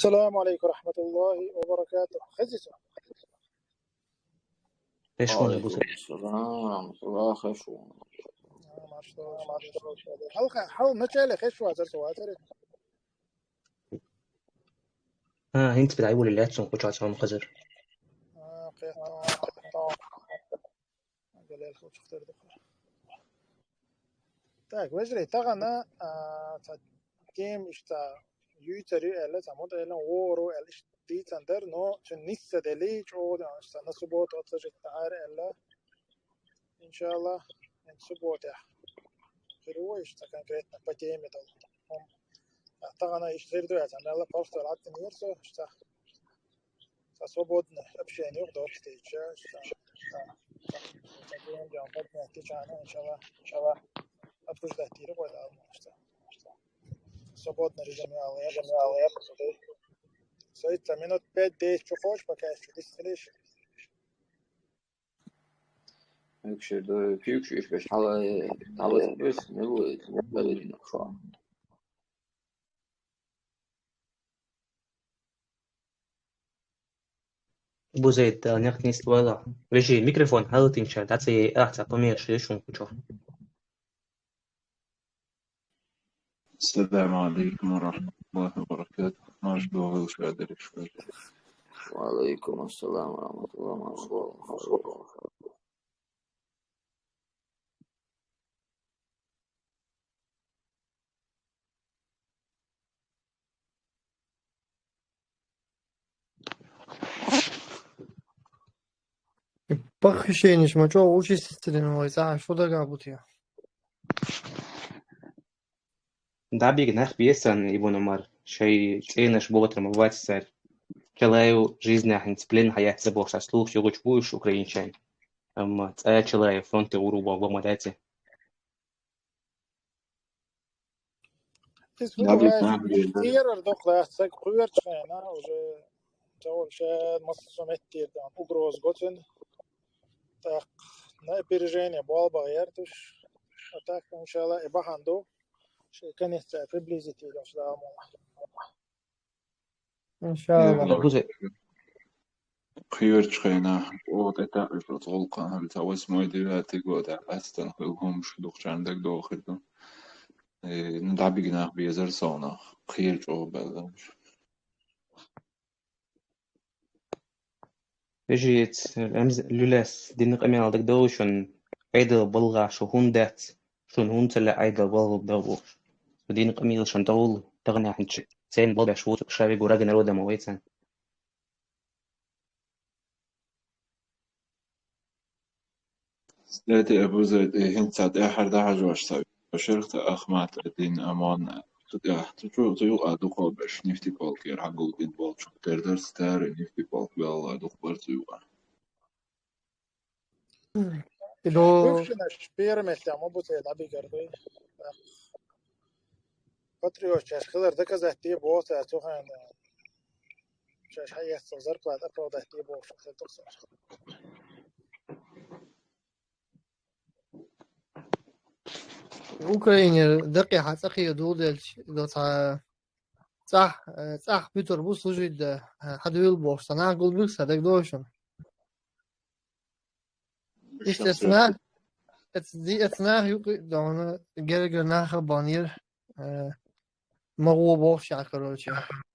السلام عليكم ورحمة الله وبركاته. خزيزو. ايش هون ابو وعليكم السلام ورحمة الله خشوع. ما شاء حل نجعل خش وازر سواتر. انت بتعيبوا اللي هاتشون كوتش عشان خزر قيطان قليل خوش اختار دخل. تاك وجري تغنى جيم اشتا يوتري الا تموت الا وورو الا اشتي تندر نو شن نسا دليج او اشتا نسبوت وتسجد تعار الا ان شاء الله نسبوت يا خيرو اشتا كان كريتنا بجيمي دول تغنى اشتير دو يعتمد الله بوست والعدت نيرسو اشتا свободно общение в док встреча таким جام بدنا تيجانا إن شاء الله обсуждать тиры вот что свободно режиме алия соит минут 5-10 чухош пока еще дисциплиш يكشر دو كيكشر إيش بس حلا بس نقول بدل نقشة. ابو زيد نيك نيست ولا ريجي ميكروفون هالتين شات تعطي احسن بمير شيشون كوتشو. السلام عليكم ورحمة الله وبركاته. ماش دوغل شو قادر شوي. وعليكم السلام ورحمة الله وبركاته. بخشينش ما جو وش يستلين هو يساعد شو ده قابوتيا. دعبي جناح بيسن يبون مر شيء تينش بوتر مبات سر كلايو жизнь حنسبلين حياة زبوش أسلوب شو جوش أوكرين شين أما تأكلاي فرونت أوروبا ومداتي. كثير دخل سك قوير شينا وجه جول شاد مصر متير دام угроз готен так на опережение бал багертуш так إن شاء الله إباحندو شيء كان يستعد приблизить إلى شلام إن شاء الله. ابو زيد خير خينا وقتا البروتوكول قام بتوس موديلات جودا أستن هم شو دخش عندك دو خدمة ندعبي جناح بيزر صونا خير جو بلش. ريجي أمز لولاس دي نقمي على دك دوشن عيد بلغة شو هون دات شون هون تلا عيد بلغ دوش ودي نقمي شون دول تغني عن سين بلغة شو شاري جوراجن رودا مويتان. سيدي أبو زيد هنت ساعد آخر ده عجوش طيب وشرخت أخمات الدين أمان تجو أدو قابش نفتي بالكير حقول بين بالشو تقدر ستار نفتي بالك بالله أدو قبرتو إلو Бывшина шпермелтя мобуце лаби гарды. Патриот чашхилар доказать те боса цохан. Чаш хаяс зарплат оправдать те боса токсор. أوكرانيا دقيقة تأخي دودلش إذا صح بيتر بوس وجد حد يلبوش صنع قول بيكس هذاك دوشن استثناء استثناء يوكي دانا جرجر ناخر بانير مغو باش يعكروش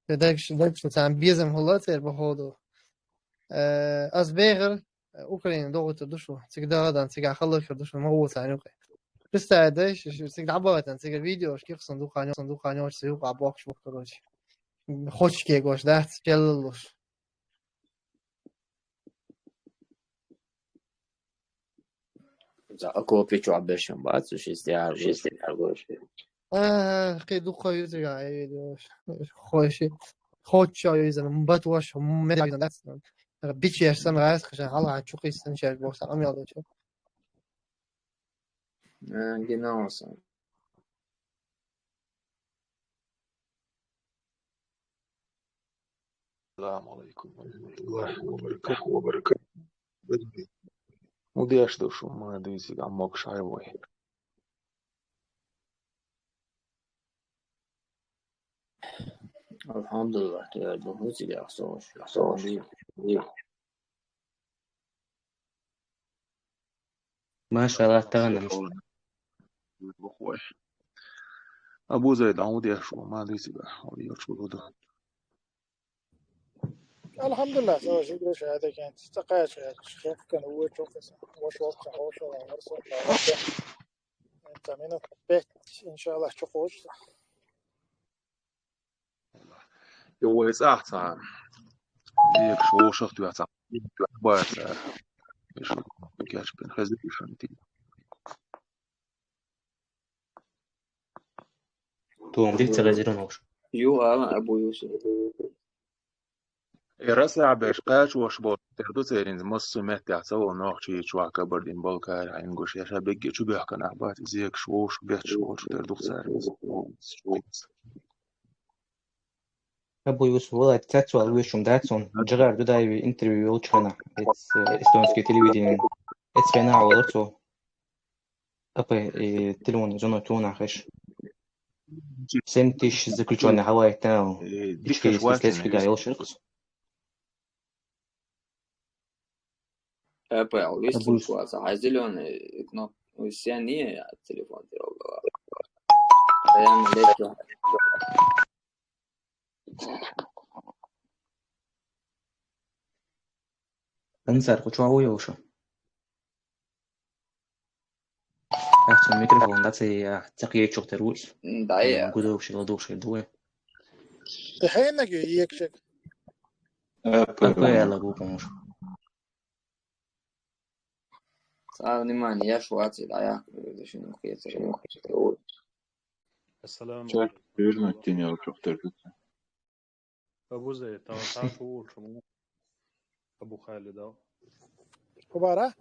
داكش تام بيزم هلات بهودو از بيغر أوكرانيا دوغت دوشو تقدر هذا تقدر خلص دوشو مغو ثاني بس تعدش تقدر عبارة تقدر فيديوش كيف صندوق عنيش سيوق عباقش بكروش خوش که گوش دست جللوش أكو بيتشو عبشهم بعد شو استيعاب gosh. خیلی دو خواهی زیگه خوشی خودشایی زنم بات واش هم مدعی دست بیچی اشتن راست خشن حالا چوقی استن شاید بورس هم یاده شد Genau so. السلام عليكم ورحمة الله وبركاته. ودي أشدوش ما دويسي عموك شاي واحد. الحمد لله تيار هوسي يا صوش ما شاء الله تغنى مش بخوي أبو زيد عمود يشو ما ديسي بقى يشو هذا الحمد لله سوى شيء شهادة كانت استقاش شيخ كان هو شوف وش وقت حوش ورسو انت من بيت ان شاء الله شوفوش هو يساعد ساعة يشو شخص يساعد بايس يشو كاش بين خزي يشنتي توم دي تغزيرون وش يو أنا أبو يوسف رسع بشقاش وشبوط تردو سيرين مصر مهتي عسو نوخشي شوع كبردين بالكار عين قوش يشا بيجي شو بيحكي نعبات زيك شوش بيت شوش تردو سيرين أبو يوسف والله تاتسو الويشم داتسون جرار دوداي انترفيو وچنا استونسكي تلفزيون اتسبنا عورتو أبي تلون جنو تونا خش سنتش زكلچون هواي تاو ديكش سلسلة في واتن قايل شرقس أبو أبو يوسف يوسف كواس عايزلون إتنا وسيانية على التليفون ترى والله أيام ليش انسار قچوا ويوشو أحسن الميكروفون داتسي تقيي شوك تروس دايا قدوش غدوش دوي تحينك يكشك أبي يلا بوكمش صار نمان ياش واتي دايا شنو كيتر السلام شاك عليكم. بيرنا التاني أو شوف تردو أبو زيد ترى ساعة شهور شمو أبو خالد كبارة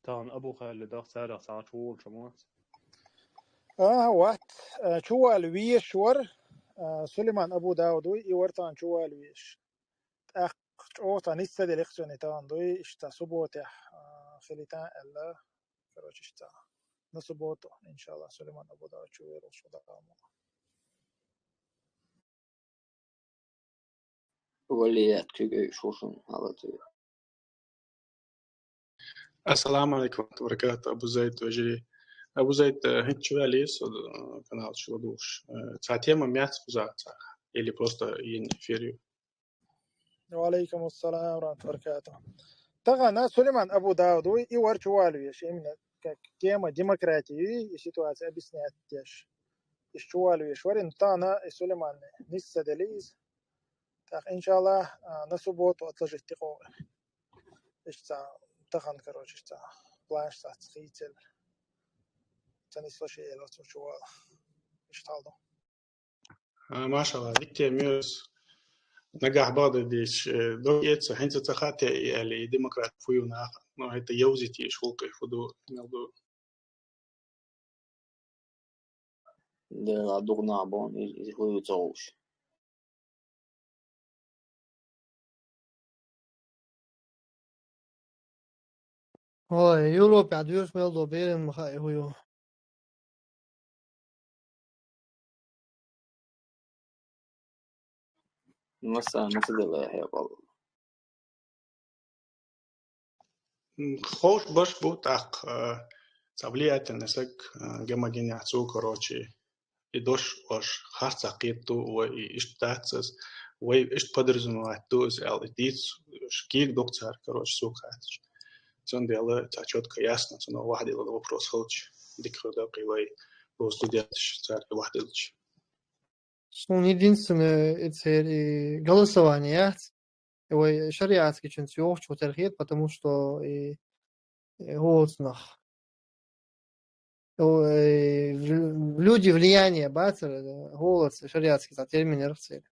تان أبو خالد ساعة شهور شمو وقت شو الويش شور سليمان ابو داود يورتان شو الويش اخ او تانيستا ديليكشن تان دوي اشتا سبوت خليتا الا كروش اشتا نسبوتو ان شاء الله سليمان ابو داود شو يروش واللي تيجي شوشن هذا تيجي السلام عليكم ورحمة الله وبركاته. أبو زيد وجري أبو زيد هيك شو ليس канал شو دوش تساتيما ميات فزات اللي просто ين فيريو وعليكم السلام ورحمة الله وبركاته تغنى سليمان ابو داود يور شو الويش من كيما ديمقراطي سيتواسيا بسنيات تيش شو الويش ورين تانا سليمان نسا دليز ان شاء الله نسبوت واتلجي تقو اشتا تخن كروش اشتا بلانش تحت خيتل تاني سوشي لو شو اشتغلوا ما شاء الله ديك ميوس نجح بعض ديش دو يتس حين تخاتي اللي ديمقراط فيونا نو هيت يوزيتي شو كيف دو نلدو لا دوغنا بون هو يتوش هو يوروب يعديوش ميلدو بيرن مخاي هو مثلا مثل الله يحيى والله خوش باش بود اق تبلیغات نسک جمع جنی عصو كروشي يدوش واش خاصة قيتو وإشتاتس وإشت подразумевает دوز الديتس شكيك доктор короче сукатич цон дело это четко ясно цон واحد إلى вопрос холч дикро да قوي بو студентش цар واحد إلش Он единственное, это голосование, его шариатский ченциов, что терхит, потому что голоснах. Люди влияние, бацер, голос, шариатский, за термин рцель.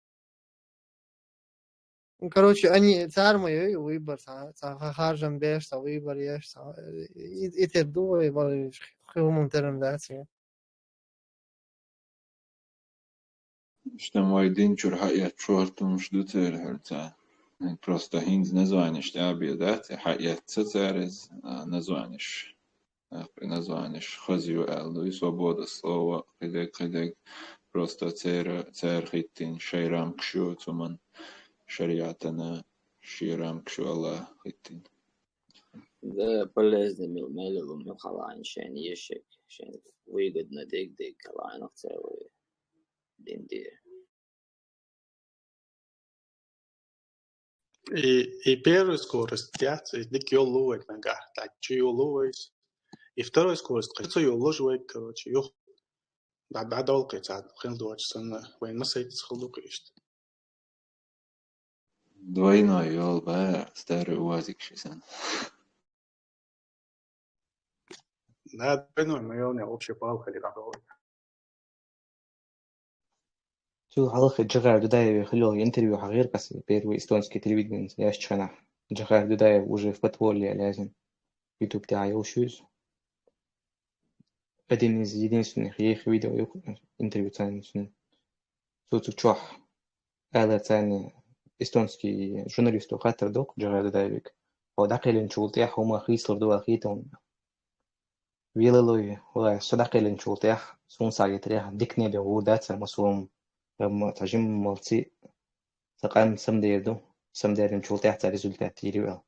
Короче, они царь мой выбор, харжам беш, выбор ешь, и те двое, вали, хилмун терминация. Что мой день чурхая чёрту муж до цели херца. Просто хинз названиш табе дати хая царез названиш. Названиш хазию элду и свобода слова кидек просто цер хиттин шейрам кшо цуман шариатана шейрам кшо Allah хиттин. ده полезный мелом мехалайн шен ешек шен выгодно дик калайн целый динди. И первую скорость тяться, дик ёллует нога, так че ёллует. И вторую скорость, кажется, ёлложивает, короче, ёх. Да, долго это, хрен дуачсан, вайн масайт схалдукишт. Двойной ёл ба старый уазик шисан. Да, двойной, но ёл не общий пал, ходи радовый. شو حلقة جغار دوداية خلوه انترвью غير بس первый эстонский телевидение я шчана جغار دوداية уже в подполье лязем YouTube تاعي وشوز один из единственных их видео интервью ценный Суцучох هذا ثاني эстонский журналист وخاطر دوك جغار دودايك هو داخل نشولتيح هما خيسلر دو خيتون ويللوي هو صداقل نشولتيح سون سايتريح ديك نبي هو دات مسوم لما تجمع ملتي تقام سمديردو سمدير نشولتيح تاع ريزولتات تيريو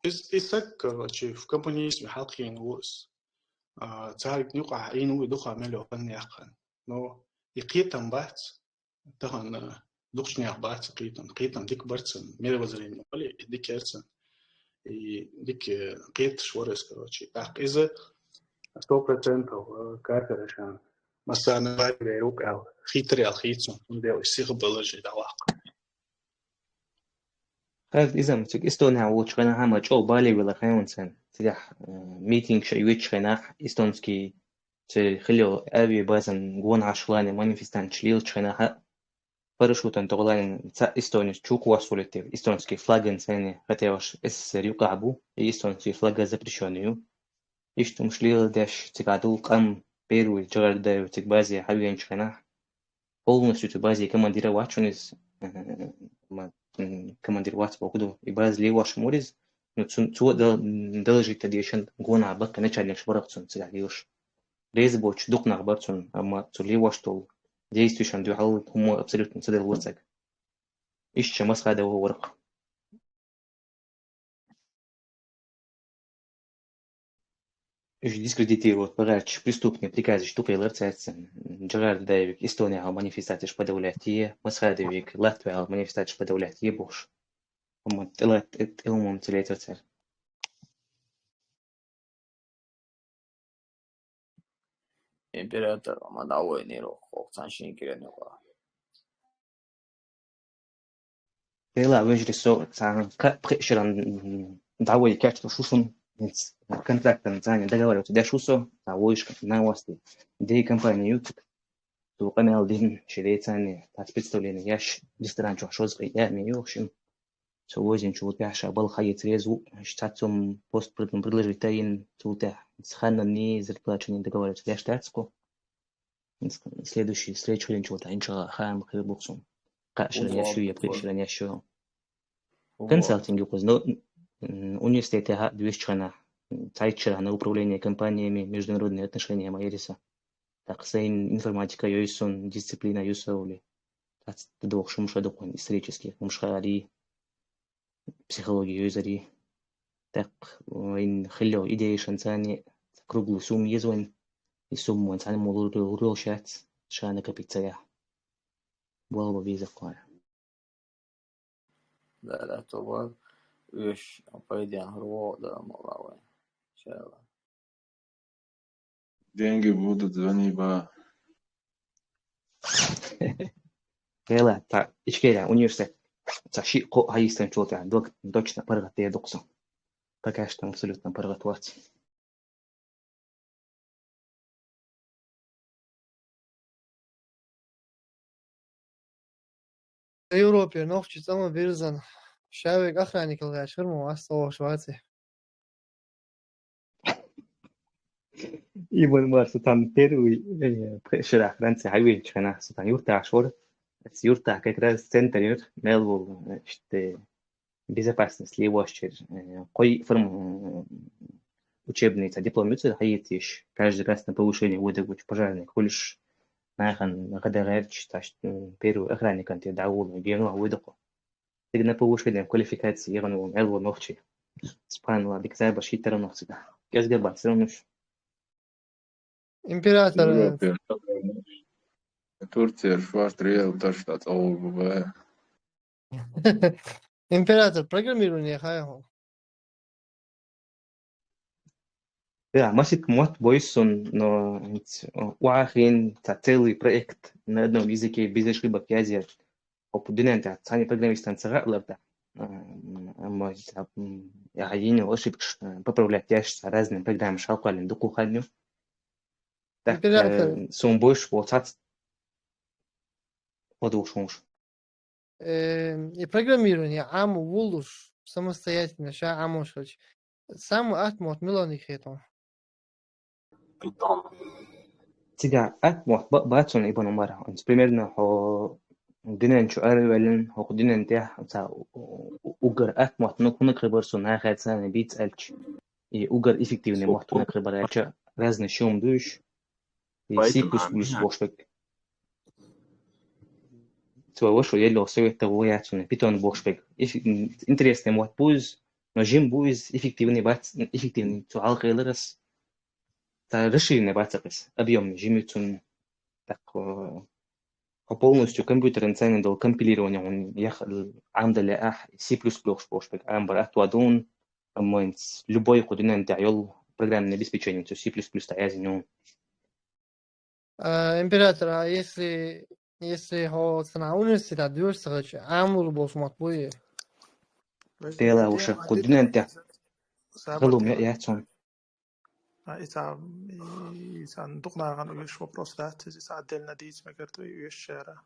إساك короче в коммунизме حلقين وس تعرف نقع إنه يدخل عمله فني أخن но يقيتم بات تهان دخشني أخبات قيتم ديك برتسن مير وزرين ولا ديك إرتسن ديك قيت شورس короче так إذا 100% كارتر عشان مثلا بعد يروق أو خيتري الخيتون ده يصير بلج دواق هذا إذا متك إستونها وشغنا هم جو بالي ولا خيون سن تجح ميتينغ شيء خناح إستونسكي تخليه أبي بازن جون عشلاني مانيفستان شليل خناح فرشوتن تغلين تا إستونس شوك وصولتي إستونسكي فلاجن سنة هتيوش إس يقعبو إستونسكي فلاجة زبريشونيو إشتم شليل داش تقعدو قام بيروي جغر دايو تقبازي حبيين خناح полностью تبازي كمان ديرا واتشونيز كمان دير واتس بوكدو يباز لي واش موريز نتسو دلجي تديشن غونا بك نچالنش برقصن تلاقيوش ريز بوش دوقنا برصن اما تلي واش تو действующим дуал هم абсолютно صدر ورثك ايش مس هذا هو ورق ايش дискредитируют погач преступные приказы что прилерцается جرار دايك استونيا او манифестاتش подавлятие مسخادويك لاتوي او манифестاتش подавлятие بوش هم طلعت هم تلاتر император мадавой нерох хокцаншин киренева. لا وجري سو سان بخشران دعوي كاتو شوفن контракт ثاني договариваться да шусо тавоиш на васти дей компания ютуб то канал дин ширейцани так представление яш ресторан чошоз я миёшим سووزين شوتة شابل خيط ريزو اشتاتهم пост предложить таин шута сханна не зарплачение договариваться да штатско следующий встречу чего-то иншаллах хам хыбуксум кашран яшу я пришран яшу консалтинг юкоз но университете движчана тайчера на управление компаниями международные отношения майриса так сейн информатика юйсон дисциплина юсаули так двух шумша докон исторических мушхари психология юзари так وين خلوا إيديشن ثاني كروبلو سوم يزون يسوم وان ثاني مولو روشات شانة كبيتزايا والله بيزا قايا لا توبال ويش أبايديان هرو ده ملاوي إن شاء الله. Деньги будут звони ба. يلا تا إشكيلا университет تشيء قو هاي استنشوت عن دوك دوتشنا برغت يا دوكسون بكاشتنا وصلتنا برغت وات Европе noch zusammen wirzen. Schauig achreinig al schirmo asto Schweizer. يبون مار ستان بيروي شرح فرنسي حيوي شخنا ستان يورتا عشور يورتا كده سنترير ميلو شت безопасность ли вошчер قوي فرم учебница, дипломница, хаитиш, каждый раз на повышение выдавать пожарник, хулиш, нахан, гадагач, первый охранник анти даул, гену, выдоху. Ты на повышение квалификации, я говорю, элву ногчи. Субханаллах, дикзай башки теру ногчи. Кезге бацилнуш. Император. Turcija ir švārstriela, taču tāds olga. Император, программирование хай. Да, масик мот бойсон, но уахин целый проект на одном языке без ошибок язык. Опудиненте, цани программистан цагатларда. Я один ошибок поправлять ящик разные программы шалкалин дуку хадню. Так, сум больше получаться подушнуш. И программирование аму вулуш самостоятельно, ша амушоч. Сам атмот милони хетон. Тига атмот бацун ибн умар. Примерно دينن شو أريولن هو دينن تيا تا أوجر أتموت نكون خبرسون ناخد سنة بيت ألش أوجر إفكتيفني موتون خبر ألش رزن شوم دوش سي بلس بلس بوشبك تو وشو يلو سوي توياتون بيتون بوشبك إنتريست موت بوز نجيم بوز إفكتيفني بات إفكتيفني تو على غيرس تا رشيني باتقس أبيوم جيميتون так полностью компьютер инцайна дал компилирование он ехал عمل لأح C++ بوشبك أمبر أتوادون أمانس любой кодинен تعيل программное обеспечение то C++ تعيزنون. Император, а если هو на университет дёрсагач, амул бош матбуи. تلا وش кодинен تع خلوم يأتون. إذا نطقنا عن ويش وبروستات إذا عدلنا ديز مقدر ويش شارع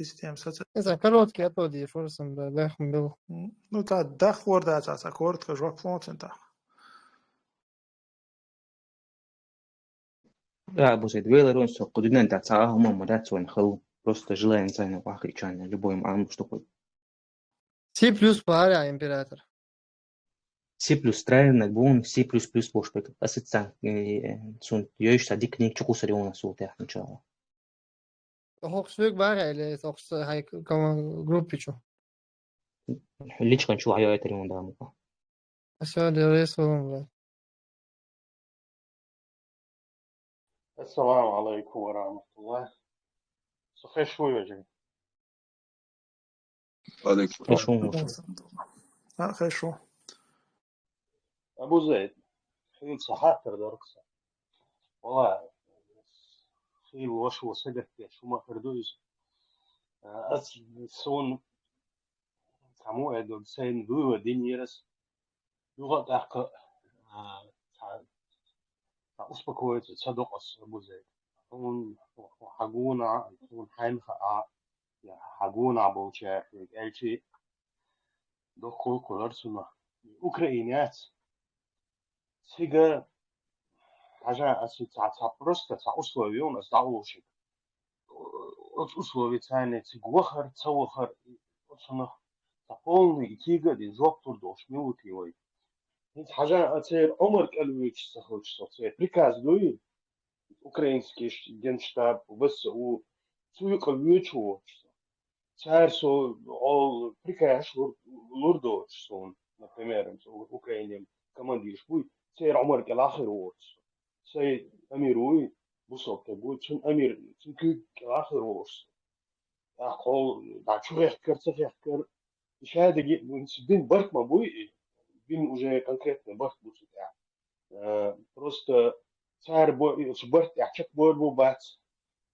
إستيام سات إذا كروت كاتو دي فرصة داخل بلو نطلع داخل وردا أساس أكورد كجوا فلونت أنت Да, будет вейлерон со кодинен тع цаа هم مرات وين خلو просто желаем инцайна واحد كان любой ам что такое. C++ пара император. C++ траевна бун C++ бошбек асыцсан сун ёйш садик ник чукусариона султя начало. Хоксвек бара или хокс хай кама группичу. Личкан чу ая этерион даму. Все дересом. السلام عليكم ورحمة الله. صحيح شوي وجهي. عليكم خير شو أبو زيد حين صحات تردركسة والله خيل وش وسقت شو ما فردوز سون سموه دول سين دو دينيرس لغة أحق أسبقويت تصدق أبو زيد هون حقونا هون حين خاء حقونا بوشة إلشي دخول كولرسنا أوكرانيات سيجا حاجة أسي تاع بروستا تاع أسلوبيون أصدعوشي أسلوبي تاني تجوخر توخر أصلا تقولني تيجا دي زوبتور دوش ميوتي وي هيت حاجة أتير عمر كالويتش تخوش صوتي بريكاز دوي أوكرانسكيش جنشتاب وبس و سويق الويتش ووش تارسو all بريكاش لوردوش سون например أوكرانيا كمان ديش بوي سير عمر كالآخر ووش سي أميروي بوصل تبوي تون أمير تون كالآخر ووش أقول بعد شو يحكر تفكر مش هذا جي بين برك ما بوي بين وجه конкретно برك بوصل يعني просто صار بو صبرت يحكي بو بات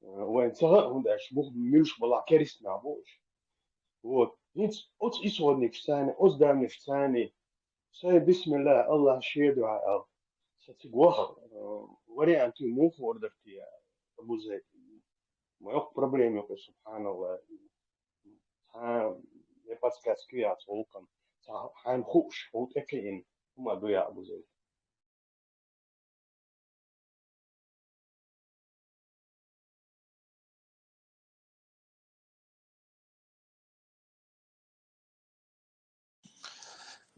وين سها هنداش بو ملش بلا كارث نابوش вот нет от исходник ثاني أصدام ثاني سي بسم الله الله شهد على ستجوخ وري أنتي مو فوردرتي أبو زيد ما يق проблем يق سبحان الله ها يباسكاس كيا صوكم ها خوش هو تكين ما دويا أبو زيد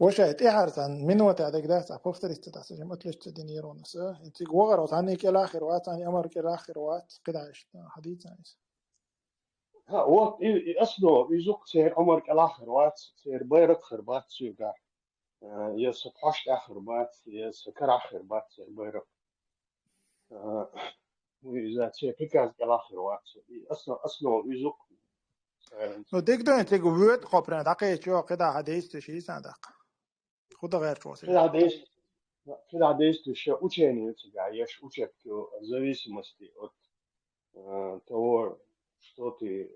وشايت إحرسان من وتعدك داس أفوفتر استداس جم أتلش تدينيرونس أنت وغرت عني كالآخر وات عني أمر كالآخر وات كده عشت حديث عايز ها وات أصله يزوق سير عمرك الآخر وات سير بيرك خربات سيقع يا سبحش آخر بات يا سكر آخر بات سير بيرك وإذا سير بيكاز الآخر وات أصله يزوق وديك دون تيجو بيوت قبرنا دقيقة شو كده حديث تشي صندق خد غير شو كده سيجا عديش تشي учение тебя ешь учебку в зависимости от того, что ты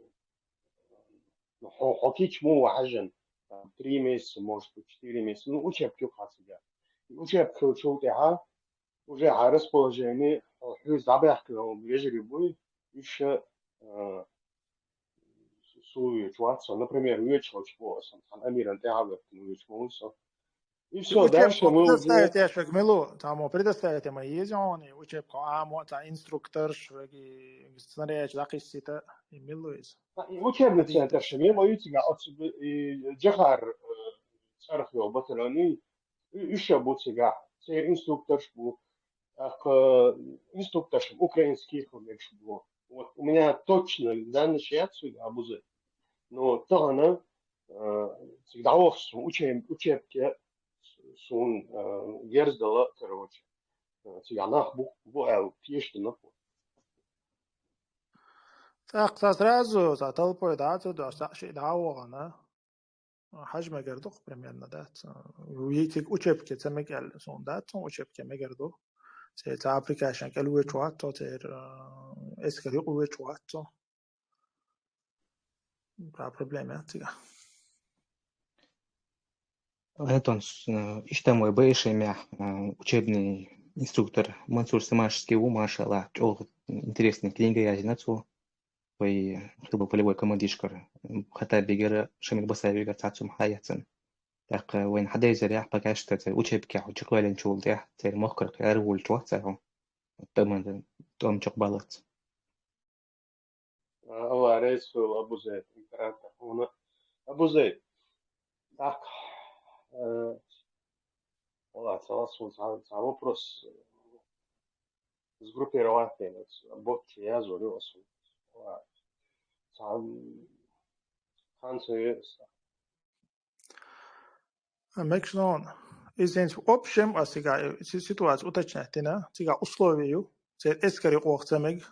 хотите муу حاجة 3 месяца, может быть 4 месяца, ну учебку خاصة учебку شوتها уже расположение плюс добавку يجربوا еще свою ситуацию, например, вечер чего сам Амиран тягает вечер и все дальше учебку мы уже предоставить я шагмелу тамо предоставить мы езжони учебку амо та инструктор шаги сценарий дақиссита имелуиз учебный центр حديث شمي ما يتجا جخار صرخيو بطلاني еще بوتيجا سير инструктор شبو инструктор شبو украинский художник شبو вот у меня точно данные отсюда обузы но то она всегда учебки сун герздала короче всегда бу пьешь на تأقصى رازو تطلبو داتو دو شيء دعوة حجم گردو بريمير ندات ويتيك учебки تمجال سون دات учебки مگردو سي تا ابليكيشن كالوي چواتو تير اسكري قوي چواتو با проблема тига Это ищтамой бэйший мях учебный инструктор Мансур Самашевский у Машала. Чол интересная книга я знаю. Ой, хлебо полевой командишкар. Хата бигера шамик басай бигер цацум хаятсан. Так وين حدا يزرع بكاش تاع учебки حوجكوالن نشول تاع تاع مخكر غير ولتوا تاعو تمام توم تقبلت الله رئيس أبو زيد إمبراطور هنا أبو زيد так والله سأل вопрос сгруппировать бот я зову сам хансы مكشنون إذن общем асига ситуация уточнятина тига условию се эскари оқцамег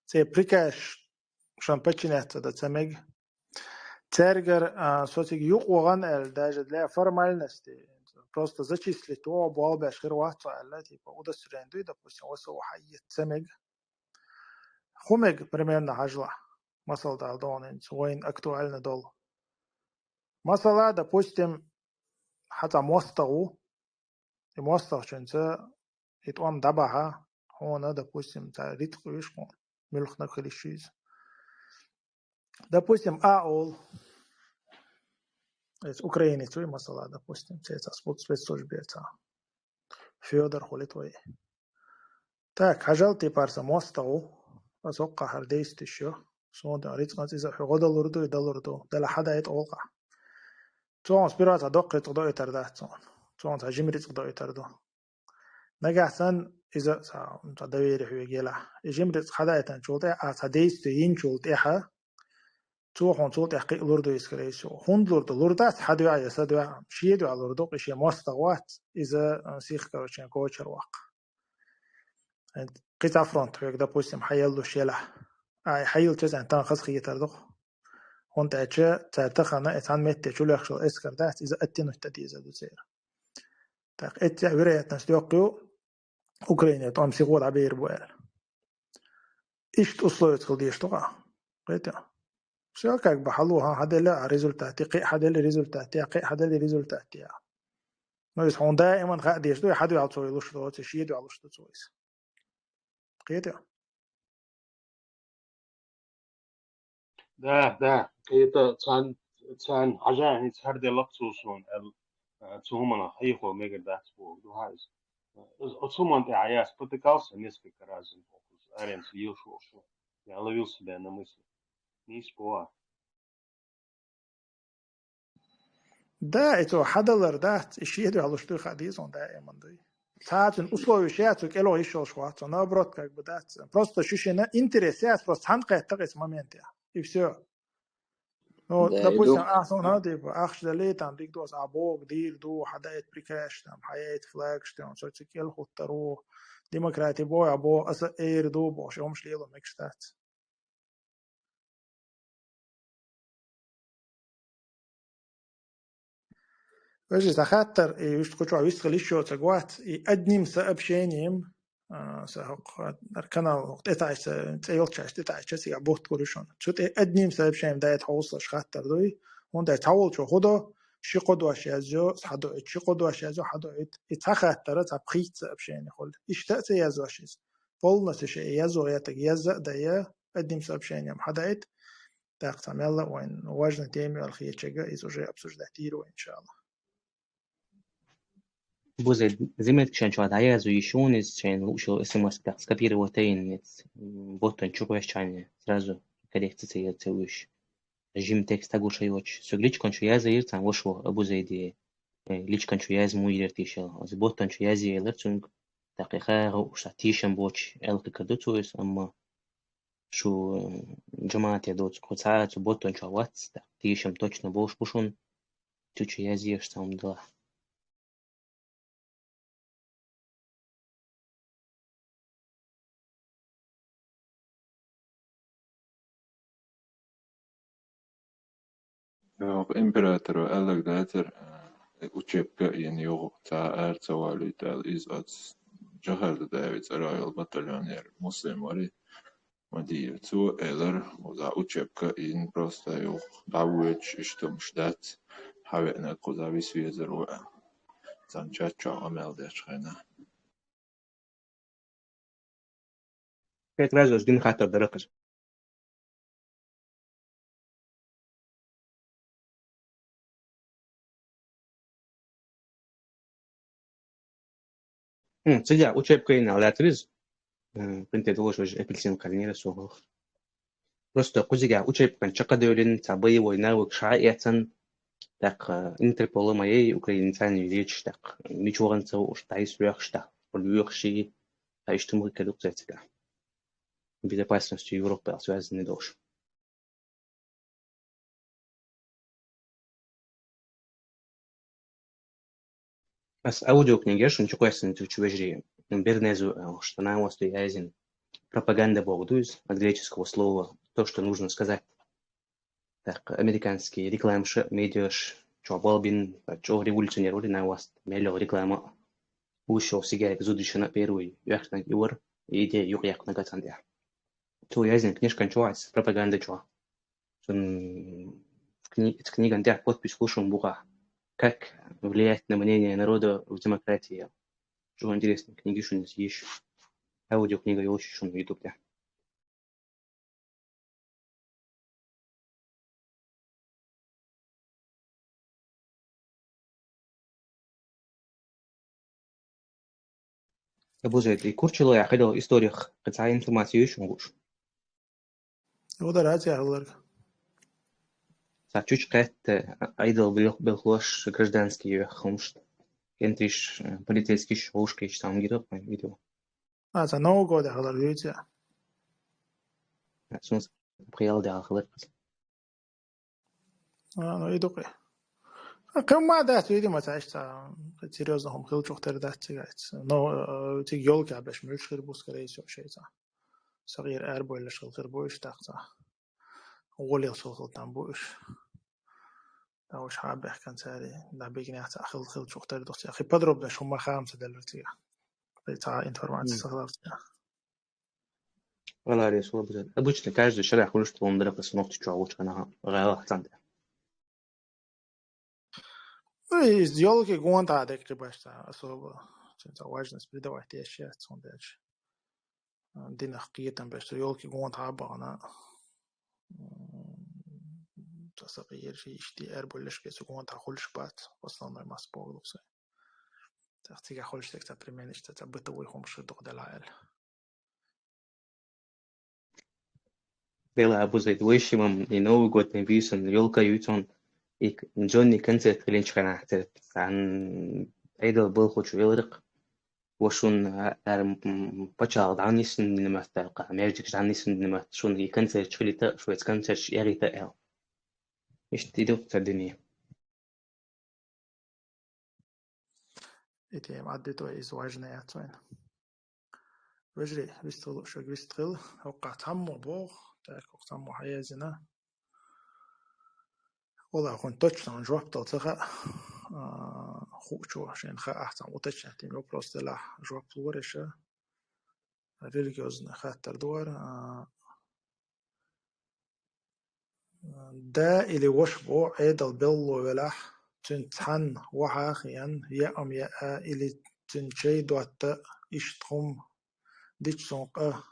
се прикаш шампачинята да цамег тергер сотиг юqogan эл даже для формальности просто зачислить то бал башкир вахта эл типа удостоверение допустим وسو حي цамег хумег примерно хажла масал да донен وين актуально дол масала допустим حتى موستغ شنسا يتوان دبها هون допустим تا ريتق ويشكون ملخ نخل الشيز допустим аол из Украины твой масала допустим это спецслужбе это Федор Холитвой так хажал ты парса мостغу أتوقع هرديست الشو صون ريتق إذا حقود الأردو يدلردو ده لحدا يتوقع تون سبيرات دقة تقدر يتردد تون تجمري تقدر يتردو نجحسن إذا تدوير حوجيلا جمري حدا يتنشولته أتديست ينشولته تون شولته حقي لوردو يسكريسو هون لوردات حدا يعيا سدوا شيء على لوردو قشي مستوات إذا سيخ كوتشين كوتشر واق قطع فرونت حوج допустим حيلو شيلا أي حيل تزن تان خص يتردو هون تأجى تأتخنا إتعان متى شو ليخشل إسكر دات إذا أتينو تديزة دوزير تاق إتيا ورايات نستيقيو أوكرانيا تام سيقول عبير بوال إيش تصلوا يدخل ديش تقع قيتا شاكك بحلوها هذا لا ريزولتاتي قي هذا اللي ريزولتاتي قي هذا اللي ريزولتاتي نويس هون دائما خا ديش دو حد يعطوا يلوش دو تشيد يعلوش دو تويس قيتا ده كيتا تان عجان هردي لقصوصون تهمنا حيخو ميجر دات بو دو هايز отсуман ты я спотыкался несколько раз арен съел шо я ловил себя на мысли не спора ده اتو حدلر ده الشيء ده على شتو خديزون دائما دي ساعات أسلوب شيء كيلو يشوا شوات أنا برات как бы да просто ощущение интереса просто ханка тагис моменте и все. Ну, ده допустим, يدو أحسن هذا أخش دليت عم ديك دوس عبوك دير دو حدايت بريكاش تام حياة فلاكش تام شو تكيل خطرو ديمقراطي بوي عبو أصلا إير دو بوش يومش ليلو مكشتات. وجه تخاطر يشت كتشو عويست خليشو تقوات أدنيم سأب شينيم سهق الكنال تتعش تيلتشاش تتعش سي عبوت كورشون شو أدنيم سأب شينيم دايت حوصلش خاطر دوي هون دايت حول شو خدا شي قدوة شازو حدو شي قدوة شازو حدو يتخاطر تبخيت سأب شيني خل إشتأت يازو شيز فولنس شيء يازو ياتك يزق دايا أدنيم سأب شينيم حدايت تاقتميلا وين واجنا تيمي الخيتشجا إذا جاي أبسوش دهتيرو إن شاء الله. بوزة زمت كشان شو هدايا زو يشونز كشان وشو اسم واسبق سكبير وتين بوتن شوكوش كشان سرازو كده تسير تسويش جيم تكست تقول شيء وش سجليش كان شو يازا يرتان وشو أبو زيدي ليش كان شو ياز مو يرتيشل از بوتن شو يازي يلرتون دقيقة وشتيشن بوش ألقي كدوتوس أما شو جماعة يدوت كوسات بوتن شو واتس تيشم точно بوش بوشون تشو يازي يشتام دلا Imperator Alexander учебка yani yok ta ertevali tel izat Jaharda Davids Royal Battalion Muslim var مدير تو إيلر وذا учебка in просто yok دعوج اشتمش دات حاولنا كذا بيسويزر و زنجات شو عمل داش خينا كيف رازوس دين خاطر درقز سجع وشيب كوين على تريز بنت دوش وج أبلسين كارنيرا سوهوخ просто кузига учеб kan чакадолин табы войнавык шаятсан так интерполы моей украинцами речь так ничего не цел уж тай сверхшта полюхши а что мы кадук зацика безопасностью Европы связанный дольше. بس аудиокниги ничего ясно не чувствуешь бернезу что на вас язин пропаганда богдуз от греческого слова то что нужно сказать так американский рекламш медиаш чобалбин чо революционер или на вас мело реклама وشو سيجارك زود شنا بيروي يحنا يور يدي يقيق نقطان تو язин книжка чуас пропаганда чуа сон книга андя подпись слушаем буга как влиять на мнение народа в демократии. Что интересно, книги что нибудь есть. Аудиокнига я очень шум в ютубе. أبو زيد يكورشلو يا خلو إستوريخ قطعة информацию еще مغوش. وده رأتي أقولك. Сачуч кэт айдол белхош гражданский хомш. Кентриш полицейский шоушки там гидо видео. за нового года أقولك. Сунс приел да أخلق. يدقي. كم ما ده تريد ما تعيش серьезно هم خلوا شو ترى ده تيجي نو تيجي يول كعبش مش خير بوس كريس أو شيء صغير أربو ولا شغل غير بوش تاخذ أولي شغل تام بوش أوش حابة كان ساري ده بيجي نحت خل شو ترى ده أخي بضرب ده شو ما خامسة دلوقتي بتاع إنفورماتي استخدمت والله ريس والله بزيد. Обычно каждый человек хочет помнить про сынок чего лучше на غيره центре. сделки гонта адекты башта особо это важность придавать еще сондаж динах киетам башта ёлки гонта абана تصغير شيء اشتيار بولش كيسو гонта خلش بات основной масс полусы تختيك خلش تكتا применишь это бытовой хомши дохдалаэл Бела Abu Zaid вышимам и Новый год не висан, ёлка ютон, جوني كنسة خلينش كان احترت عن ايدل بالخو شو يلرق وشون بچاغ عني سن نما تلقى ميرجك عني سن نما شون يكنسة شولي تا شو يتكنسة يغي تا ال ايش تيدو الدنيا إتي معدتو إيز واجنا ياتوين وجري بيستغل شو بيستغل وقع تمو بوغ تاك تمو حيازنا والله كنت توتشنا جواب تلتقى خوشو عشان خا أحسن وتشنا تيمو بروستلا جواب تورشة ريليجيوزنا خاطر دوار دا إلي وشبو عيدل بيلو ولح تنتحن وحاخيان يأم يأ إلي تنشي دوات إشتهم ديش سنق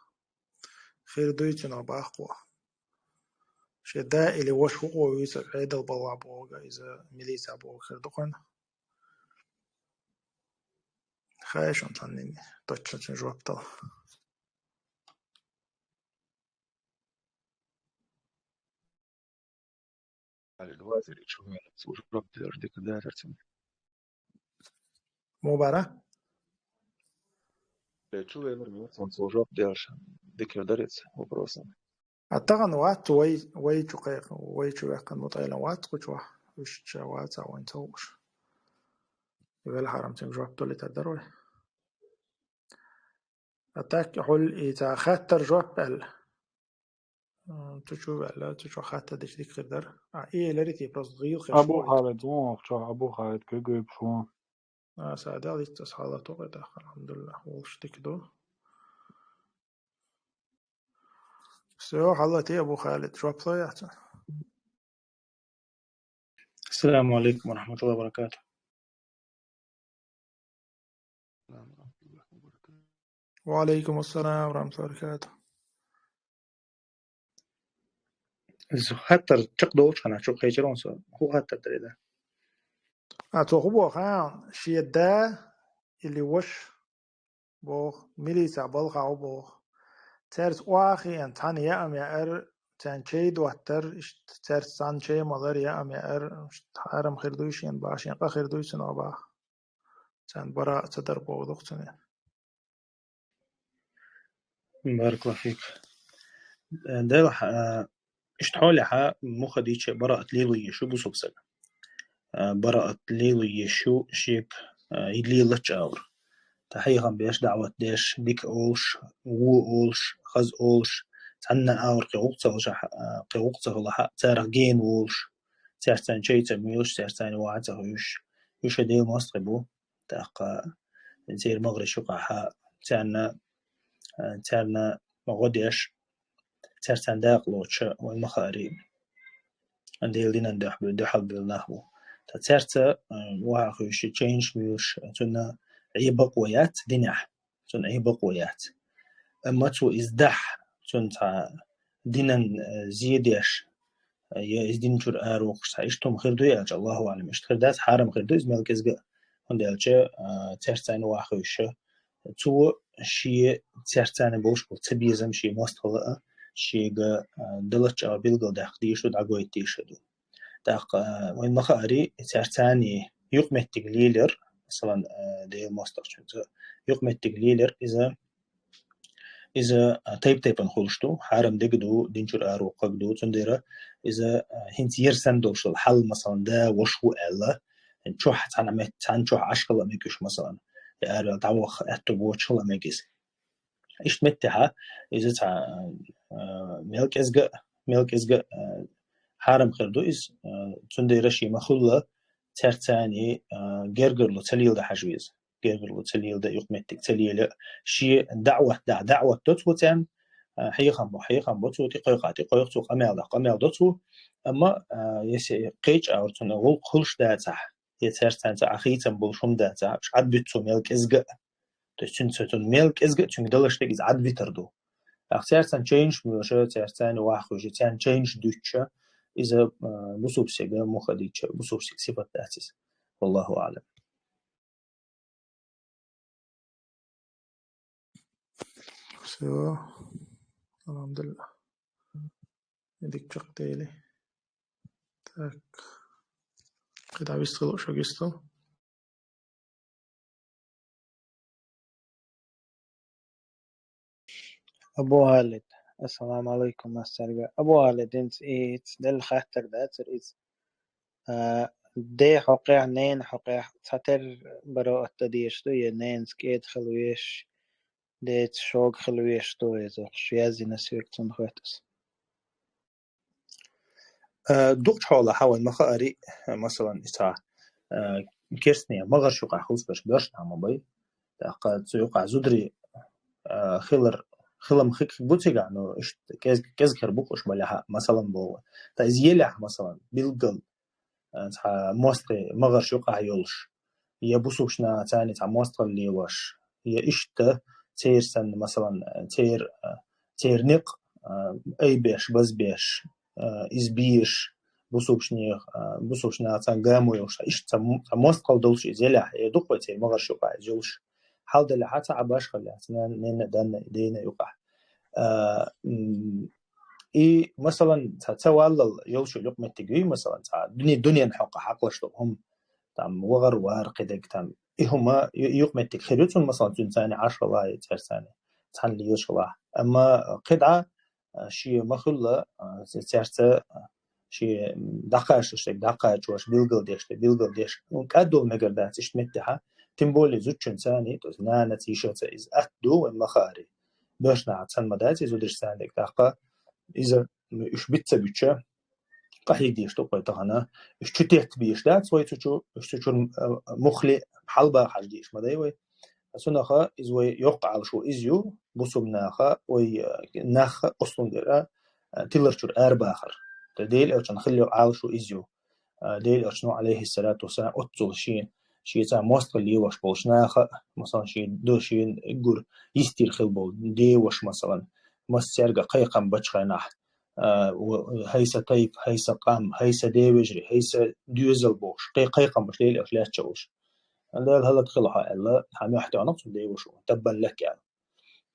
خير دويتنا باقوة شدا إلي وشبو ويسا عيدل بلع بوغا إذا مليسا بوغا خير دقن خايشون تنيني توتشن جواب تل على الوازر شو جواب ديك داير مبارا شو يلر ميوتسون سو جواب ديك داريتس وبروسن أتغن وات وي شقيق وي شقيق مطيلا وات قجوة وش شوات أو انتوش يقول حرام تم جواب تولي تدروي أتاك حل إذا خاطر جواب ال تشوف لا تشوف خاطر ديش ديك خدر إيه لريتي بس غير خشوع أبو خالد شو أبو خالد كجيب شو سعادة دي تصحى توقع الحمد لله وش تكدو سو حلتي أبو خالد جواب طيات السلام عليكم ورحمة الله وبركاته. وعليكم السلام ورحمة الله وبركاته. خاطر تقدوش أنا شو خيجرون سو هو خاطر دريدا أتوقع بوخان شيدا اللي وش بوخ ميليسا بلغاو بوخ ترس واخي أن تان يا أم يا أر تان شيء دوتر ترس تان شيء مدر يا أم يا أر حرم خردوشين باشين قا خردوشين أبا تان برا تدر بودقتني بارك الله فيك. ده اشتحولي حا مخديش براءة ليلو يشو بسوبسل براءة ليلو يشو شيك يدلي لتش أور تحيهم بيش دعوة ديش ديك أولش وو أولش خز أولش تحنا أور قوقته لحا تارغ جين أولش سيرتان شيء تميوش سيرتان واعته يش ديل مصربو تاق زير مغري شقا حا تانا مغديش ترتان داقلوش والمخاري عندي لينا دحل بالنحو ترتا واخوش تشينج ميوش تنا عيبق ويات دينح تن عيبق ويات اما تو ازدح تن تا دينن زيدش يا ازدين جور اروق سايشتم خير دوياج الله اعلم اشتخدات حرام خير دوز ملكزغ هندالچه ترتان واخوش تو شي ترتان بوش تبيزم شي مستخلقه شيغا دلتش بيلغو داخديشو داغويتيشدو داق وين مخاري ترتاني يقمت تقليلر مثلا دي مستخدم يقمت تقليلر إذا تيب نخلشتو حرام دقدو دينجر أرو قدو تنديره إذا هنت يرسن دوش الحل مثلا ده وشو ألا نشوح تنعمت تنشوح عشقلا ميكش مثلا يا تعوخ أتبوش لا ميكس إيش متها إذا تع ملك إزجا حرام خردو إز تنديره شيء مخلة ترتاني جرجر لو تليل ده حجويز جرجر لو تليل ده يقمتك تليل شيء دعوة تتوتن حيخم بوتو تقيقاتي قيقتو قمال دوتو أما يسي قيج أورتون أول خلش داتح يترتان تأخيتن بولشم داتح مش عد بيتو ملك إزجا تشنتون ملك إزجا تشنجدلش تيجي عد بيتردو أختارتن change ملوشة ترتان واخوجي تان change دوتشة إذا بصوب سيجا مخديتشة بصوب سيج صفة تأسيس والله أعلم. سو الحمد لله يديك شق تيلي تاك Когда выстрел шо гисто. أبو هالد السلام عليكم مستر أبو هالد إنت دل خاطر داتر دي حقيق نين حقيق تاتر برو التديش دو نين سكيت خلويش ديت شوق خلويش دو يزوق شيازي نسيك تنخوتس دوق حول حاول مخاري مثلا إسا كيرسنيا مغر شوقع خوص برش نعم بي تاقد سيوقع زدري خلم خيك بوتيغا نو كز كربوكش بلاها مثلا بو تا إزيلح مثلا بيلقل تا موستري مغر شوقع يولش يبوسوشنا تاني تا موستر اللي وش هي إشتا تيرسن مثلا تير نق أي بيش بز بيش إزبيش بوسوشنا تا قامو يوش إشتا موستر دولش إزيلح يدوقوا تير مغر شوقع يولش حال دل حتى عباش خليتنا نين دنا دينا يوقع إي مثلا تتوالل يلشو لقمة تجي مثلا دنيا نحقق حقلش هم تام وغر وارقدك تام إيه هما يقمة تخيرتون مثلا تنساني 10 لا ترساني تحلي يشلا أما قطعة شيء مخلة ترسة شيء دقائق جوش بيلقل ديش وكادول مقردات اشتمتها تنبولي زوجن ثاني تزنا نتيجة إز أدو المخاري باش نعتن مدات زودش ساندك دقة إذا إيش بتسبيتشا قحيق ديش تقوي تغنا إيش تتيت بيش دات سوي تشو إيش تشو مخلي حلبة حجديش مدايوي سنخا إزوي يوقع على شو إزيو بصوبناخا وي ناخ أصلا جرا تلرشور أرباخر تديل أو تنخلي على شو إزيو ديل أو عليه الصلاة والسلام أتصل شيء تا موستر اللي وش بولشناخا مثلا شيء دو شيء يقول يستير خلبول دي وش مثلا مسترجع قيقم بتشخناه هيسا طيب هيسا قام هيسا دي وجري هيسا ديوزل بوش قيقم بش ليل أفلاش تشوش لا هلا تخلها إلا حامي حتى نقص دي وش تبا لك يعني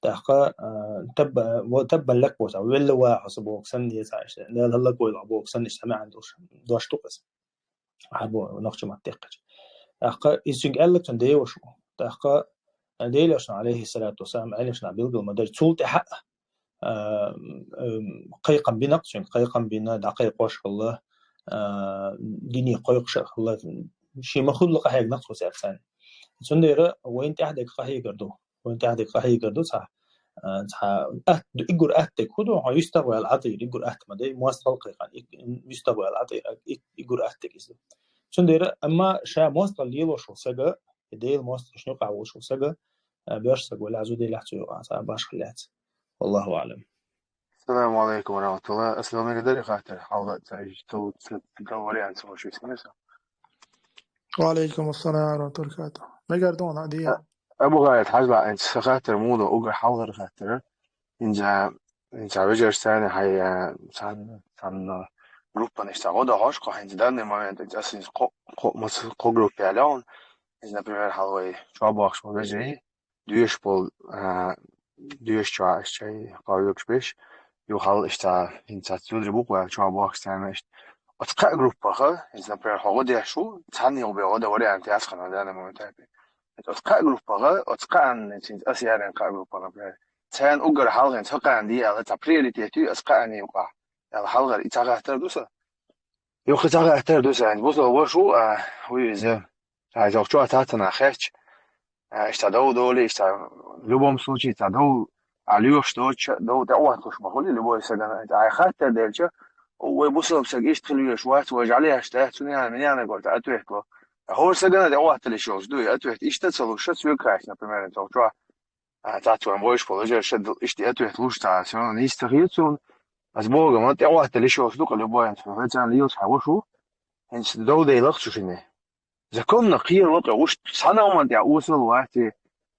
تحقق تبا لك بوش ولا واحد صبوك سن يسعش لا هلا قوي لعبوك سن يسمع عندوش دوش تقص حبوا نقش ما تقش تحقق يسنج قالك تندي وش تحقق ديلش عليه الصلاة والسلام عليش نبيل المدار تولت حق قيقم بنقص قيقم بنا دقيق وش الله ديني قيق شخ الله شيء مخلوق حاجة نقص وسافسان سنديرة وين تحدك قهي قردو وين تحدك قهي قردو صح يقول أهتك هدو يستوى العطير يقول أهت مدى مواصل قيقان يستوى العطير يقول أهتك إذا سنديرة أما شا مواصل ليلو شو سجى ديل مواصل شنو قعو شو سجى بيرسق ولا عزودي لحتو باش خلات والله أعلم. السلام عليكم ورحمة الله. أسلم من قدر خاطر حاولت تعيش تو تدوري عن سوى شو اسمه. وعليكم السلام ورحمة الله وبركاته. ما قردون عادية. أبو غاية حاجة أنت خاطر موضوع أوجر حاضر خاطر إنجا بيجر ثاني هي سان جروبا نشتغل ده عشق هنز دارني ما أنت أصلا مس جروب يعلون إذا نبرر حلوي شو باخش ما بيجري دويش بول دويش شيء قاويك بيش يوحل إشتا إنت تدري بقى شو باخش ثاني إشت أتقى جروبا خا إذا نبرر حلوي ده شو ثاني وبيعود وري أنت أسخن هذا ما متابع أتقى جروبا خا أتقى أن إنت أسيا أن قا جروبا نبرر تان أوجر حلقة أتقى عندي على تبريرتي تي أتقى أني وقع على حلقة إتقى احتردوسا يوخ إتقى احتردوسا يعني بص هو شو هو إذا عايز أشوف تاتنا خيرش اشتدوا دولي لبوم سوتشي اشتدوا عليوش دو دعوة كش بقولي لبوي سجن عاي خاطر دلشة وبص بسجيش تخليه شوات وجعليها اشتهت سنين من يعني قلت أتوه كlo هو سجن دعوة تلشوش دوي أتوه إشتتصلوا شو تسوي كاش نبرر أنت وشوا تعتوا مويش فلوجر شد إشتي أتوه لوش تعسون نيستخيلتون از بوغ ما دعوة تلشوش دوك لبوي أنت فهمتان ليوش حوشوا هنش دو ده لخشوا شنو زكون قير وقع وش سنة وما دع وصل وقتي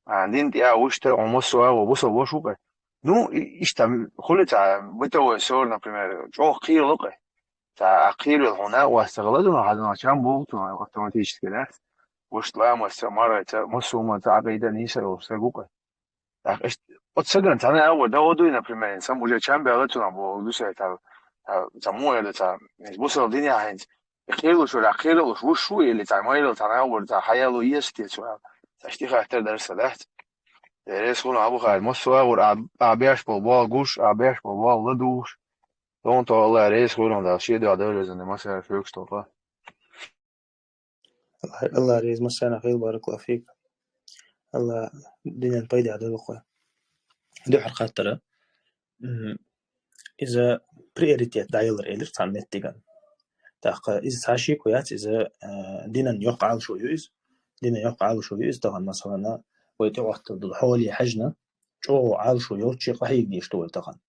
عندين دع وش تعمصوا وبصل وشوك نو إشتم خلت بتوع سورنا primero جو قير وقع قير هنا واستغلتنا هذا كان بوقتنا وقت ما تيجي كده وش لا مستمرة مسومة تعقيدا نيسا وسجوك إيش أتصدق أنا أول ده ودوينا primero إنسان بوجه كان بيغلطنا بودوسة تمويه ده بصل الدنيا هنج خيلوش وشو اللي تعمله تناول تحيلو يستي سؤال تشتي خاطر درس ده رئيس هون أبو خالد مصر وأبيعش بالبال جوش أبيعش بالبال لدوش دون والله رئيس هون ده شيء ده دولة زي ما سأل فيك استوفى الله ريز مسانا خير بارك الله فيك الله دين البيد على الوقوع دو حركات ترى إذا بريوريتيات دايلر إيلر تعمل تيجان تاقة إذا ساشي كويات إذا دينا يقع شو يوز دينا يقع شو يوز طبعا مثلا ويتوقت الحولي حجنا شو عال شو يوز شيء قهيق يشتغل طبعا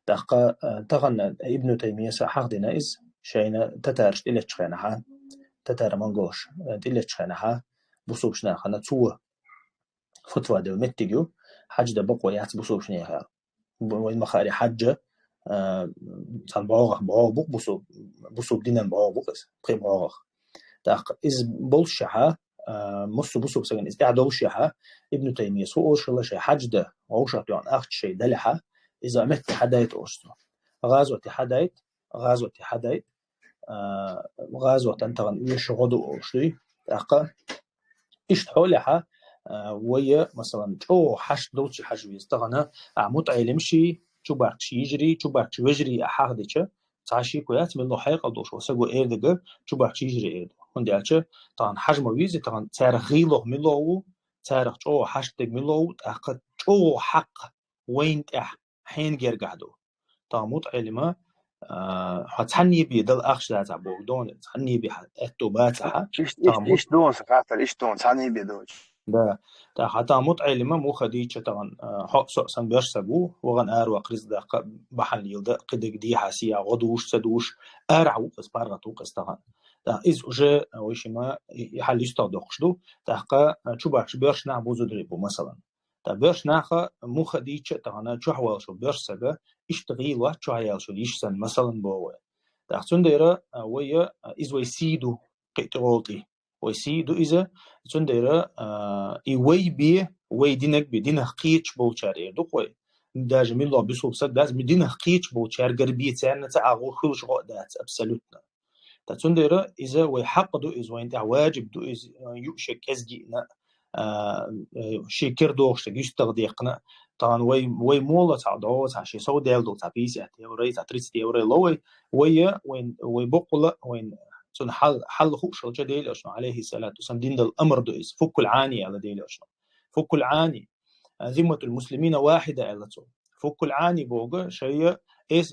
تاقة طبعا ابن تيمية ساحق دينا إذ شينا تتارش إلى تشخينها تتار منغوش إلى تشخينها بصوبشنا خنا توه فتوى دل متجو حج ده بقوا يعت بصوبشنا خير وين مخاري حجة سال باغ باغ بصوب دينا باغ بس قي باغ تاق إز بولشها بصوب سجن إز أعدوشها ابن تيمية سو أوش شيء حج ده أوشة يعني أخت شيء دلها إذا مت حدايت أوشته غازوة حدايت غازوة تنتغن إيش غدو أوشتي تاق إيش حولها ويا مثلا أو حش دوتش حجويز تغنا عمود علمشي شو بارتش يجري شو بارتش وجري أحاغديش تعشي كويات من لحيق الدوش وسجو إيردجر شو بارتش يجري إيرد هندي عشة طبعا حجم ويزي طبعا تاريخ غيله ملو تاريخ أو حشتك ملو أخد أو حق وين حين جرجعدو طبعا مود علمه هتحني بيدل أخش ذات عبود دون تحني بحتوباتها إيش دون سكاتر إيش دون ثاني بيدوش ده حتى متعلمة مو خديجة طبعا حق سن بيرسبو وغن وقرز ده بحل يلد قدق دي حسيا غدوش سدوش أرعو بس بارغتو قستغن ده إز وجه ويشما يحل يستخدقشدو تحقا شباش بيرش نعبو زدريبو مثلا ده بيرش ناخا مو خديجة طبعا شو حوالشو بيرسبا اشتغيل واحد شو عيالشو يشسن مثلا بوه ده حسن ديرا ويا إز ويسيدو قيتغولتي ويسيدو إذا تندير إيوي بي وي دينك بدين حقيقة بولشاري دقوي داج من الله بيسوب سداز بدين حقيقة بولشار قربية تاعنا تعاقو خلش غدات أبسلوتنا تندير إذا وي حق دو إذا وين واجب دو إذا يؤشك كزجينا شكر دوش يستغديقنا طبعا وي مولا تعدو تعشي سو ديالدو تعبيسي تيوري تعتريس تيوري لوي وي بقول وين سن حل خوش الجديل أشنو عليه الصلاة والسلام دين الأمر دويس فك العاني على ديل أشنو فك العاني ذمة المسلمين واحدة على تو فك العاني بوجا شيء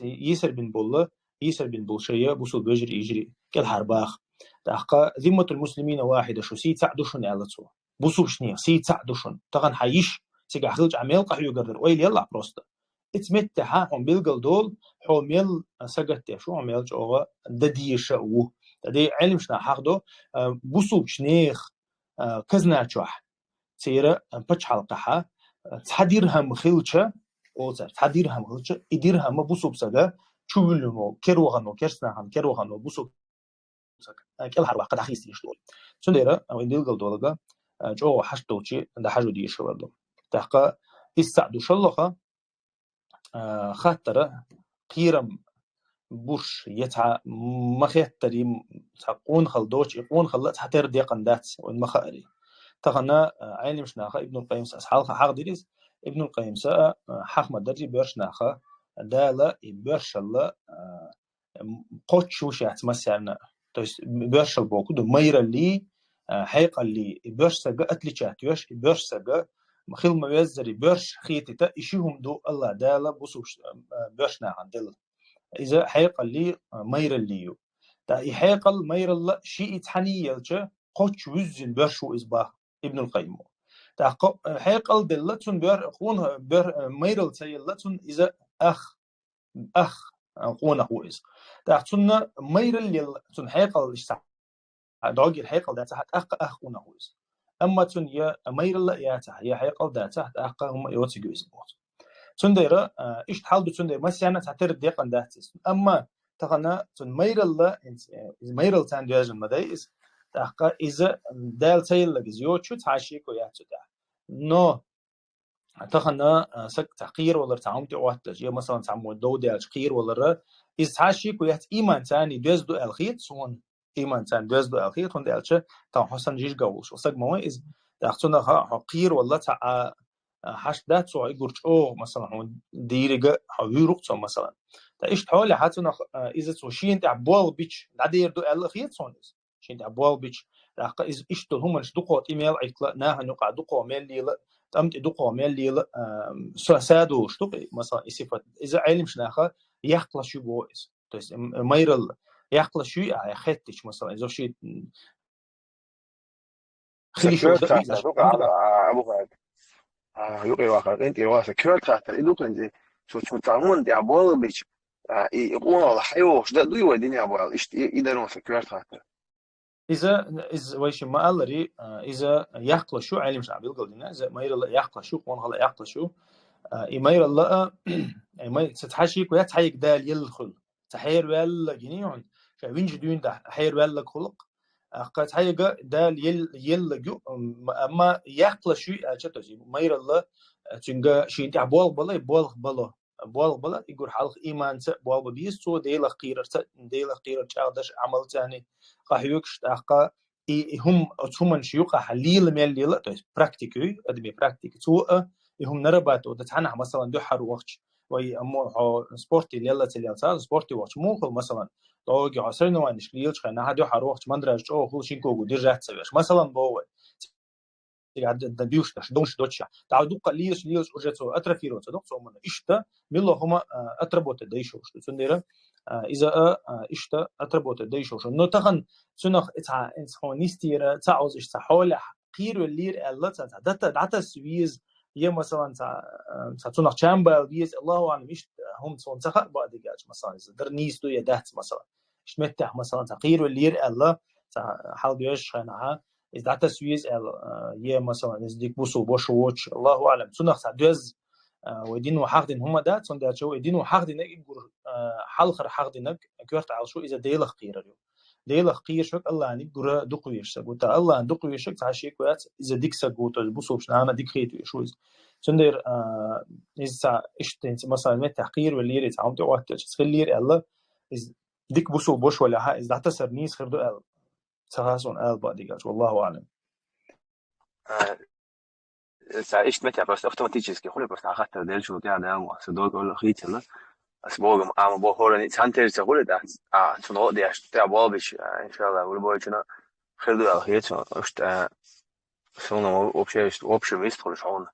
يسر بن بول شيء بوصل بجري يجري كالحرباخ تحقق ذمة المسلمين واحدة شو سي تعدشون على تو بوصل شنيا سي تعدشون طبعا حيش سيجا خلج عمل قحيو قدر ويل يلا بروستا اتمتها هم بيلقل دول حوميل سجت شو عمل جوا دديش و دي علم شنا حقدو بوصوب شنيخ كزنا شوح سيرة بتش حلقها تحديرهم خلشة أو تحديرهم خلشة إديرهم بوصوب سجا شو بلونو كروهانو كروهانو بوصوب سجا كل حرب قد حيس يشتغل شو ديرة أو إنديل قل دولجا جو حشتوشي ده حاجة دي يشتغل تحقق استعدوا شلخة خاطر قيرم بوش يتع مخيتري تقون خلدوش يقون خلت حتر دي قندات والمخاري تغنى عين شناخه ابن القيم أصحاب حق ديريز ابن القيم حق مدرجي برشناخه دالا برش الله قوتش وش يتمسعنا تويس برش البوكو دو مير اللي حيق اللي برش سجا أتلي شاتيوش برش سجا مخيل موزري برش خيتة إشيهم دو الله دالا بوسوش برشنا عندل إذا حيق اللي مير الليو تا يحيق المير الله شيء يتحني يلجا قوتش وزن برشو إزباه ابن القيم تا حيق الدلتون قون مير التيلتون إذا أخ قون أخويز تا تون مير اللي تون حيق الاشتع داقي الحيق ده تحت أخ قون أخويز أما تون يا مير الله يا تحت يا حيق ده تحت أخ هم يوتيجو إزبوت تنديرة إيش تحاول تندير مسيانة تعتر الدقيقة داتس أما تغنى تنمير الله مير التان جاجن مدايس تحقق إذا دال تيل لجزيوت شو تعشيك وياتو ده نو تغنى سك تقير ولا تعمد وقت جي مثلا تعمد دو دال تقير ولا إذا تعشيك ويات إيمان تاني جزء الخيط سون إيمان سان دوز دو الخير هون دالش تا حسن جيش جوش وصق موائز تأخذنا حقير والله تا حشدات سو يقولش مثلا هون ديرجة حويروق مثلا تا إيش حوالي حتى إذا سو شين تعبوال بيتش نادير دو الخير صونيز شين تعبوال بيتش راح إيش تو هم دقوا إيميل عقلا ناه نقع دقوا ميل لي تمت دقوا ميل لي سادو شتوقي مثلا إصفة إذا علم شناخه يحقل شو بويس تويس مايرل يحقل شو خدتش مثلا إذا شيء خلي شو سكيورت خاطر أبو فهد يقول واقع أنت واقع سكيورت خاطر إذا كنت شو تعمل دي أبوال بيش يقول والله حيوش ده دوي وديني أبوال إيش إذا نو سكيورت خاطر إذا ويش ما قال إذا يحقل شو علم شعب يقول لنا إذا مايرل يحقل شو قون هلا يحقل شو إيمير الله إيمير تتحشيك ويا تحيك دال يلخل تحير ولا جنيون فوين جدون ده حير ولا خلق قد حيجا دال يل أما يحقل شو أجتوزي إيمير الله تنجا شيء أنت عبوال بلا يقول حلق إيمان بوال ببيس تو ديلا قيرة شاردش عمل تاني قاهيوكش تاقا هم شيوخ حليل ميل لا تو براكتيكي ادمي براكتيك تو هم نربات ودتحنح مثلا دو حر وقت وي امو سبورتي يلا تليان سبورتي وقت مو مثلا دوغي عصرنا وانش ليلش خنا دو حر وقت مندراج او هو شينكو ديرجات سويش مثلا بو قاعد دبيوش دوش دوتشا تعودوا قليش اجتو اترفيرو تدوق من اشتا ميلو هما اتربوت ديشوش تندير اذا اشتا اتربوت ديشوش نو تخن سنخ اتع انسونيستير تعوز اش حول قير اللير الله داتا سويز يا مثلا تنخ تشامبل بيز الله اعلم مش هم صون تخ بعد جاج مثلا در نيستو يا دات مثلا شمتح مثلا تقير اللير الله حال بيش خنها إذا داتا سويز يا مثلا نزديك بوسو بوش واتش الله أعلم سنخ دوز ودينو حقدين هما دات سن دات شو ودينو حقدين يقول حلخر حقدينك كيرت على شو إذا ديلخ قير اليوم ديلخ قير شك الله يعني جرا دقويش سقوط الله عن دقويش شك تعشي كويات إذا ديك سقوط بوسو بش أنا ديك خيط شو سندر إذا إشتنت مثلا من تحقير واللير تعم توقت تخلير الله إذا ديك بوسو بوش ولا ها إذا تسر نيس خردو تخاصون بعد جاج والله أعلم. إيش متى بس أوتوماتيكي خلي بس أخذت ديل شو تيا ده وصدق ولا خيط له بس بوجم عم بوهرني سانتر تقول ده تنو ده تيا بوابش إن شاء الله ولا بوجنا خلوا الخيط أشت سونا أوبشن ميست خلص عون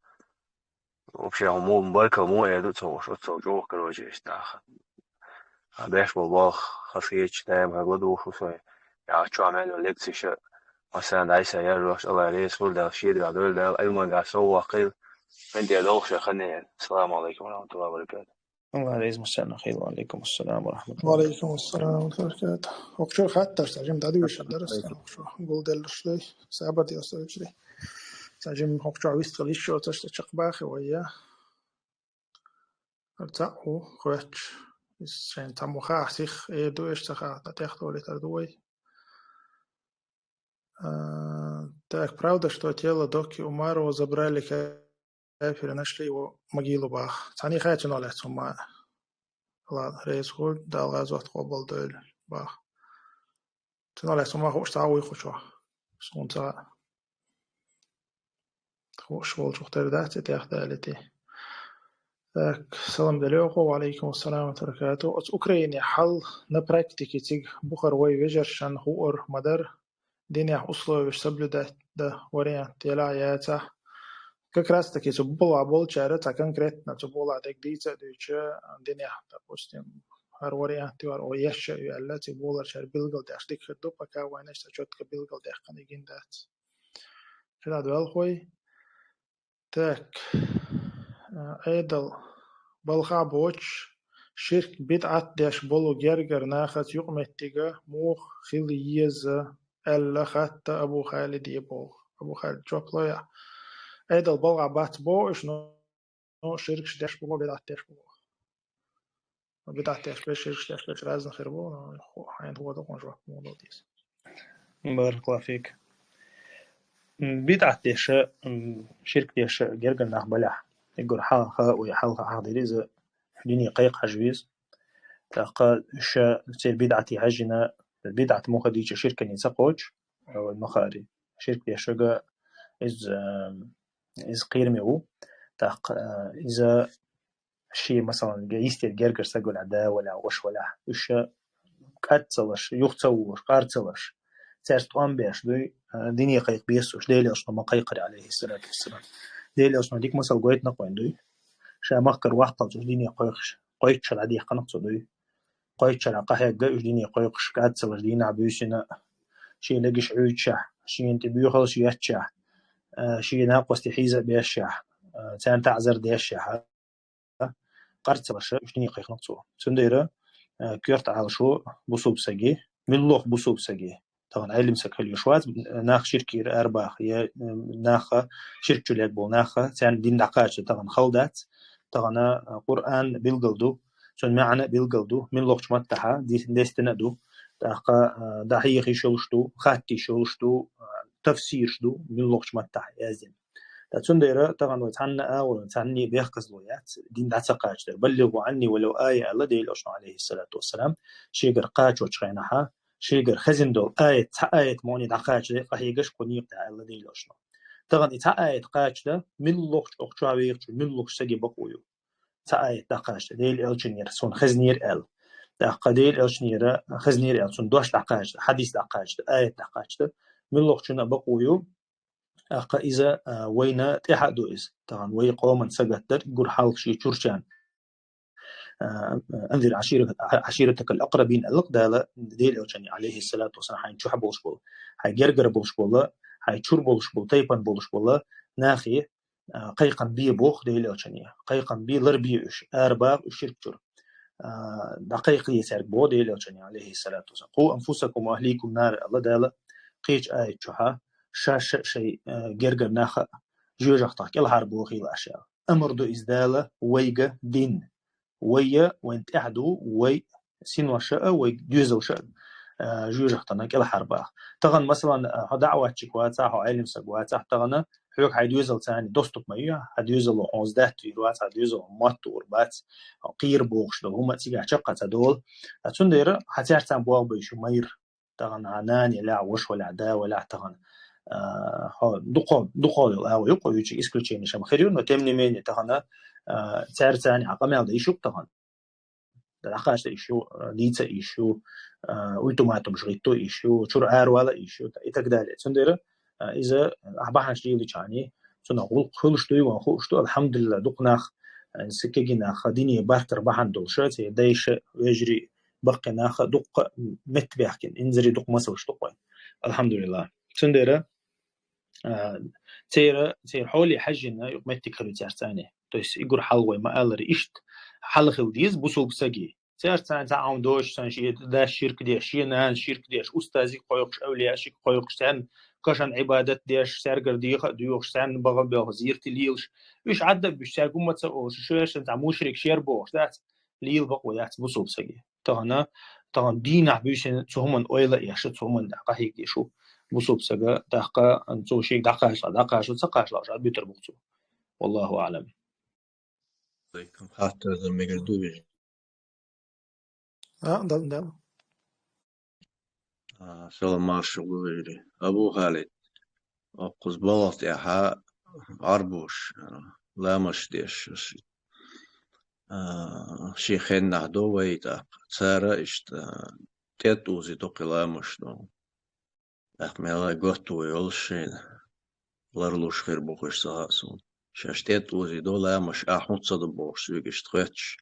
أوبشن مو مباركة مو يدو تو جو كروجي إشتاخ بيش بوباخ خفيج تام هقولوا خصوصي يا شو عملوا ليكسيش مثلا عايز يروح الله عليه سول ده شيء ده دول ده أي ما قاعد سوى قيل أنت يا دوخ خلني السلام عليكم ورحمة الله وبركاته. وعليكم السلام خير وعليكم السلام ورحمة الله. وعليكم السلام ورحمة الله وبركاته. وكشور خاطر ساجم دادي وش الدرس وكشور قول دلش لي سابر دي أصلا وش لي ساجم وكشور عويست خليش شو تشتق باخي وياه ارتاحوا خواتش عشان تمو خاصيخ دو اشتخا تاخدو لي تردوي так правда что тело доки Умарова забрали кафиры нашли его могилу бах тани хати нолет сума ладно рейс гуль дал газот қобал дөл бах тинолет сума хош тауи хошо сунта хош бол жухтар дат тахдалити так салам далеко وعليكم السلام ورحمة الله وبركاته أوكرانيا حل نبراكتيكي تيج بخار وي ويجرشان هور مدر دينيا условия соблюдать да вариант яйца как раз таки была болчара конкретно была так дица дича динья допустим هر вариант вар о яща ялати была чар билгал дашдик хдо пока война четко билгал дахканы гиндат куда дал хой так ايدل بالخا بوش شرك بدعت داش بولو جرجر ناخت يقمتيجا موخ خليز ألا خدت أبو خالد يبو أبو خالد جوكلايا أيضا البلغة بات بو إشنو شركش داش بو بدعت داش بو بدعت داش بو شركش داش بو لازم خربو عين هو ده قنجوك موضوع ديس بارك الله فيك بدعت داش شرك داش جرجر ناخ بلح يقول حاها ويحلها حاضر إذا ديني قيق حجويز تقال شا تصير بدعتي عجنا بدعة مخديش شركة نسقوش أو المخاري شركة يشجع إز قيرميو تاق إذا شيء مثلا جيست الجرجر سجل عدا ولا وش ولا وش كاتسلش يختوش قارتسلش سيرت قام بيش دوي دنيا قيق بيسوش ديلي أصلا ما قيقر عليه الصلاة والسلام ديلي أصلا ديك مثلا قويت نقوين دوي شا مخكر واحد قلت دنيا قيقش قيت شل عديه قنقص دوي قيت شل قحيق جاش دنيا قيقش كاتسلش دينا عبيسنا شيء لقيش عود شح شيء انت بيخلص يتشح شيء ناقص تحيزة بيشح تان تعذر ديشح قارتسلش دنيا قيق نقصو سنديرة كيرت على شو بصوب سجي من لوح بصوب سجي طبعا علم سكال يشوات ناخ شركة أرباح يا ناخ شركة ليقبل ناخ سان دين دقاش طبعا خلدات طبعا قرآن بالجلدو سن معنى بالجلدو من لوح متحة ديستندو تاقا دحية شلشتو خاتي شلشتو تفسير شدو من لوح متحة يازم تندير طبعا وتعنى وتعني بيحكز لويات دين دعتقاش بلغوا عني ولو آية الله ديل أشنا عليه الصلاة والسلام شيقر قاش وشغينها شيقر خزن دول آية موني دعقاش ده فهيقش قنيق دا الله ديل أشنا طبعا آية قاش ده من لوح أقشاويق من لوح سجي بقويو آية دعقاش ديل ألجنير سون خزنير أل دعقا ديل ألجنير خزنير أل سون دوش دعقاش حديث دعقاش آية دعقاش ده من لوح شنا بقويو أقا إذا وين تحدو إز طبعا وي قوما سجدتر يقول حالك شيء شرشان أنذر عشيرتك الأقربين الأقدال ديل أوشاني عليه الصلاة والسلام حين شو حبولش بول حي جرجر بولش بول حي شور بولش بول تيبان بولش بول ناخي قيقا بي بوخ ديل أوشاني قيقا بي لربيش أرباب الشركتور دقيقة يسار بو ديل أوشاني عليه الصلاة والسلام قو أنفسكم وأهليكم نار الله دال قيش آية شوها شاش شيء جرجر ناخ جوجختك كل حربو خيل أشياء أمر دو إزدالة ويجا دين ويا وانت أحدو وي سين وشاء وي دوزل شاء جوجختنا كل حربا طبعا مثلا دعوة شكواتها أو علم سجواتها طبعا حيوك هيدوزل ثاني دوستك مايا هيدوزل 11 تيروات هيدوزل مات وربات قير بوخش لو هما تيجي شقة دول تندير هتعرف بواب بيشو مير طبعا عنان لا وش ولا عدا ولا طبعا دقال أو يقول يجي إسكتشين شام خيرون وتمني من تهنا تعرفني عقام هذا يشوف تهنا العقاش يشوف ديتا يشوف أولتوماتوم شغيتو يشوف شر ولا يشوف إتقدر تندر إذا أحبحنا شيء اللي يعني سنقول خلص توي وخلص تو الحمد لله دقناخ سكجنا خديني بارتر بحن دولشات يدايش ويجري بقي ناخ دق متبعكن إنزري دق مسوش دقين الحمد لله تندر تير حولي حجنا يقمتك خلو تيرتاني تويس يقول حلوي ما قال ريشت حل خلديز بوسو بسجي تيرتان تعاون دوش تنشي دا الشرك ديش شينان شرك ديش أستاذي قيقش أولياء شيك قيقش تان كشان عبادة ديش سرقر ديوش تان بغل بغزير تليلش إيش عدد بيشتاق قمة سأوش شويش تنتع مشرك شير بوش دات ليل بقويات بوسو بسجي طبعا دينا بيشن تهمن أويلا يش تهمن دقة هيك يشوف بصوب سجا دقة أنتو شيء دقة سقاش لا شاد بيتر بقصو والله أعلم. كم خاطر زلمة قردوبي. دم. سلام ماشي قولي أبو خالد أقص بلط يا ها عربوش لا مش ديش شيخين نهدو ويتا سارة إشت تيتوزي توقي مش دو أحمل قطو يولشين لارلوش خير بوخش ساسون شاشتيت وزي دو لا مش أحمد صد بوخش سويقش تخيتش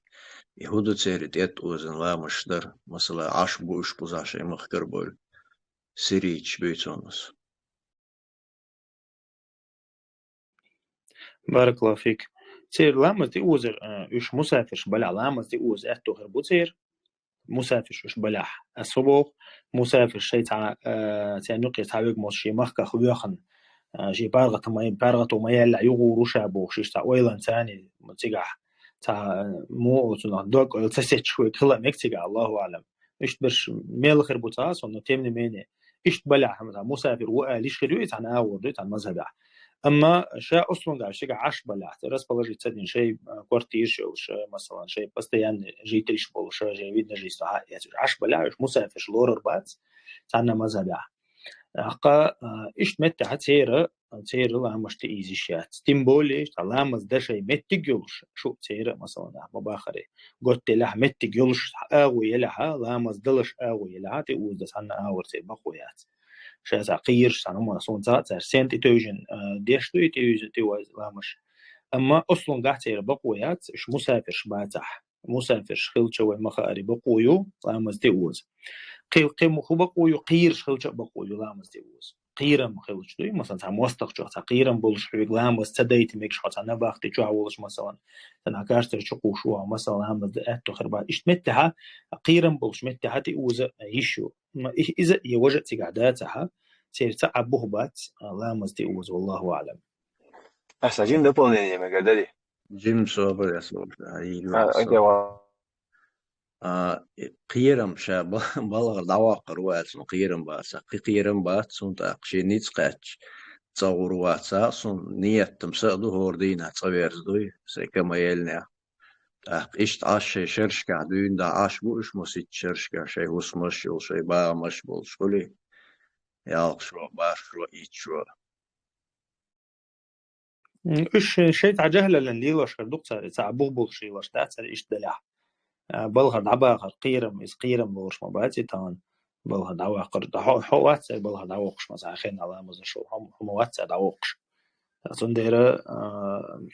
يهودو تسيري تيت وزن لا مش در مثلا عش بوش بوزاشي مخكر بول سيريتش بيتونس. بارك الله فيك. تير لامز دي وزر إيش مسافرش بلا لامز دي وز أتو غربو تير مسافرش إيش بلاح الصبح مسافر شيء تعنقي تعبيق مصشي مخك خبيخن شيء بارغة ما يلا يغو رشا بوخ شيء تاويلان ثاني متجح تا مو تنا دوق تسيت شوي كلا مكتجع الله أعلم إيش برش ميل خربوتاس وإنه تمني مني إيش بلع هم مسافر وقاليش خيرويت عن أول ريت عن مذهبه أما شيء أصلا قاعد شيء عش بلعت رأس بلجي تصدق شيء كوارتير شيء مثلا شيء بس يعني جي تريش بول شيء جي ويدنا جي ساعة يعني عش بلعش مسافر لورر بات تعنا مزاجع أقا إيش متى هتسير لا مش تيجي شيء ستيمبولي لا مز ده شيء متى جولش شو تسير مثلا ما باخره قلت له متى جولش أوي لها لا مز دلش أوي لها تقول ده تعنا أور تي بخويات شيء زقير سانو ما صون زات سنت توجن ديش توز لا مش أما أصلا قاعد تسير بقويات إيش مسافر باتح مسافر خلت شوي مخاري بقويو لا مز تقوز قيم بقويو قير خلت بقويو لا مز تقوز قيرم خلت دوي مثلا تام وسط جو قيرم بولش حيق لا مز تديت ميكش حتى أنا باختي جو أولش مثلا أنا كارتر شقو شو مثلا هم أتو خربات إيش متها قيرم بولش متها تقوز يشو إذا يوجد تقعداتها سير تعبه بات لا مز تقوز والله أعلم هسه جيم ده بولني مقدري جيم سوبر يا سوبر هاي اوكي قيرم شا بالغ دواقر واتسون قيرم باتسا قيرم باتسون تاقشي نيت قاتش تصور واتسا سون نيت تمسقدو هوردين هتصويرز دوي سيكا ما يلنع تاق إشت عاش شي شرشكا دوين دا عاش بوش موسيت شرشكا شي هوس مشيول شي با مشبول شولي يالق شو بار شو إيت شو إيش شيء تعجهل لأن ليلاش كردوق تعبوه بولشي لاش تأثر إيش دلع بلغ دعباقر قيرم إز قيرم بولش مباتي تان بلغ دعواقر حوات بلغ دعوقش مثلا خين على مزن شو هم واتس دعوقش سنديرة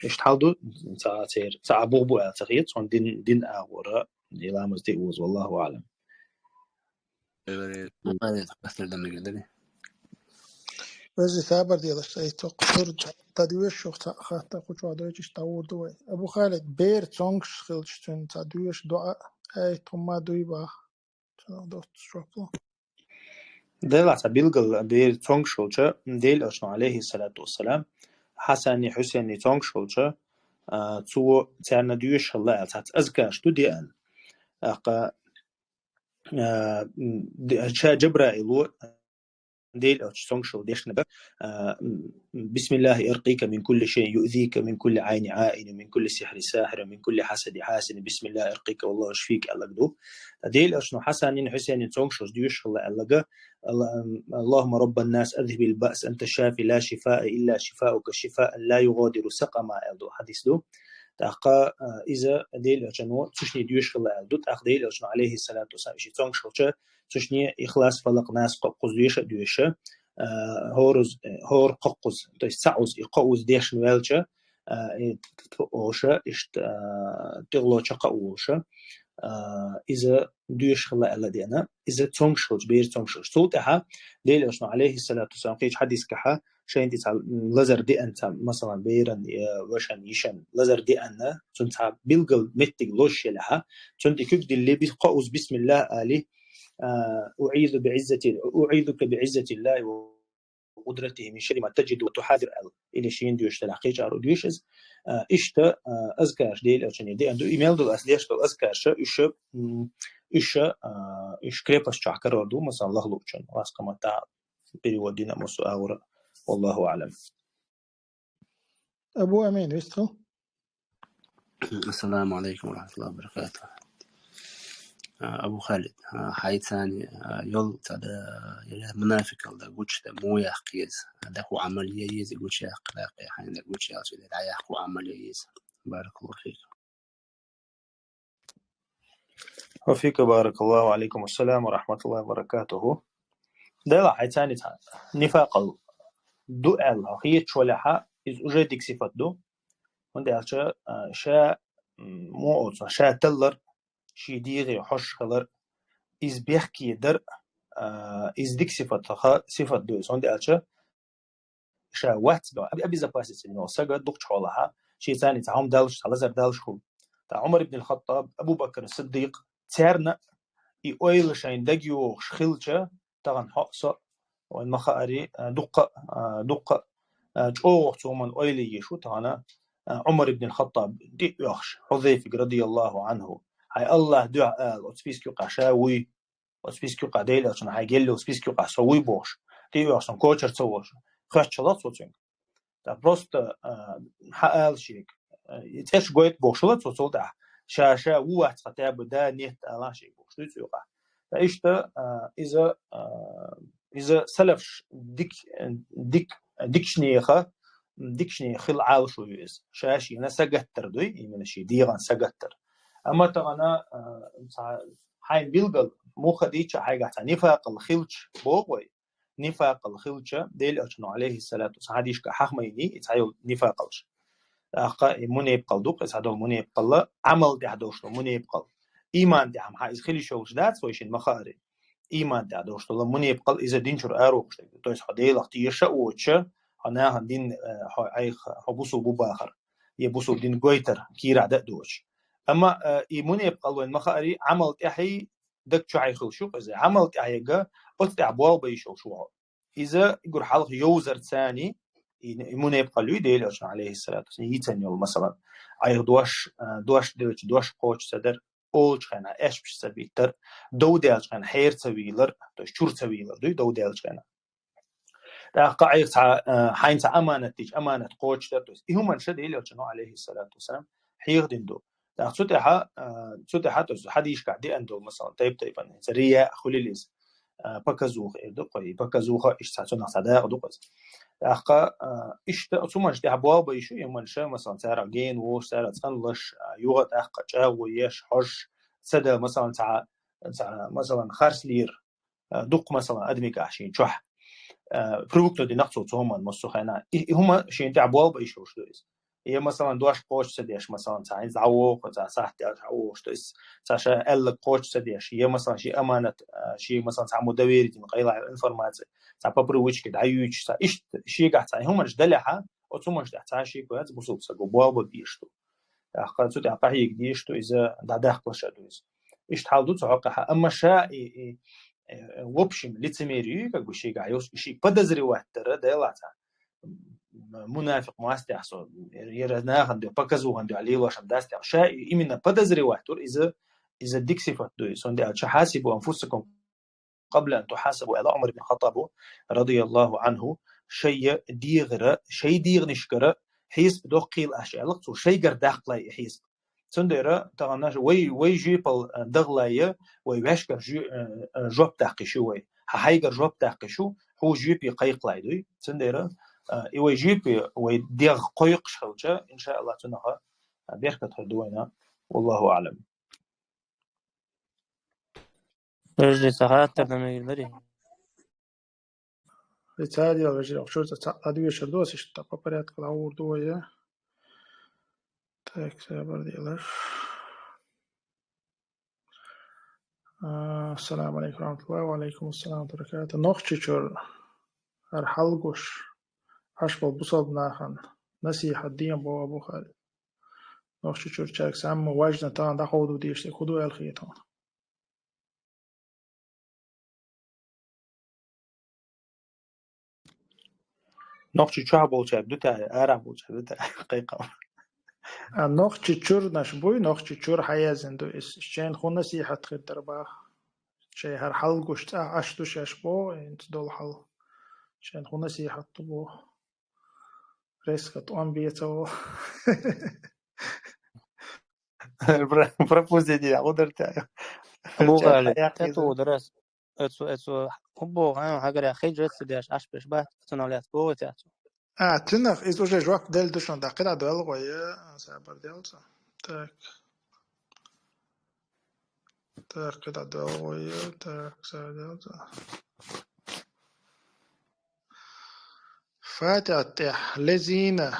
إيش تحاولوا تعتير تعبوه بو أعتقد سون دين أغورا إلى مزدي أوز والله أعلم. وزي ثابر دي لشتاي تقصر تدويش شوخ خاطة قوش وادويش تاور دوي أبو خالد بير تونغش خلشتون تدويش دعاء أي توما دوي با دوت شوفلو ديل عتبيلغل بير تونغشولچا ديل أشنا عليه الصلاة والسلام حسن حسين تونغشولچا تو تانا دويش الله تات أزكاش تو دي أن أقا شا جبرائيل ديل أو تونغشول ديش نبا بسم الله أرقيك من كل شيء يؤذيك من كل عين عائن من كل سحر ساحر من كل حسد حاسن بسم الله أرقيك والله يشفيك الله قدو ديل أشنو حسن حسين تونغشول ديوش الله الله اللهم رب الناس أذهب البأس أنت الشافي لا شفاء إلا شفاؤك شفاء لا يغادر سقما ألدو حديث دو تأقى إذا ديل أشنو تشني ديوش الله ألدو تأق ديل أشنو عليه الصلاة والسلام إشي تونغشول تشني إخلاص فلق ناس قوز ديوشة هور قوز تو есть سعوز قوز ديش نوالشة أوشة إشت تغلوشة قوشة إذا ديوش خلا ألا دينا إذا تونغشوش بير تونغشوش توتها ليل أشنا عليه الصلاة والسلام قيش حديث كحا شين تسال لزر دي أنت مثلا بيرن وشان يشان لزر دي أنا تنتع بيلقل متق لوش لها تنتع كيف دي اللي بقوز بسم الله آله أعيذك بعزة الله وقدرته من شر ما تجد وتحاذر إلى شيء ديوش تلاقيش أو ديوشز إشتا أذكر ديل عشان يدي عنده إيميل دول أصليش دول أذكر إيش كريبس شاكر ردو مثلا الله لوتشن واسكما تا بريودينا مسو أورا والله أعلم. أبو أمين ويستو السلام عليكم ورحمة الله وبركاته. أبو خالد حي ثاني يل تدا منافق ده قوش ده مو يحكيز ده هو عملية يز قوش أخلاقي حين ده قوش أصيد ده يحكو عملية يز بارك الله فيك. وفيك بارك الله وعليكم السلام ورحمة الله وبركاته. ده لا حي ثاني نفاق الدعاء هي تشولها إذ أجدك صفات دو وندي أشياء شاء مو أصلا شاء تلر شي ديغي حش خلر إز بيحكي در إز ديك صفة دو عندي أشياء شا وات دو أبي زباسس إنه سجد دكتش حولها شيء ثاني تعهم دالش تلزر دالش خو تاع عمر بن الخطاب أبو بكر الصديق تيرنا يقول شين دقيو خلشة تغن حقصة والمخاري دقة جوه تومن أيلي يشو تانا عمر بن الخطاب دي يخش حذيفة رضي الله عنه هاي الله دعاء وتسبيسكو قشاوي وتسبيسكو قديل عشان هاي جل وتسبيسكو قشاوي بوش دي عشان كوتشر تصور خش شلات صوتين просто حقال شيك تاش قويت بوشلت وصلت شاشة وقت خطاب ده نت على شيء بوشلت يقع فإيشتا إذا سلفش ديكشني خل عال شو يس شاشي أنا سجتر دوي من الشيء ديغان سجتر أما تغنا حين بيلقى مو خديتش حاجة نفاق الخلش بوقوي نفاق الخلش ديل أجنو عليه الصلاة والسلام هذيش كحميني يتعيو نفاقلش أخا من يبقى دوق يسعدو من يبقى عمل ده دوشلو من يبقى إيمان ده هم هايز خلي شوش دات سويشين مخاري إيمان ده دوشلو من يبقى إذا دينشر أروش تو يس خديل اختيشة وتشة هنا هندين أي حبوسو بباخر يبوسو دين قويتر كيرع ده دوش أما من يبقى وين مخاري عمل تحي دك شو عيخل شو إذا عمل تحيجا أتبع بوال بيشو شو إذا يقول حلق يوزر ثاني من يبقى له ديل أجن عليه الصلاة والسلام يتنيول مثلا أي دوش قوش صدر أولش خنا إيش بش سبيتر دو ديلش خنا حير سويلر دوش شور سويلر دو ديلش خنا قاعد حين أمانة قوش ترتوس إهم من شد إلى أجن عليه الصلاة والسلام حير دندو سوتها توس حديش قاعد عنده مثلا طيب سريع خليليز بكزوخ دقي بكزوخ إيش ساتون صداق دقز أخا إيش تأسمش ده بوا بيشو يوم شا مثلا سعر جين وش سعر تنلش يوغت أخا جاو يش حش سدا مثلا مثلا خرس لير دق مثلا أدمي كعشين شح برودكت دي نقصو توما مسخنا هما شيء ده بوا بيشو شو هي مثلا دوش قوش سديش مثلا تعين زعوق وتع صحتي عوش تس تعشى ال قوش سديش هي مثلا شيء أمانة شيء مثلا تع مدوير دي مقيلة الإنفورماتي تع ببرويش كده عيوش تع إيش شيء قاعد تعين هم جدلها وتومش ده تعين شيء كويس بسوق سجوا ببيشتو أخذ سود عقاهي يقديشتو إذا دعك لشادوز إيش تحاولوا تعقها أما شاء وبشم لتميري كقول شيء قاعيوش شيء بدزري واحد ترى ده لا منافق مواستحصل يرنا عنده بكزو عنده عليه واشم داستع شيء إمنا بدزري واحد إذا ديك صفات دوي صندي حاسبوا أنفسكم قبل أن تحاسبوا على عمر بن الخطاب رضي الله عنه شيء ديغ نشكر حيسب دقيل أشياء لقطو شيء قرداق لا حيسب صندي تغناش وي جيبل دغلاية ويباشكر جوب تاقشوي هايجر جوب تاقشو هو جيبي قيق لا دوي صندي إيوه جيبي ويديغ قيق شخوجة إن شاء الله تنها بيركة هدوينا والله أعلم. رجلي ساعات تبني المري. بالتالي رجلي أشوف تأدي شردوس إشتا ببريات كلاور دوية تكسر برديلر. السلام عليكم ورحمة الله وعليكم السلام ورحمة الله وبركاته. نخشيشور هرحلقوش أشبه بصل ناخن نصيحة دين بوا أبو خالد نخشيشور شارك سام واجنا تان دخودو ديشتي خدو الخيطان نقش شعب وشعب دوتا أرام وشعب دوتا قيقة نخشيشور نشبوي نخشيشور حيازن دو إشين خو نصيحة خدر باخ شي هرحلقوش أشتوش أشبو إنت دول حل شين خو نصيحة طبو ريسكت وان بيتو بروبوزي دي عودر تاعي أبو غالي تاتو درس اتسو أبو غالي حاجة أخي جلس ديش أشبش بات تناليات بو تاتو تنخ إذا جا جواب دل دوشان داقل عدو الغوية سابر ديالتا تاقل عدو الغوية تاق سابر ديالتا فاتح لذين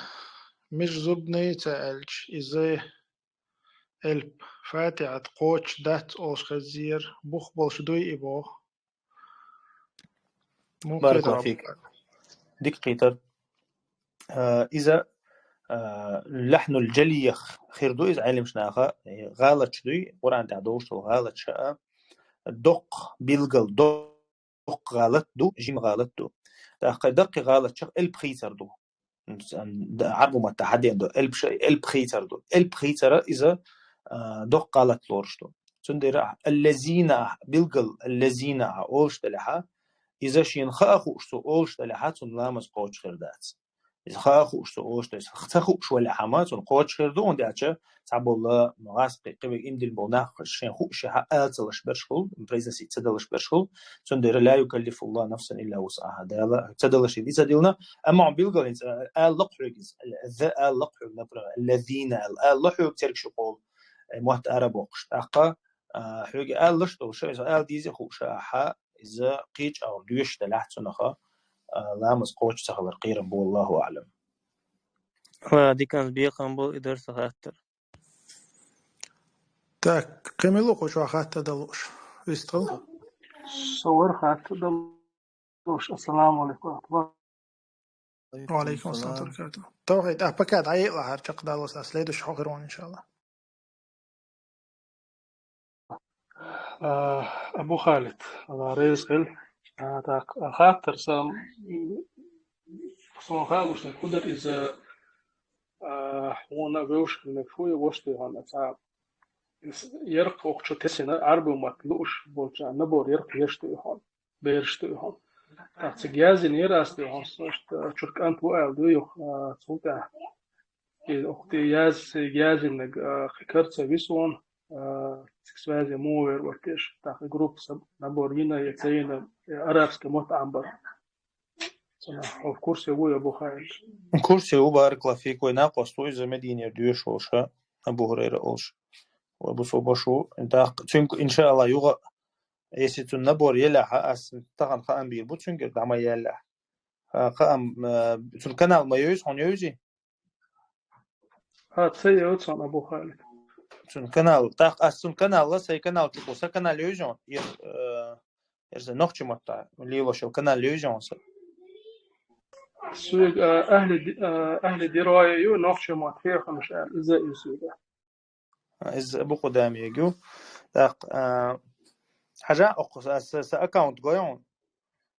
مش زبني تألج إذا الب فاتحة قوش دات أوش خزير بوخ بولش دوي إبو بارك الله فيك ديك قيتر إذا لحن الجلي خير دو إذا علم شناخا غالط شدوي قرآن تعدوش غالط شاء دق بيلقل دق غالط دو جيم غالط دو دق غالط شق البخيتر دو عربو ما تحدي عنده البخيتر دو البخيتر إذا دق غالط لورش دو تندر الذين بيلقل الذين أولش تلحا إذا شين خاخو أشتو أولش تلحا تنلامس قوش خردات إذا خاخوش سووش تيس خخوش ولا حماس ونقوش خيردو وندعش تعب الله مغاسق قبل إندي البناخ شين خوش ألتلش برشل بريزنسي تدلش برشل سندر لا يكلف الله نفسا إلا وسعها ده تدلش دي تدلنا أما عم بيلقى اللقحوجز ذا اللقحوج نبرة الذين اللقحوج ترك شقول موت عرب وقش أقا حوج ألش تو شيء إذا ديزي خوش أحا إذا قيج أو دوش تلحت سنخا لامس قوش سخبر قيرا بو الله أعلم. ودي كان بيقام بو إدار سخاتر. تاك قيملو قوش وخات دلوش ويستغل. صور خات دلوش. السلام عليكم ورحمة الله. وعليكم السلام ورحمة الله وبركاته. توحيد بكاد عيق لها شق دلوس أسليد وشحقرون إن شاء الله. أبو خالد الله رزق تاك خاطر سام خالص نقدر إذا هون بيوش نفوي وشتي هون أصعب يرق وقت تسنا عربي ومطلوش بولش نبور يرق يشتي هون بيرشتي هون تجازي نيراستي هون صشت شرك أنت وقال دويو سلطة إذا أختي جازي إنك خكرت سويسون سكسوازي موير وكيش تاخ جروب سب نبورينا يتزين أرابس كموت عنبر of course يا أبو خالد كورسي وبارك الله فيك وناقص إذا مدينة ديوش وشها أبو هريرة أولش وأبو صوبشو أنت إن شاء الله يوغا يسيتون نبور يلح أس تغن خام بير بوتشن قد عم يلح خام تون كنال ما يوز هون يوزي هات سيئوتسون أبو خالد تون كنال تاق أسون كنال لا سي كنال تقوسا كنال يوزون يرز نوختي متى ليلو شو كنال يوزون سوق أهل دراية يو نوختي مت فيه خمس إزاي يسوق إز أبو قدامي يجو تاق حاجة أقص أس أكاونت قيون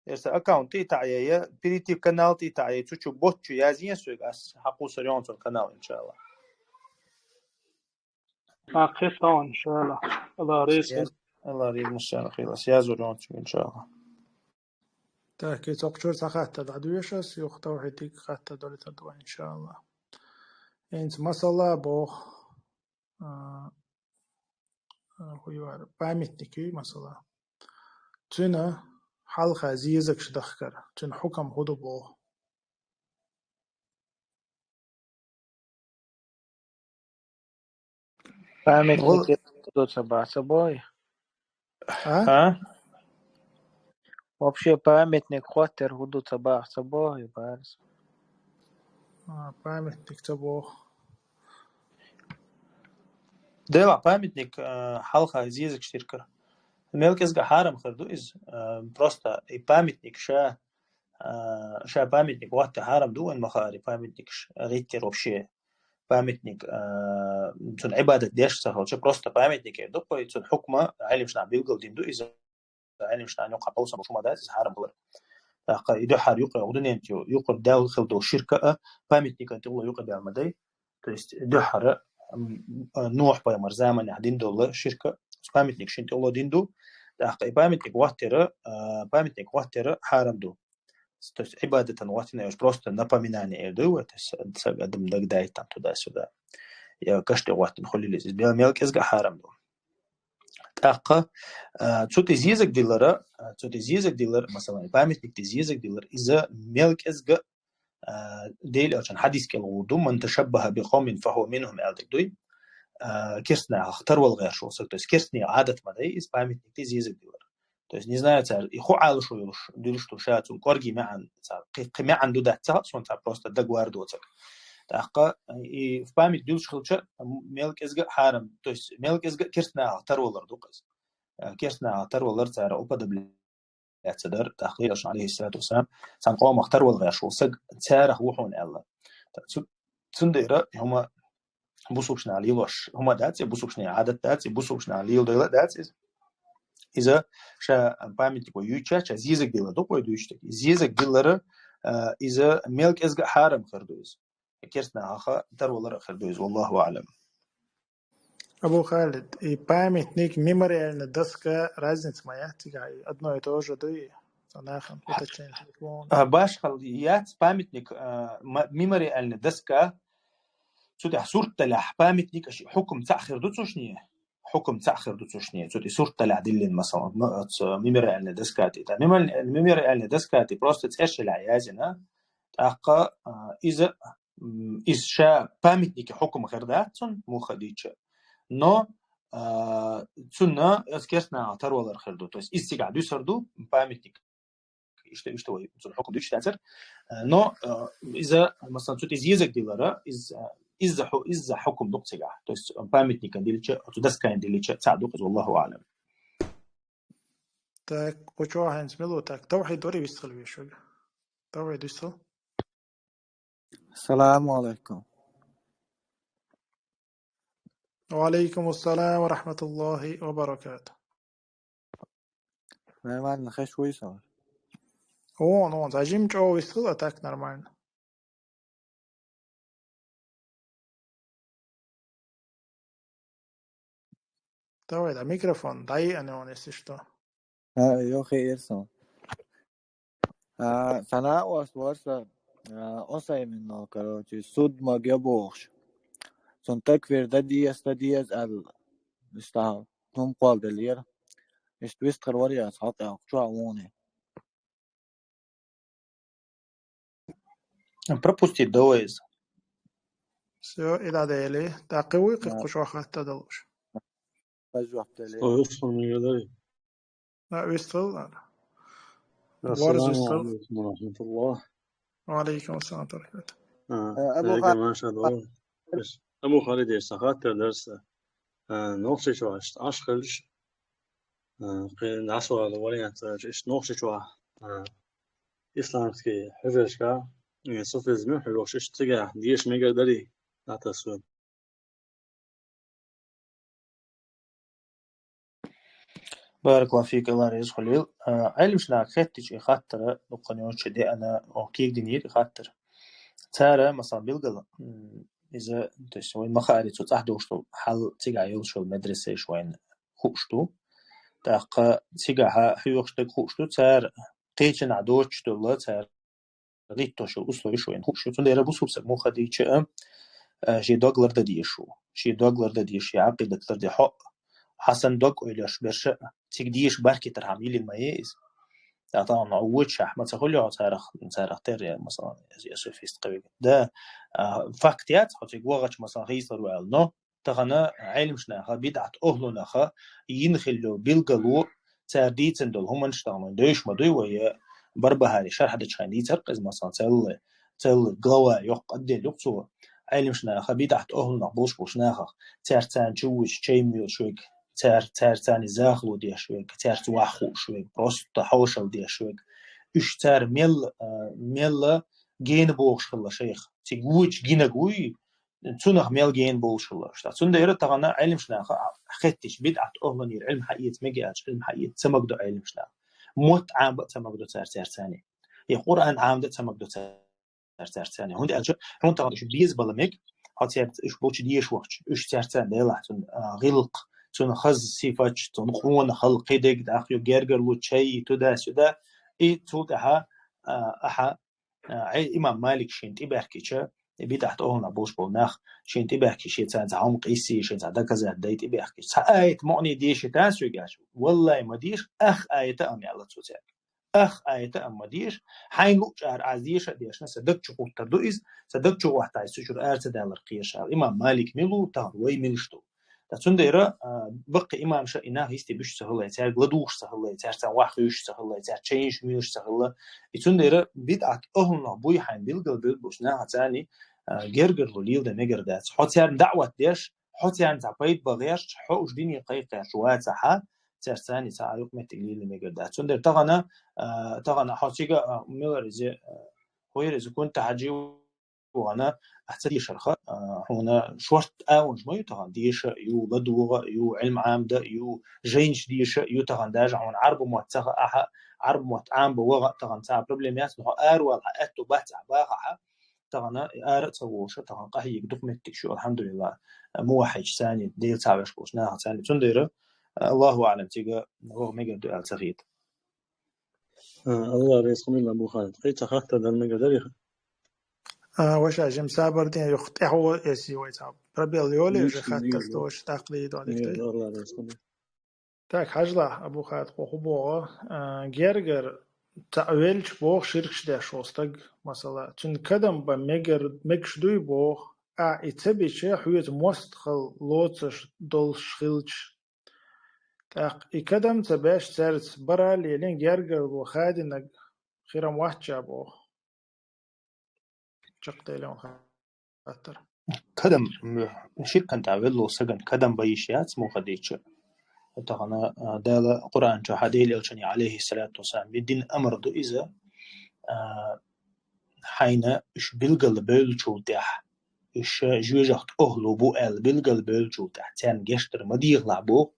يرس أكاونت تاعي بريتي كنال تاعي تشو بوتشو يازين سوق أس حقو سريون تون كنال إن شاء الله قطعا إن شاء الله الله رزق الله رزق مشان خير يازورون إن شاء الله تاكي تقشر سخات دعويشس يختار هديك خات دولة الدواء إن شاء الله. إنت مسألة بو هو بعمتني مسألة تنا حلقة زيزك شدخكر تنا حكم هدو بو بعمتني دو سبع سباي. Вообще памятник хватер худу цабах цабах и барс. памятник цабах. Да, памятник حلقة زيزك شتركر. ملكز حارم خردو إز просто и памятник ша памятник وقت حارم دو إن مخاري памятник غيتر вообще памятник تون عبادة ديش سهل شو просто памятник يدو كوي تون حكمة علم شنع بيلقل دين دو إذا علم شنع يقع بوصل وشو ما ده إز حارم بلر يدو حار يقرأ ودنيا يقرأ داخل دو شركة памятник أنت الله يقرأ بعمدي то есть يدو حار نوح بيمر زمان عدين دول شركة памятник شنت الله دين دو памятник وقتر حارم دو то есть عبادة وقتنا يوش просто напоминание دو تسقدم دق دايتان تدا يا كشت وقت نخلي لي بيا ملك ازغ حارم دو تاقا تشوت زيزك ديلر مثلا памятник زيزك ديلر اذا ملك ازغ ديل عشان حديث كالغدو من تشبه بقوم فهو منهم الدوي كيرسنا اختار والغير شو то есть كيرسني عادة مدى из памятник زيزك ديلر то есть не знаю цар и хуал шо юш дилш то шат ун корги معن цар قيمه عنده ده цар сон цар просто договор цар таqa и в память дилш хылча мелк изга харам то есть мелк изга кирсна алтар олар дуқыз кирсна алтар олар цар опада блятсадар тахил عليه الصلاه والسلام сан قوم اختار والغير شو سق цар روحون الله تنديرا هما بوسوشنا عليوش هما داتي بوسوشنا عادت داتي بوسوشنا عليو داتي إذا شا памятник ويوچا چا زيزك ديلا دو قوي دوشتك زيزك ديلر إذا ملك إزغ حارم خردوز كيرسنا آخا در ولر خردوز والله أعلم. أبو خالد памятник ميموريال ندسك разница моя تيجي одно и то же دوي صناخن وتشين تليفون باش خليات بامتنك ميموري ألنا دسكا سودي صورة لح بامتنك أشي حكم تأخر دوتشنيه حكم تأخر دوتشنيه سودي صورة لح دلين مثلا ميموري ألنا دسكاتي تا ميموري ألنا دسكاتي بروست تأشي العيازنا أقا إذا شا بامتنك حكم خرداتون مو خديتش نو تسنا أذكرنا ترولر خردو تويس إستيقع دو سردو بامتنك يشتوي الحكم دوش تأثر نو إذا مثلا تود إزيزك ديلارا إذا حكم دقتجع تويس بامتنك ديلتش أو تدسكين ديلتش تعدق والله أعلم تاك وشو هنز ملو تاك توحيد دوري بيستغل بيشوج توحيد بيستغل. السلام عليكم. وعليكم السلام ورحمة الله وبركاته. Нормально, хэш выйсал. Он, зажим чего высыл, а так нормально. Давай, да, микрофон, дай, а не он, если что. يو خير سو. سنة واسوارسا أصلاً منه كروتي سود ما جابوش. سنتك فردا دياز ال استها هم قال دلير. استويست خرواري أصحاب شو عمونه. пропустить دويز. سو إلى ديلي تقوي قشوا خاطر دلوش. فجوة دلير. ويصل من يدري. لا ويستل. السلام عليكم ورحمة الله. وعليكم السلام ورحمة الله. أبو خالد. ما شاء الله. أبو خالد يستخدم درس نقطة شو أشخلش قين عصوا على وليات إيش نقطة شو إسلامسكي حجرشكا صوفيزم حلوش إيش تجاه ديش ميجا دري لا تسوين. بارك الله فيك الله يرزق خليل علم شناك خدتش خاطر نقنيون شدي أنا أوكيك دنير خاطر ترى مثلا بيلقى إذا تسوي مخارج تحدوش حل تيجا يلشوا المدرسة شوين خوشتو تاق تيجا حيوخشتك خوشتو تر قيتن عدوش تولا تر ريتوش الأسلوب شوين خوشتو تندير بوسوس مو خديتش شي دوغلر دديشو شي دوغلر دديش عقيدة لردي حق حسن دوغ ويلاش برش تيجديش بركي ترحميل الميز طبعا عوضش أحمد سخولي أو تاريخ ترى مثلا يسوفيست قوي ده فاكتيات هتيجي وقت مثلا هيصير وعلنا تغنى علم شناها بدعة أهلنا خا ينخلوا بيلقلوا ترديتن دول هم نشتغلون دوش ما دوي ويا بربهاري شرح ده شاندي تركز مثلا تل قوا يقدر يقصو علم شناها بدعة أهلنا بوش ناها ترتان جوش تشيميل شويك تار زاخلو دي شويك تار تواخو شويك بروست حوشل دي شويك اشتار ميل جين بوش خلا شيخ تيجوج جينا جوي تونخ ميل جين بوش خلا شتا تون ده يرد تغنى علم شنا خدتش بدعة أهلني علم حقيقة مجاج علم حقيقة تمقدو علم شنا موت عام بقى تمقدو تار ثاني القرآن عام ده تمقدو تار ثاني هون ده هون تغنى شو بيز بالمج هاتير إيش بوش ديش وقت إيش تار ثاني ده لحتون غلق تون خز سيفاتش تون قوون خلق دق داخل جرجر وشيء تدا سدا إيه تودها إمام مالك شنت إبركيشة بيتحت أهلنا بوش بوناخ شنت إبركيشة تان عمق إيسي شنت هذا كذا دايت إبركيشة آية معني ديش تاسويجاش والله ما ديش آية أمي الله تسوتك آية أم ديش حينو شهر عزيش ديش نصدق شو تردويز صدق شو واحد يسوشر $1 قياشة إمام مالك ميلو تهوي ميلشتو تسنديرا بقى إمام شئنا هيستي بيش سهلا تار غدوش سهلا تار تواخيش سهلا تار تشينج ميوش سهلا تسنديرا بدعك أهلنا بوي حين بيلقل بيلبوشنا هتاني جرجر وليل ده مجردات حتى دعوة ديش حتى أنت بيت بغيرش حوش ديني قيقة شوات سحا تار ثاني تعرف متقليل مجردات تسندير تغنى حتى ميلرزي هويرز كنت حجي وأنا أحتاج شرخة هنا شورت أونج ما يتغن ديش يو بدوغ يو علم عام ده يو جينش ديش يو تغن داج عن عرب موتسخ عرب موت عام بوغ تغن تاع بروبليمات نو أروال أتو بات عباها تغن تسووش تغن قهي دوكمنتك شو الحمد لله موحد ثاني ديل تابش بوشنا ثاني تندير الله أعلم تيجا هو ميجا دو التغيير. الله رئيس قميل أبو خالد قيت أخذت هذا المقدار وش أجم سابردين يخت هو يسي ويتاب ربي اليولي وش خاتل توش تقليد وديك الله رئيس قميل تاك حجلا أبو خالد قوبوغا جرجر تأويلش بوغ شركش ده شوستق مثلا تن كدم بمجر مكش دوي بوغ إتبي شيء حويت مستخل لوتش دول شخلش تاق إكدم تباش سرت برا لين جرجر وخاد إنك خيرم واحد جابوه شقت لهم خاطر كدم شركة تعمل سجن كدم بيشيات مو خديتش تغنى دال قرآن جهاديل الشني عليه الصلاة والسلام بدين أمر دو إذا حين إش بلغل بيلشو تح إش جوجت أهلو بو أل بلغل بيلشو تح تان جشتر مدير لعبو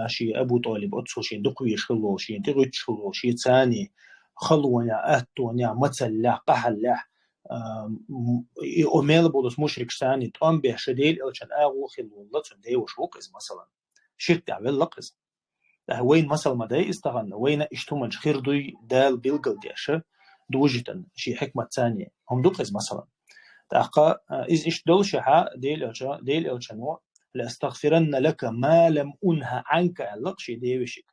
شي أبو طالب أتصو شي دقوي شلو شي تغيت شلو شي تاني خلونا أتونا متسلح قحلح أميل بولس مشرك ثاني تقام به شديل الشن أغو خلو الله تندي وشوكز مثلا شركة عمل لقز وين مثلا ما ده استغنى وين اشتمن خير دوي دال بيلقل ديشه دوجتن شي حكمة ثانية هم دوقز مثلا تأقى إذ إش دوشها ديل الشنو لأستغفرن لك ما لم أنهى عنك اللقشي ديوشك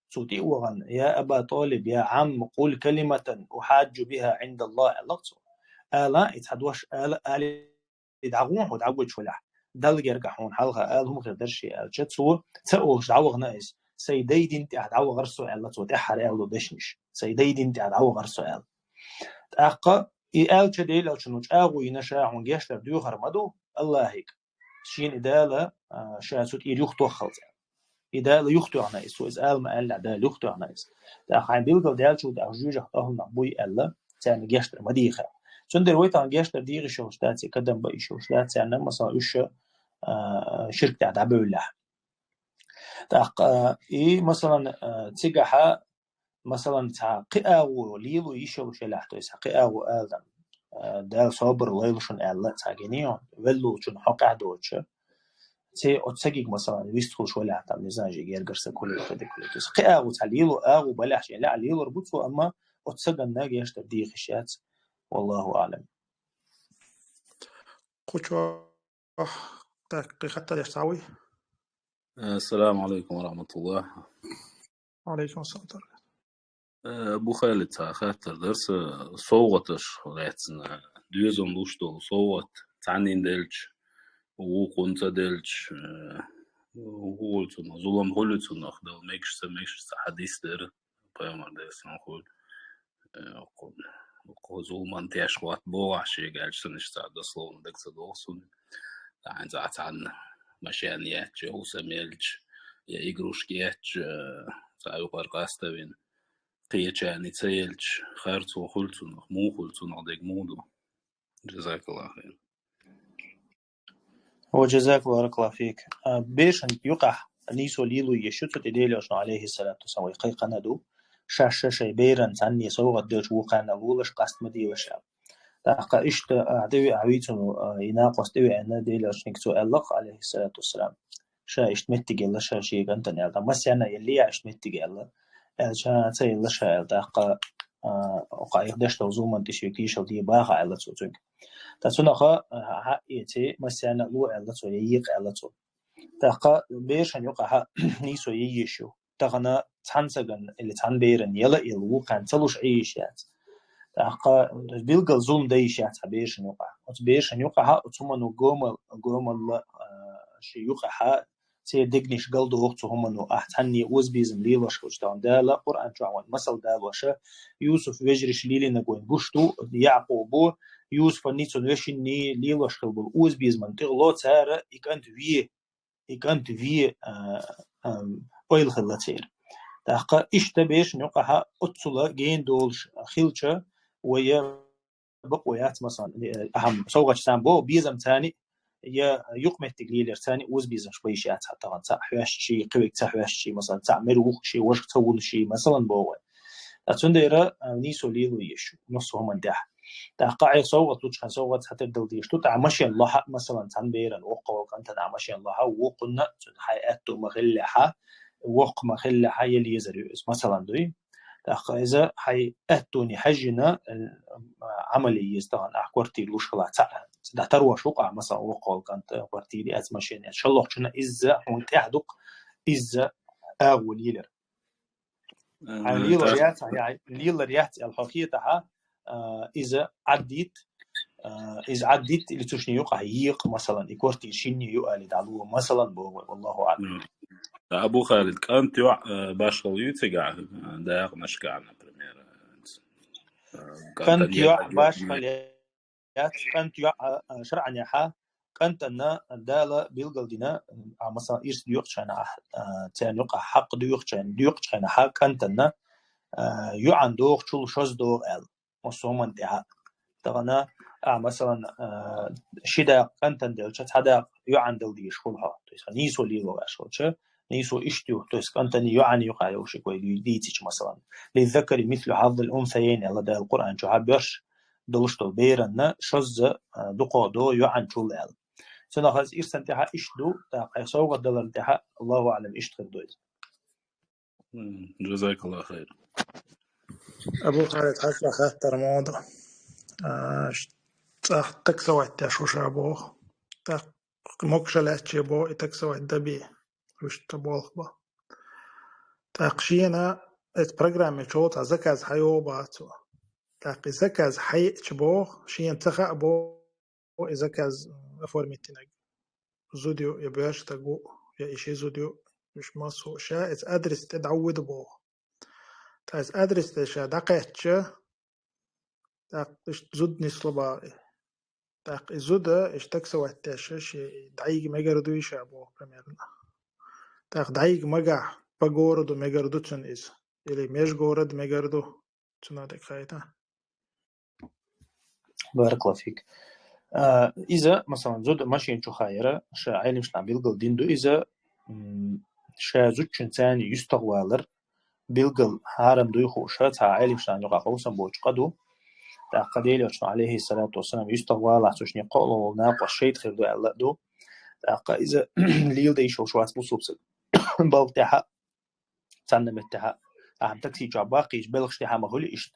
صوتي وغن يا أبا طالب يا عم قول كلمة أحاج بها عند الله اللقص آلا يتحدوش آلا يدعوه ودعوه شولح دل يرجعون حلقة آلهم غير درشي آلشتسو تأوش دعوه نايز سيدي دينتي أدعوه غير سؤال لتو تحر آلو دشنش سيدي دينتي أدعوه غير سؤال تأقى آلش ديل آلشنوش آغو ينشاعون جيشتر ديوخر مدو الله هيك شين إدالة شاسوت يختو خلط إدالة يختو عنايز سو إز آل ما ألا دال يختو عنايز تأخاين بيلقو دالشو دا جوجة أهل نقبوي ألا تاني جيشتر مديخة سندر ويتان جيشتر ديغي شوشتاتي كدم بأي شوشتاتي عنا مثلا إيش شركة عدابة الله تأق إيه مثلا تيجها مثلا تاع قاو ليلو يشلو شلاحتو يس قاو آذن دال صبر ليلوشن ألا تاجينيون ولو شن حق دوتش تي أتسجق مثلا ويستخل شوية حتى مزاجي جرجس كل كده كل تس قاو تعليلو أو بلاش لا عليلو ربطه أما أتسجق الناجي يشتر دي خشيات والله أعلم. قشوا حتى يستوي. السلام عليكم ورحمة الله. وعليكم السلام. أبو خالد خاطر درس صوتش غاتنا دوزن لوشتو صوت تعنين دلش وقنت دلش وقولتنا ظلم قولتنا أخذ ميكش حديث در بيامر درس نقول قول ظلم تياش وقت بوعشي قالش نشتعد صلون دكت دوسون عن زعت عن مشانيات جو سميلش يا إجروشكيات تعيو قرقاستوين قيتشاني تسيلش خارتو خلتو مو خلتو نعديك مودو جزاك الله خير. وجزاك الله فيك. بيش يقع نيسو ليلو يشوت تديلوش عليه الصلاة والسلام ويقي قندو شاشة بيرن تاني سوغ ديش وقانا لولش قاست مدي وشاب تاقا اشت عدوي عويتو يناقص دوي عنا ديلوش نكتو ألق عليه الصلاة والسلام شا اشت متقل شاشي قنتن يالدا مسيانا يلي عشت متقل شا تسيل شا تاقا وقا يقدش توزوما تشيكيش ودي باغا على توتوك تاسوناخا حقيتي مسيانا لو على تو ييق على تو تاقا بيشن يقع نيسو ييشو تغنا تانسغن اللي تانبيرن يلا يلو كان تلوش عيشات تاقا بيلقى زوم دايشات بيشن يقع بيشن يقع ثم غوم شي يقع سي دغنيش قلدو وقت هم انه احتني وزبيزم ليلوش وجدان دالا قران جوان مثل دالوش يوسف وجرش ليلي نغوين بوشتو يعقوب يوسف نيتو نشني ليلوش خلبل وزبيزم تغلو تاره يكانت في اويل خلاتير تاقا اشتبيش نقها اتسلا جين دولش خيلچا ويا بقويات مثلا اهم سوغش سامبو بيزم ثاني يا يقمة تقليل ثاني وزبيزم شوي شيء حتى طبعا تحويش شيء قوي تحويش شيء مثلا تعمل وخ شيء وش تقول شيء مثلا بوه أتنديرا نيسو ليلو يشو نصهم ندح تقع صوت وش صوت حتى دلديش تعمشي الله مثلا تنبيرا وقوق أنت تعمشي الله وقلنا حياته مخلها وق مخلها يلي يزري مثلا دوي إذا حي أتوني حجنا عملي يستغن أحكورتي لوش خلاص ده تروى شوقع مثلا وقال كانت كورتي دي أزمشين إن شاء الله حنا إذا هون تعدق إذا أول يلر ليلر ريات الحقيقة إذا عديت اللي تشني يقع يق مثلا يكورتي شيني يقال دعوه مثلا والله أعلم. أبو خالد كنت باش خليتي قاعد ده نشكعنا بريمير كنت باش خليات كنت شرعا يحا كنت أن دالة بيلقلدنا مثلا إيش ديوقشنا تان يقع حق ديوقشنا حا كنت أن يعن دوق شل شز دوق ال مصوم انتهاء تغنى مثلا شدا كنت دلشة هذا يعن دل ديش كلها تيس نيسو ليلو أشوتش نيسو إشتيو تيس كنت يعن يقع يوشي كوي ديتش مثلا للذكر مثل حظ الأنثيين الله ده القرآن شو عبرش دلشتو بيرن شز دقودو يعن شل ال سنخز إيش انتهاء إشدو تاقي سوق دل انتهاء الله أعلم إيش تخدوز. جزاك الله خير. أبو خالد حسنا خاطر موضوع تكسوات تشوش أبو مكشلات شبو تكسوات دبي وش تبولخ با تاقشينا البرنامج شوت زكاز حيو باتو تاقي زكاز حي شبو شين تخا أبو زكاز أفورميتينك زوديو يبيش تقو يا إشي زوديو مش ماسو شا إز أدرس تدعود بو تاز أدرس تشا دقيتش تاق زود نسلبا تاق زود اشتكسوا التاشش دعيق مجردو يشابو برميرنا تاق دعيق مجا بجوردو مجردو تون إز يلي مش جورد مجردو تنادك خايتا. بارك الله فيك. إذا مثلا زود ماشي نشو خيرة شا عالم شنا بيلقل ديندو إذا شا زود شنتاني يستغوالر بيلقل هارم دويخو شا تا عالم شنا نقا قوسا بوش قدو تا قديل وشنا عليه الصلاة والسلام يستغوال عشوشني قولو وناقو الشيط خير دو ألا دو تا إذا ليل ديشو شوات بوصوبسك بالتحا تانا متحا أهم تكسي جاباقيش بلغش تحا مهولي إشت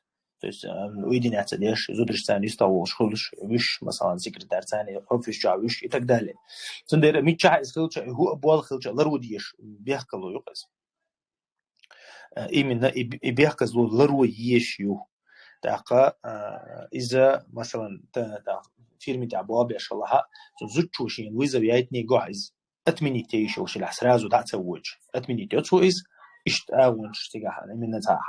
ويدين اعتداش زودش ثاني يستوى شغلش وش مثلا سكرتير ثاني حفش جاوش يتقدله سندير ميتشا اسخلش هو ابوال خلش لروديش بيحكلو يقص ايمن بيحكز لرويش يو تاقا اذا مثلا تا فيلم تاع بواب يا الله زوتشوشين ويزا بيايتني جايز اتمني تيش وش الحسراز ودا تسوج اتمني تيتسو از إشت أونش تجاهنا من نتا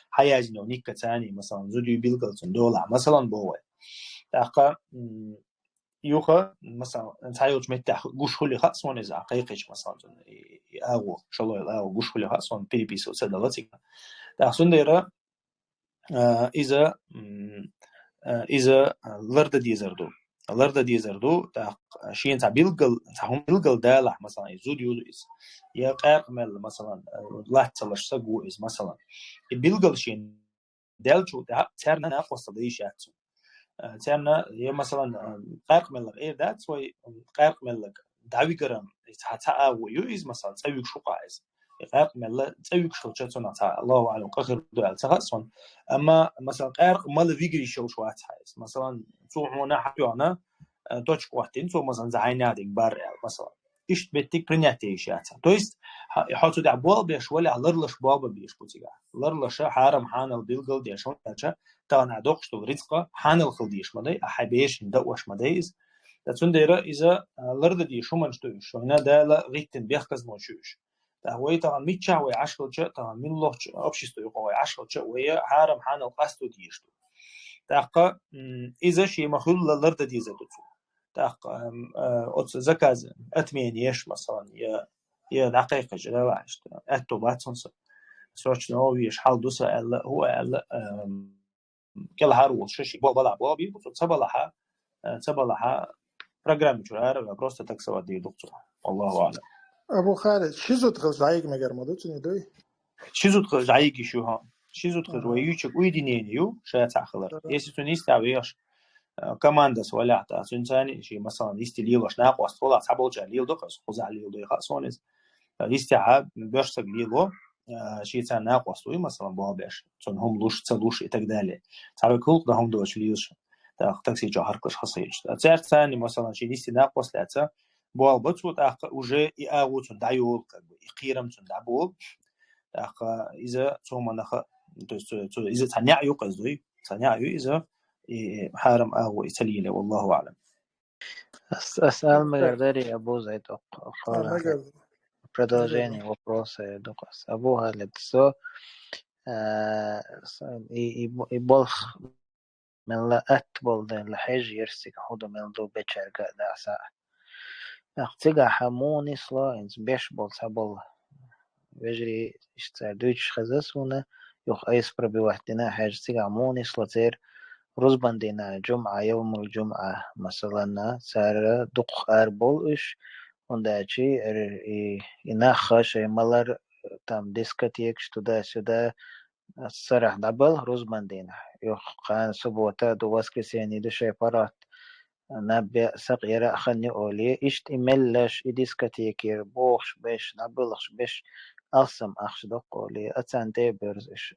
حياجنا نيكا تاني مثلا زوديو بيلقلتن دولار مثلا بوه تاقا يوخا مثلا نتايوج متاح قوش خلي خاص وان إذا حقيقيش مثلا أو شاء الله أو قوش خلي خاص وان بي سو سدلتك تاقسون ديرا إذا لرد ديزردو لرد ديزردو تا شين تا بيلقل تا هم بيلقل دالح مثلا زوديو إز يا قاقمل مثلا لا تلش سقو إز مثلا بيلقل شين دالشو تا ترنا ناقص ديشاتو ترنا يا مثلا قاقمل غير ذات سوي قاقمل داوي كرام تا أو يو إز مثلا تسوي شو قايز قاقمل تسوي شو تشتنا تا الله أعلم قخر دول تخصون أما مثلا قاقمل فيجري شو هايز مثلا صوحنا حيونا точку وقتين سو مثلا زعينادك بار مثلا إيش بتك برنياتيش يعني تويست يحطوا دعوة بيش ولا لرلش بابا بيش بتيجا لرلش حرم حان البيلقل ديشون تاجا تانا دوقش تو رزقه حان الخلديش مدي أحبيش ندوش مديز تسنديرا إذا لرد دي شو منشتوش شو هنا ده لا غيتن بيحكز موشوش هو طبعا ميتشا ويعشرة جاء طبعا من الله أبشيستو يقوي عشرة جاء ويا حرم حان القصد ديشتو تاقا إذا شيء مخلول لرد دي زادتو تاقا أتس زكاز أتمين يش مثلا يا دقيقة جلال عشت أتو باتسونس سوتش نوويش حال دوسا ألا هو ألا كل هارول شيء بولا بوابي تبلها برنامج جرار بروست تكسو دي دكتور والله أعلم. أبو خالد شو تخرج عيق مجر مدوتني دوي شو تخرج عيق شو ها شو تخرج ويوتشك ويدينيو شيء تأخلر يسوتنيست أويش كماندس ولا عتا سنتاني شيء مثلا يستليلوش ناقص ولا صعبوش عليه دقص خذ عليه ده خاصونس يستعاب بيرسك ليلو شيء تاع ناقص وي مثلا بابش تون هم لوش تلوش إتقدالي تعرف كل ده هم دوش ليش تاكسي جاهر كش خصيج تاع ثاني مثلا شيء ليس ناقص لا بوال بتوت уже يأوت دعيول يقيرم تندعبول إذا ثم نخ إذا تنيع يقصدي تنيع إذا حارم أو إتليله والله أعلم. أسأل مقدري أبو زيد أقول مقدر продолжение вопроса доказ. Абу Халид, so и болох من لا أتبول ده لحج يرسك حوض من دو بيتشر قاعد عساء أختيجا حموني صلا إنس بيش بول سبول بيجري اشتر دويتش خزاسونا يخ أيس بربي وحدنا حاج تيجا حموني صلا تير رزبان دينا جمعة يوم الجمعة مثلا سار دق أربول إش ونداشي يناخش مالر تام ديسكتيك شتودا سودا الصراحة دبل رزبان دينا يخ كان سبوتا دو واسكسيني دو شيبارات نبي صغيرة خني أولي إشت إملش إديسكتيكير بوخش بيش نبلخش بيش أصم أخش دقولي أتان ديبرز إش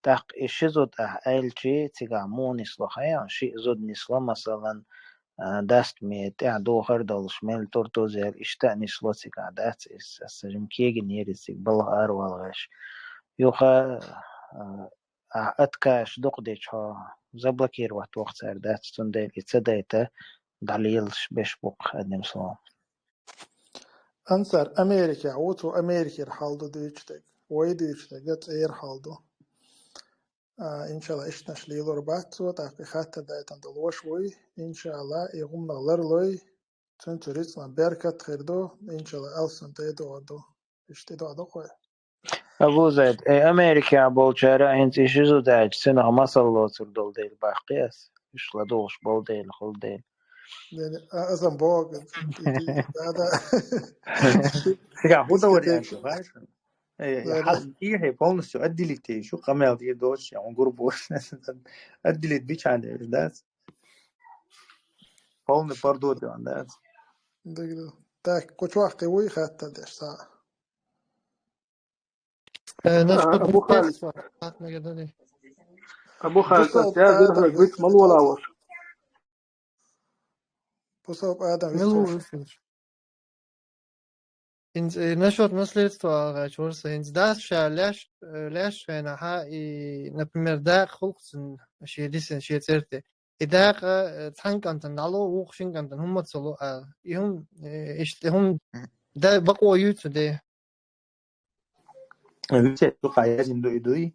تاق إشي زود أهلشي تيجامون إصلاحيان شيء زود نسلا مثلا دست ميت دو هردلش ميل تورتوزير إشتاء نسلا تيجادات السجم كيجي نيرسيك بلغ أروالغش يوخا أتكاش دقديش ها زبلكير وقت سردات تندل إتسدايته دليلش بيش بوق أدنم سلام أنصر أمريكا عوتو أمريكا رحالدو ديشتك ويديشتك جت إير حالدو إن شاء الله إشتنش ليلو ربعتو تحقيقات دايتان دلوش وي إن شاء الله يغم نغلر لوي تنتوريسنا بيركات خيردو إن شاء الله ألسن تيدو عدو إشتدو عدو خوي أبو زيد أمريكا بولشارا هنت إشيزو داج سنة مصلو تردول ديل باقياس إش لدوش بول ديل خل ديل يعني أزم بوغ هذا تيجا حوض وريان شو غاش حال هي بونس أدي لي تي شو قمل دي دوش يعني قربوش أدي لي بيش عندي ده بون برضو ده عندها دقيقة تاك كوش واحد قوي خدت ديش ساعة نشكر أبو خالد سؤالات مقدري أبو خالد بصوب يا غير آدم بيت مال ولا وش بصوب آدم ملو يستوش يفوش إنت نشوت مسلت تو غاشورس إنت داس شا لاش فينا ها например دا خلقسن شيء ديسن شيء ترتي إذا تحنك أنت نالو وقشين أنت هم تصلوا يهم إيش هم دا بقوا يوتو ده بيش توقع يجي ندو يدوي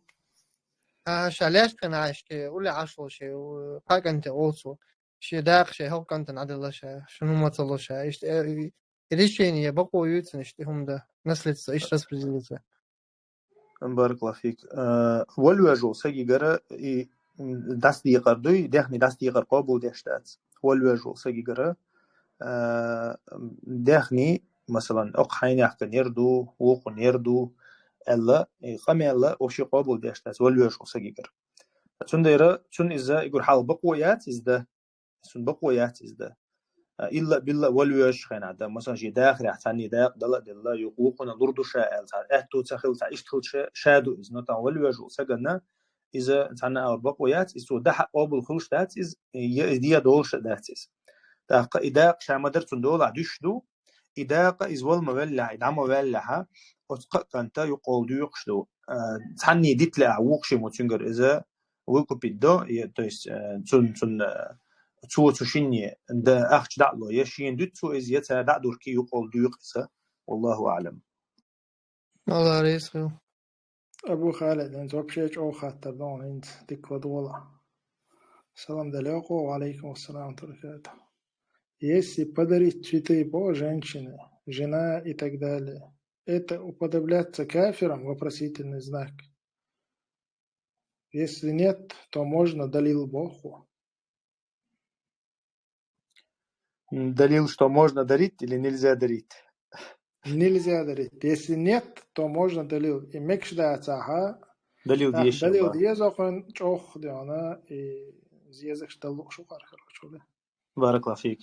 شالاش كان عايش كي ولا عشرة شيء وحاجة أنت also شيء داق شيء هو كنت نعدل شيء شنو ما تصلوا شيء إيش إيش يعني يبقوا يوتن إيش هم ده نسلت إيش رأس بريزيلته بارك الله فيك والواجو سجي جرا دست دقيقة دوي دهني دست دقيقة قابل دهشتات والواجو سجي جرا دهني مثلا أقحين يحكن يردو وقن يردو ألا قمي ألا وشي قابل دهشتات والواجو سجي جرا تون ديرا تون إذا يقول حال بقويات إزده تون بقويات إزده إلا بالله والواج خين عدا مثلا جي داخل يحتاني داق دلا دلا يقوقنا نردو شاء أهتو تخيل تعيشتو شادو إذ نتا والواج سجنا إذا تعنا أو بقويات إذا ده قابل خلوش دات إذ دي دولش دات إذ داق إذا شامدر تندول عدوش دو إذا إذ والمولع إذا مولعها أتق كنتا يقول دو يقشدو تعني ديت لعوقش متنجر إذا ويكوبيدو يتويس تون تو تشيني عند أخش دعلو يشين دتو إزيتها دعدور كي يقول دو يقصه والله أعلم. الله ريسخو أبو خالد أنت وبشيش أو خاطر دون أنت ديكو دولا سلام عليكم وعليكم السلام ورحمة الله وبركاته. Если подарить цветы по женщине, жена и так далее, это уподобляться кафирам? Вопросительный знак. Если нет, то можно далил Богу. Далил, что можно дарить или нельзя дарить? Нельзя дарить. Если нет, то можно далил. И мекшда цаха. Далил дьеш. Далил дьезохен чох диана и зьезах шталух шукар хорошо. بارك الله فيك.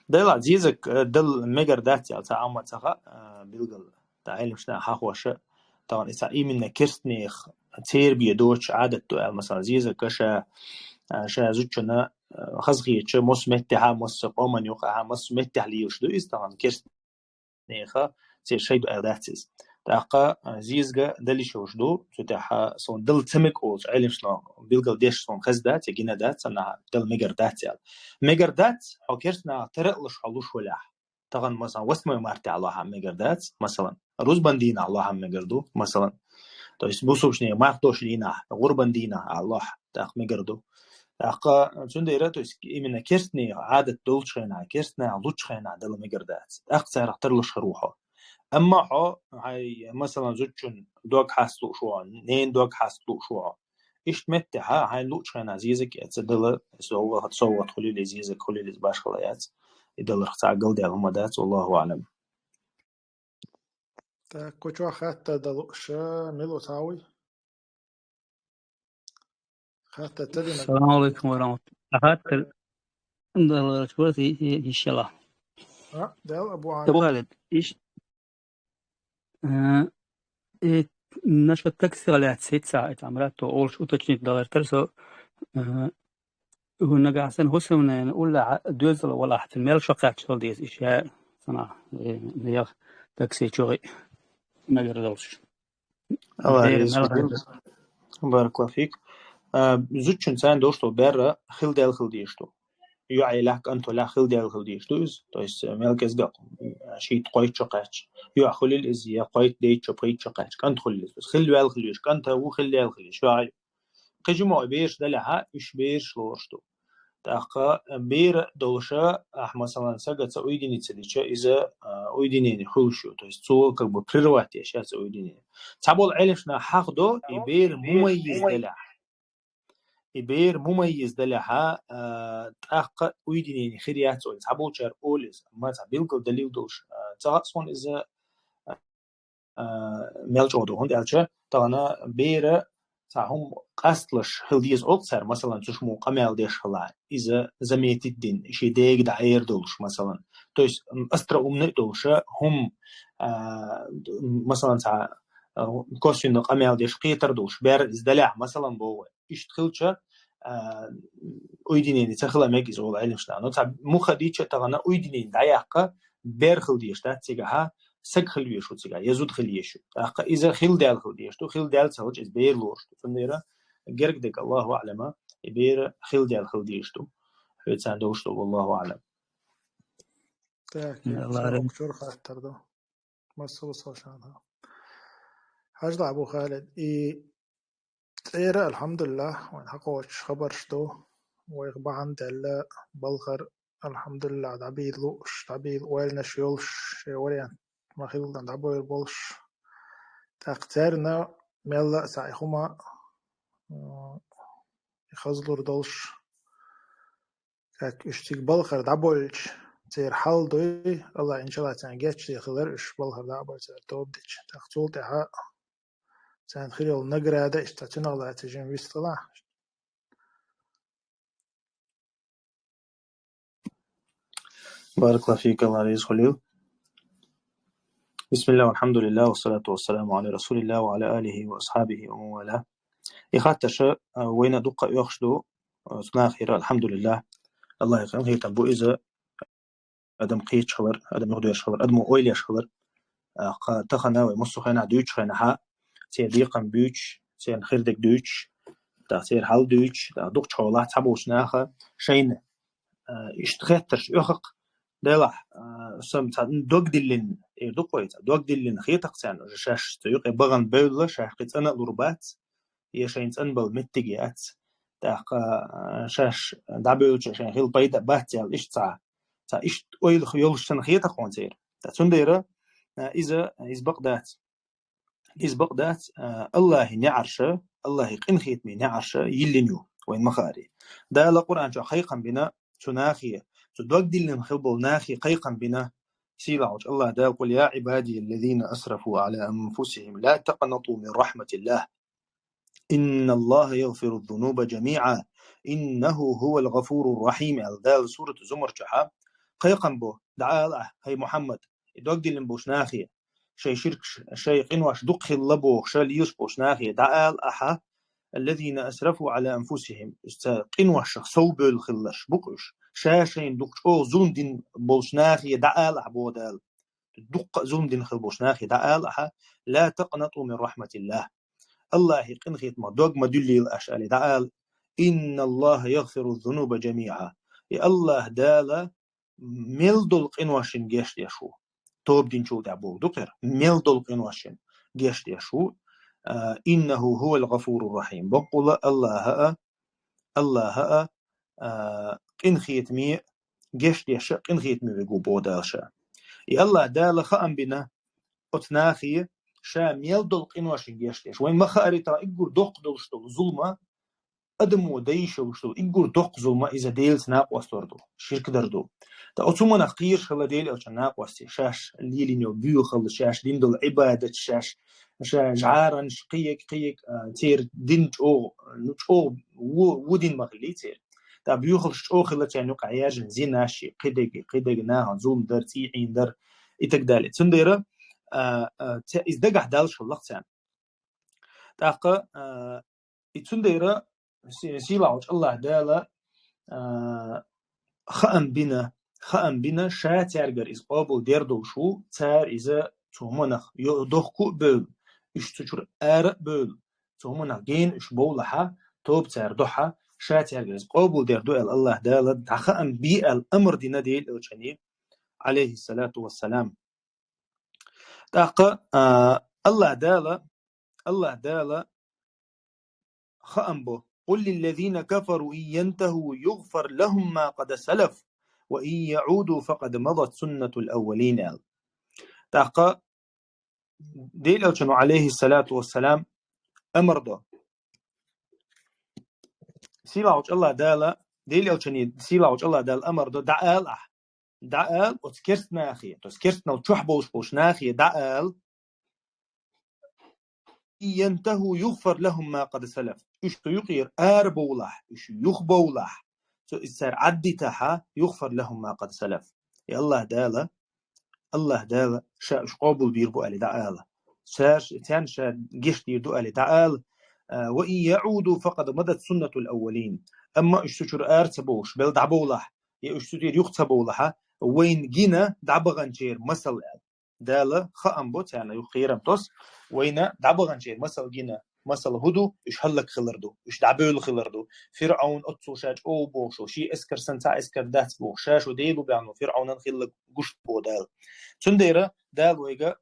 دل عزيزك دل مجر داتي على تعامل تخا بالقل تعلم شنا حقوش طبعا إذا من كرستنيخ تربية دوتش عادة مثلا زيزا كشا شا زوجنا خزغي تش مس متها مس قومن يقع مس متها ليوش دو إز طبعا كرستنيخ تير شيء دو أداتيز تاقا زيزغا دلي شوش دو تتاح صون دل تمك أولش علم شنو بيلقل ديش صون خزدات يجينا دات سنها دل ميجردات يال ميجردات أو كرسنا ترقلش حلوش ولاح طبعا مثلا وسمي مارتي الله ميجردات مثلا روز بندين الله ميجردو مثلا то есть бусушне мартош дина гурбан дина Allah так мегерду така чундера то есть именно керстне عادة دولشنا керстне лучшена дал мегердат так царах тырлыш рухо أما حا هاي مثلا زوجون دوغ حاسلو شو نين دوغ حاسلو شو إيش متها هاي لوتشنا عزيزك يتصدل سووا تصوت خلي لزيزك خلي لزباش خلايات يدل رخص عقل ديال هم دات والله أعلم. كوچو حتى دلوش ميلو تاوي حتى تدين السلام عليكم ورحمة الله حتى دل شوتي إن شاء الله. دل أبو خالد إيش نشوف تكسر على 6 ساعات عملت أولش وتجنيد دلار ترسو هو نجاسن حسنا نقول دوزل ولا حتى المال شقات شغل ديز إشياء صنع ليه تكسي شوي ما يردوش. الله يسلمك بارك الله فيك. زوجين سان دوشتو برا خل دال خل ديشتو يعي لك أنتو لا خل دال خل ديشتوز تويس ملكز دق شيء قويت شقاتش يع خليل إزيا قويت ديت شقيت شقاتش كنت خليل بس خل دال خليش كنت هو خل دال خليش يعي قجمع بيش دلها إيش بيش لورشتو تأخا بير دوشة مثلا سجت سويديني تسديشة إذا ويديني خلشو تويس سو كربو بريرواتي أشياء سويديني تعبول علشنا حقدو بير مميز دلها إبير مميز دلها تأخ ويديني خيريات أول تعبول شر أولز ما تعبيلكو دليل دوش تأصون إذا ملج أودو هند ألشة تانا بير تاهم قصلش خلديز أكثر مثلا تشمو قمال ديش خلا إذا زميت الدين شيء ديك دعير دوش مثلا تويس أسترا دوشة هم مثلا تاع كوسين قمال ديش قيتر دوش بير إزدلع مثلا بوه إشتخلشة أيديني تخلا مجلس ولا علم شنو تاع مخديشة تغنى أيديني دعيقة بير خلديش تاتيجها سك خليش وتيجا يزود خليش إذا خل دال خليش تو خل دال سوتش إز بير لورش فنيرة جرك دك الله أعلم بير خل دال خليش تو هيتسان دوش تو والله أعلم. الله أكثر خاطر ده ما سوى هذا حاج أبو خالد تيرا الحمد لله وين حقوش خبرش تو ويغبعن دل بلغر الحمد لله دعبيد لوش دعبيد ويل نشيولش وريان ما خيلنا دعبوير بولش تقترنا ملا سايخوما يخزلور دولش كاك اشتيك بلغر دعبويش تير حال دوي الله إن شاء الله تنجيش يخلر إش بلغر دعبوير تير توبديش تقتول تها سان خيل نقرأ هذا اشتاتنا الله تجين بيستلا. بارك الله فيك الله يسخليه. بسم الله والحمد لله والصلاة والسلام على رسول الله وعلى آله وأصحابه ومن والاه. يخاتش وين دق يخشدو تناخير الحمد لله الله يخليه هي تنبو إذا أدم قيت شخبر أدم يغدو يشخبر أدم أويل يشخبر تخنا ومصو خينا دوش خينا حق تير ديقن بيوش تير خيردك دوش تير حال دوش دوق شغلات تبوش ناخا شين اشتخاترش يخق دلح سم تعدن دوق دلين دوق ويتا دوق دلين خيتق سان شاش تيق بغن بيلا شاش قيت أنا لربات يشين تنبل متجيات تاق شاش دابيوش شين خيل بيدا باتيال إيش تا إيش أويل خيولش تنخيتق وانتير تنديرة إذا بقدات الله نعرشه الله يقين خيت من نعرشه يلنيو وين مخاري ده القرآن جو حقيقا بنا تناخيه تدوق دلن خبل ناخي قيقا بنا سيلاوج الله ده يقول يا عبادي الذين أسرفوا على أنفسهم لا تقنطوا من رحمة الله إن الله يغفر الذنوب جميعا إنه هو الغفور الرحيم ده سورة زمر جحا قيقا بو دعا الله هي محمد يدوق دلن بوش ناخيه شيء شرك شيء قنوش دقخ اللبوخ شا ليش بوش ناخي دعال أحا الذين أسرفوا على أنفسهم قنوش صوب الخلش بقش شاشين دقش أو ظلم دين بوش ناخي دعال أحبودال دق ظلم دين خل بوش ناخي دعال أحا لا تقنطوا من رحمة الله الله قنخيت ما دوغ ما دلي الأشعال دعال إن الله يغفر الذنوب جميعا يا الله دالا ملدل قنوشن جيش يشو توب دين شو دعبو دكتور ملدل قنوشن جيش يشو إنه هو الغفور الرحيم بقول الله قنخيت مي جيش يش قنخيت مي بيقو بودالشا يا الله دالا خأم بنا أتناخي شا ملدل قنوشن جيش يش وين ما خاري ترى إقول دق دلشتو ظلمة أدمو دايشو شتو إقول دق ظلمة إذا ديل سناق وستوردو شرك دردو تا أتومنا قير خلا ديل أو شناق وستي شاش اللي نيو بيو خلا شاش دين دول عبادة شاش جعارن قيك تير دين أو نوش أو ودين مغلي تير تا بيو خلش أو خلا تانو قعياجن زيناشي قيدق ناها ظلم در تيعين در إتقدالي تنديرا إزدقح دالش الله تان تاقا تنديرا سيلاوش الله دالا خأم بنا شا تارجر إز قابل ديردو شو تار إذا تومنخ يدخو بول إش تشور بول تومنخ جين إش بولها توب تار دوحا شا تارجر إز قابل ديردو الله دالا خأم بي الأمر دينا ديل الشني عليه الصلاة والسلام تاقا الله دالا خأم بو قل للذين كفروا إن ينتهوا يغفر لهم ما قد سلف وإن يعودوا فقد مضت سنة الأولين تاقا ديل أوشنو عليه الصلاة والسلام أمر دو سيلاوش الله دالا ديل أوشني سيلاوش الله دال أمر دو دعال وتسكرت ناخية تسكرتنا وتشوح بوش ناخية دعال ينتهوا يغفر لهم ما قد سلف إيش يقير بولح إيش يخبولح سو إسر عدتها يغفر لهم ما قد سلف يا الله دالا شاش قابل بيربو علي دعالة شاش تان شا جيش يردو علي دعال وإن يعودوا فقد مضت سنة الأولين أما إيش تشر تبوش بل دعبولح إيش تشير يختبولها وين جينا دعبغنجير مثل دالا خأم بوت يعني يخيرم توس وين دعبغنجير مثل جينا مثل هدو إيش هلك خلردو إيش دعبول خلردو فرعون أتصو شاج أو بوشو شي إسكر سنتا إسكر دات بوش شاش وديلو بيعنو فرعون خلق قشت بو دال تنديرا دال ويغا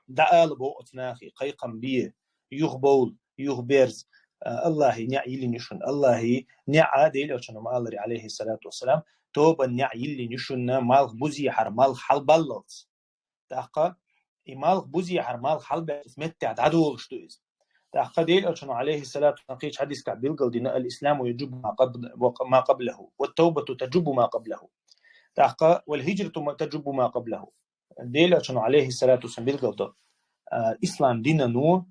دعال بو أتناخي قيقم بيه يخبول يخبرز الله نعيلي نشن الله نعا ديل أوشنو مالري عليه الصلاة والسلام توبا نعيلي نشن مالغ بوزي حر مالغ حلباللت تاقا مالغ بوزي حر مالغ حلبالت متع دعدول شتويز تاقا ديل أوشنو عليه الصلاة والسلام حديث كعبيل قل دينا الإسلام يجب ما قبله والتوبة تجب ما قبله تاقا والهجرة تجب ما قبله ديل أوشنو عليه الصلاة والسلام قل الإسلام دينا نو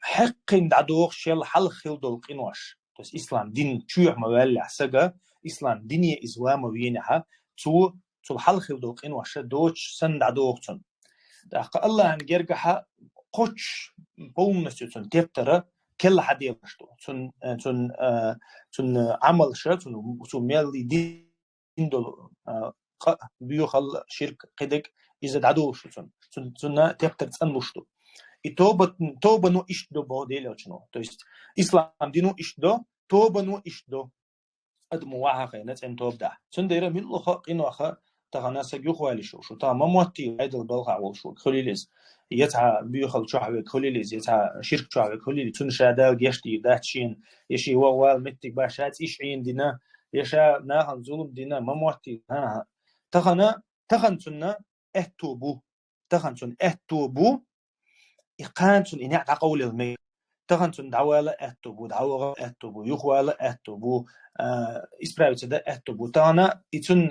حقين دعدوغ شيل حل خلدو القنوش تس إسلام دين تشوع موالع سجا إسلام دينية إزوام وينها تو حل خلدو القنوش دوش سن دعدوغتن داق الله عن جرجها قش بومنسو تن تبترة كل حد يبشتو تن عمل شر تن ميل دين دول بيوخل شرك قدك إذا دعدوغش تن تبتر تنلشتو توبة نو إشدو بوديل أوشنو تويست إسلام دينو إشدو توبة نو إشدو أدمو واحد خينات إن توب ده سنديرة من الله قينو أخا تغناسك يخوالي شو تا مموتي عيد البلغة وشو خليليز يتها بيخل شعبك خليليز يتها شرك شعبك خليلي تنشا دا جيشتي داتشين يشي ووال متك باشات إشعين دينا يشا ناهن ظلم دينا مموتي ها تغن سنة أهتوبو إقانتون إني عقول المي تغنتون دعوالة أهتوبو يخوالة أهتوبو إسبراوية ده أهتوبو تانا إتون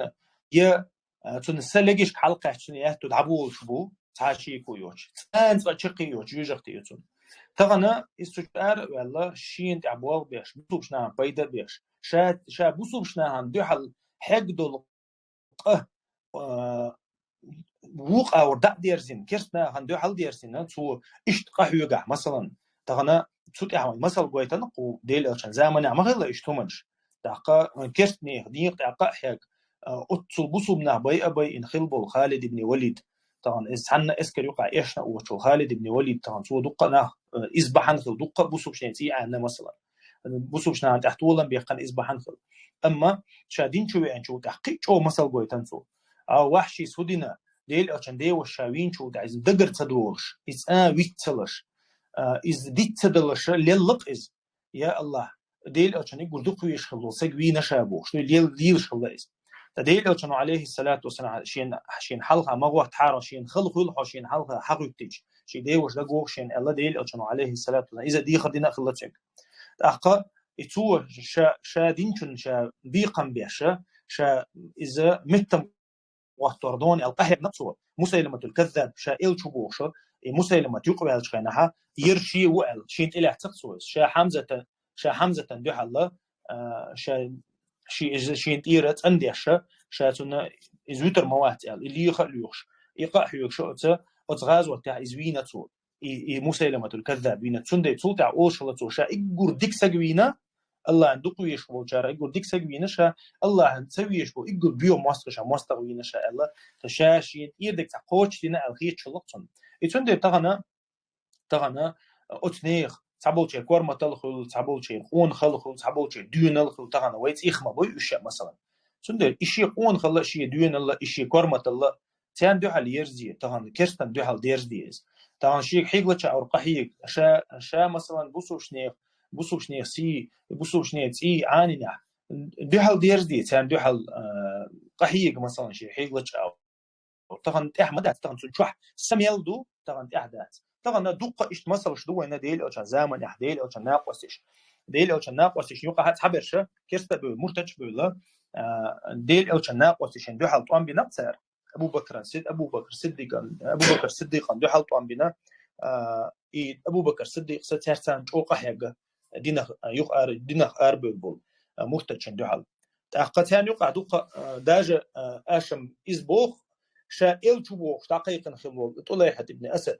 تون سلقش حلقة تون أهتو دعبول شبو تعشيكو يوش تانت بتشقي يوش يوجختي يتون تغنا استشعار والله شين تعبوال بيش بوصوبش نعم بيدا بيش شا بوصوبش نعم دحل حق دول وقع وردا ديرزين كيرسنا هندو حل ديرزين تو إشت قحيوجع مثلا تغنا تسوت أعمل مثلا قويتنا قو ديل عشان زمان ما غير إشتومنش دقة كيرسني ديق دقة حاج أتصل بصو بنا أبي إن خلبو خالد بن وليد طبعا حنا اسكر يقع إيشنا وشو خالد بن وليد طبعا سو دقنا إزبحن خل دقة بصو بشين سي عنا مثلا بصو بشنا تحت ولا بيقن إزبحن خل أما شادين شو يعني شو تحقيق شو مثلا قويتن سو أو وحشي سودنا ديل عشان دي والشاوين شو عايز دقر تدورش إز ويتلش إز ديت تدلش للق إز يا الله ديل عشان يقول دقوا يشخلوا سجوي نشابو شو ليل شخلوا إز تديل عشان عليه الصلاة والسلام شين حلقة ما هو تحار شين خلق يلحق شين حلقة حقيقتج شي دي وش دقوا شين الله ديل عشان عليه الصلاة والسلام إذا دي خدنا خلتك أحقا يتوه شا دينشن شا بيقم بيشا شا إذا متم وحتردون القهر نفسه مسيلمة الكذاب شا إل شبوش مسيلمة يقوى الشينها يرشي وقل شين إلى تقصوص شا حمزة دوح الله شا شين إيرت أنديشا شا تنا إزوتر موات اللي يخليوش يقع يوش أتغاز وتاع إزوينة صوت مسيلمة الكذاب بينا تسندي تسوتع أوشلة شا إجور ديك سجوينا الله عندك ويشبو جارا إجور ديك سجوينا شا الله هنسوي يشبو إجور بيو ماستر وينا شا الله تشاشين إيدك تقوش دينا الخيط شلقتن تسندي تغنا أتنيخ تعبوش كورما تلخل تعبوش قون خلخل تعبوش دون الخل تغنا ويت إخما بوي أشياء مثلا تسندي إشي قون خلا إشي دون الله إشي كورما الله تان دو حال يرزي تغنا كرستن دو حال ديرزديز طبعا شيء حيقلتش أو قحيق شا مثلا بوسو شنيخ سي بوسو شنيخ سي عانينا دو حال ديرزدي تان دو حال قحيق مثلا شيء حيقلتش أو طبعا أحمدات طبعا تشوح سميل دو طبعا أحدات طبعا دقة إيش مثلا شدوا هنا ديل أو شان زمن يحديل أو شان ناقصش ديل أو شان ناقصش يوقع هات حبرش كيست بمرتج بولا ديل أو شان ناقصش دو حال طعم بنقصر أبو بكر صديق دو حال طعم بنا أبو بكر صديق سترسان أوقع حاجة دينخ أربول مرتج دو حال تأقتان يوقع دقة داجة آشم إزبوخ شائل شبوخ دقيقا خلول طليحة ابن أسد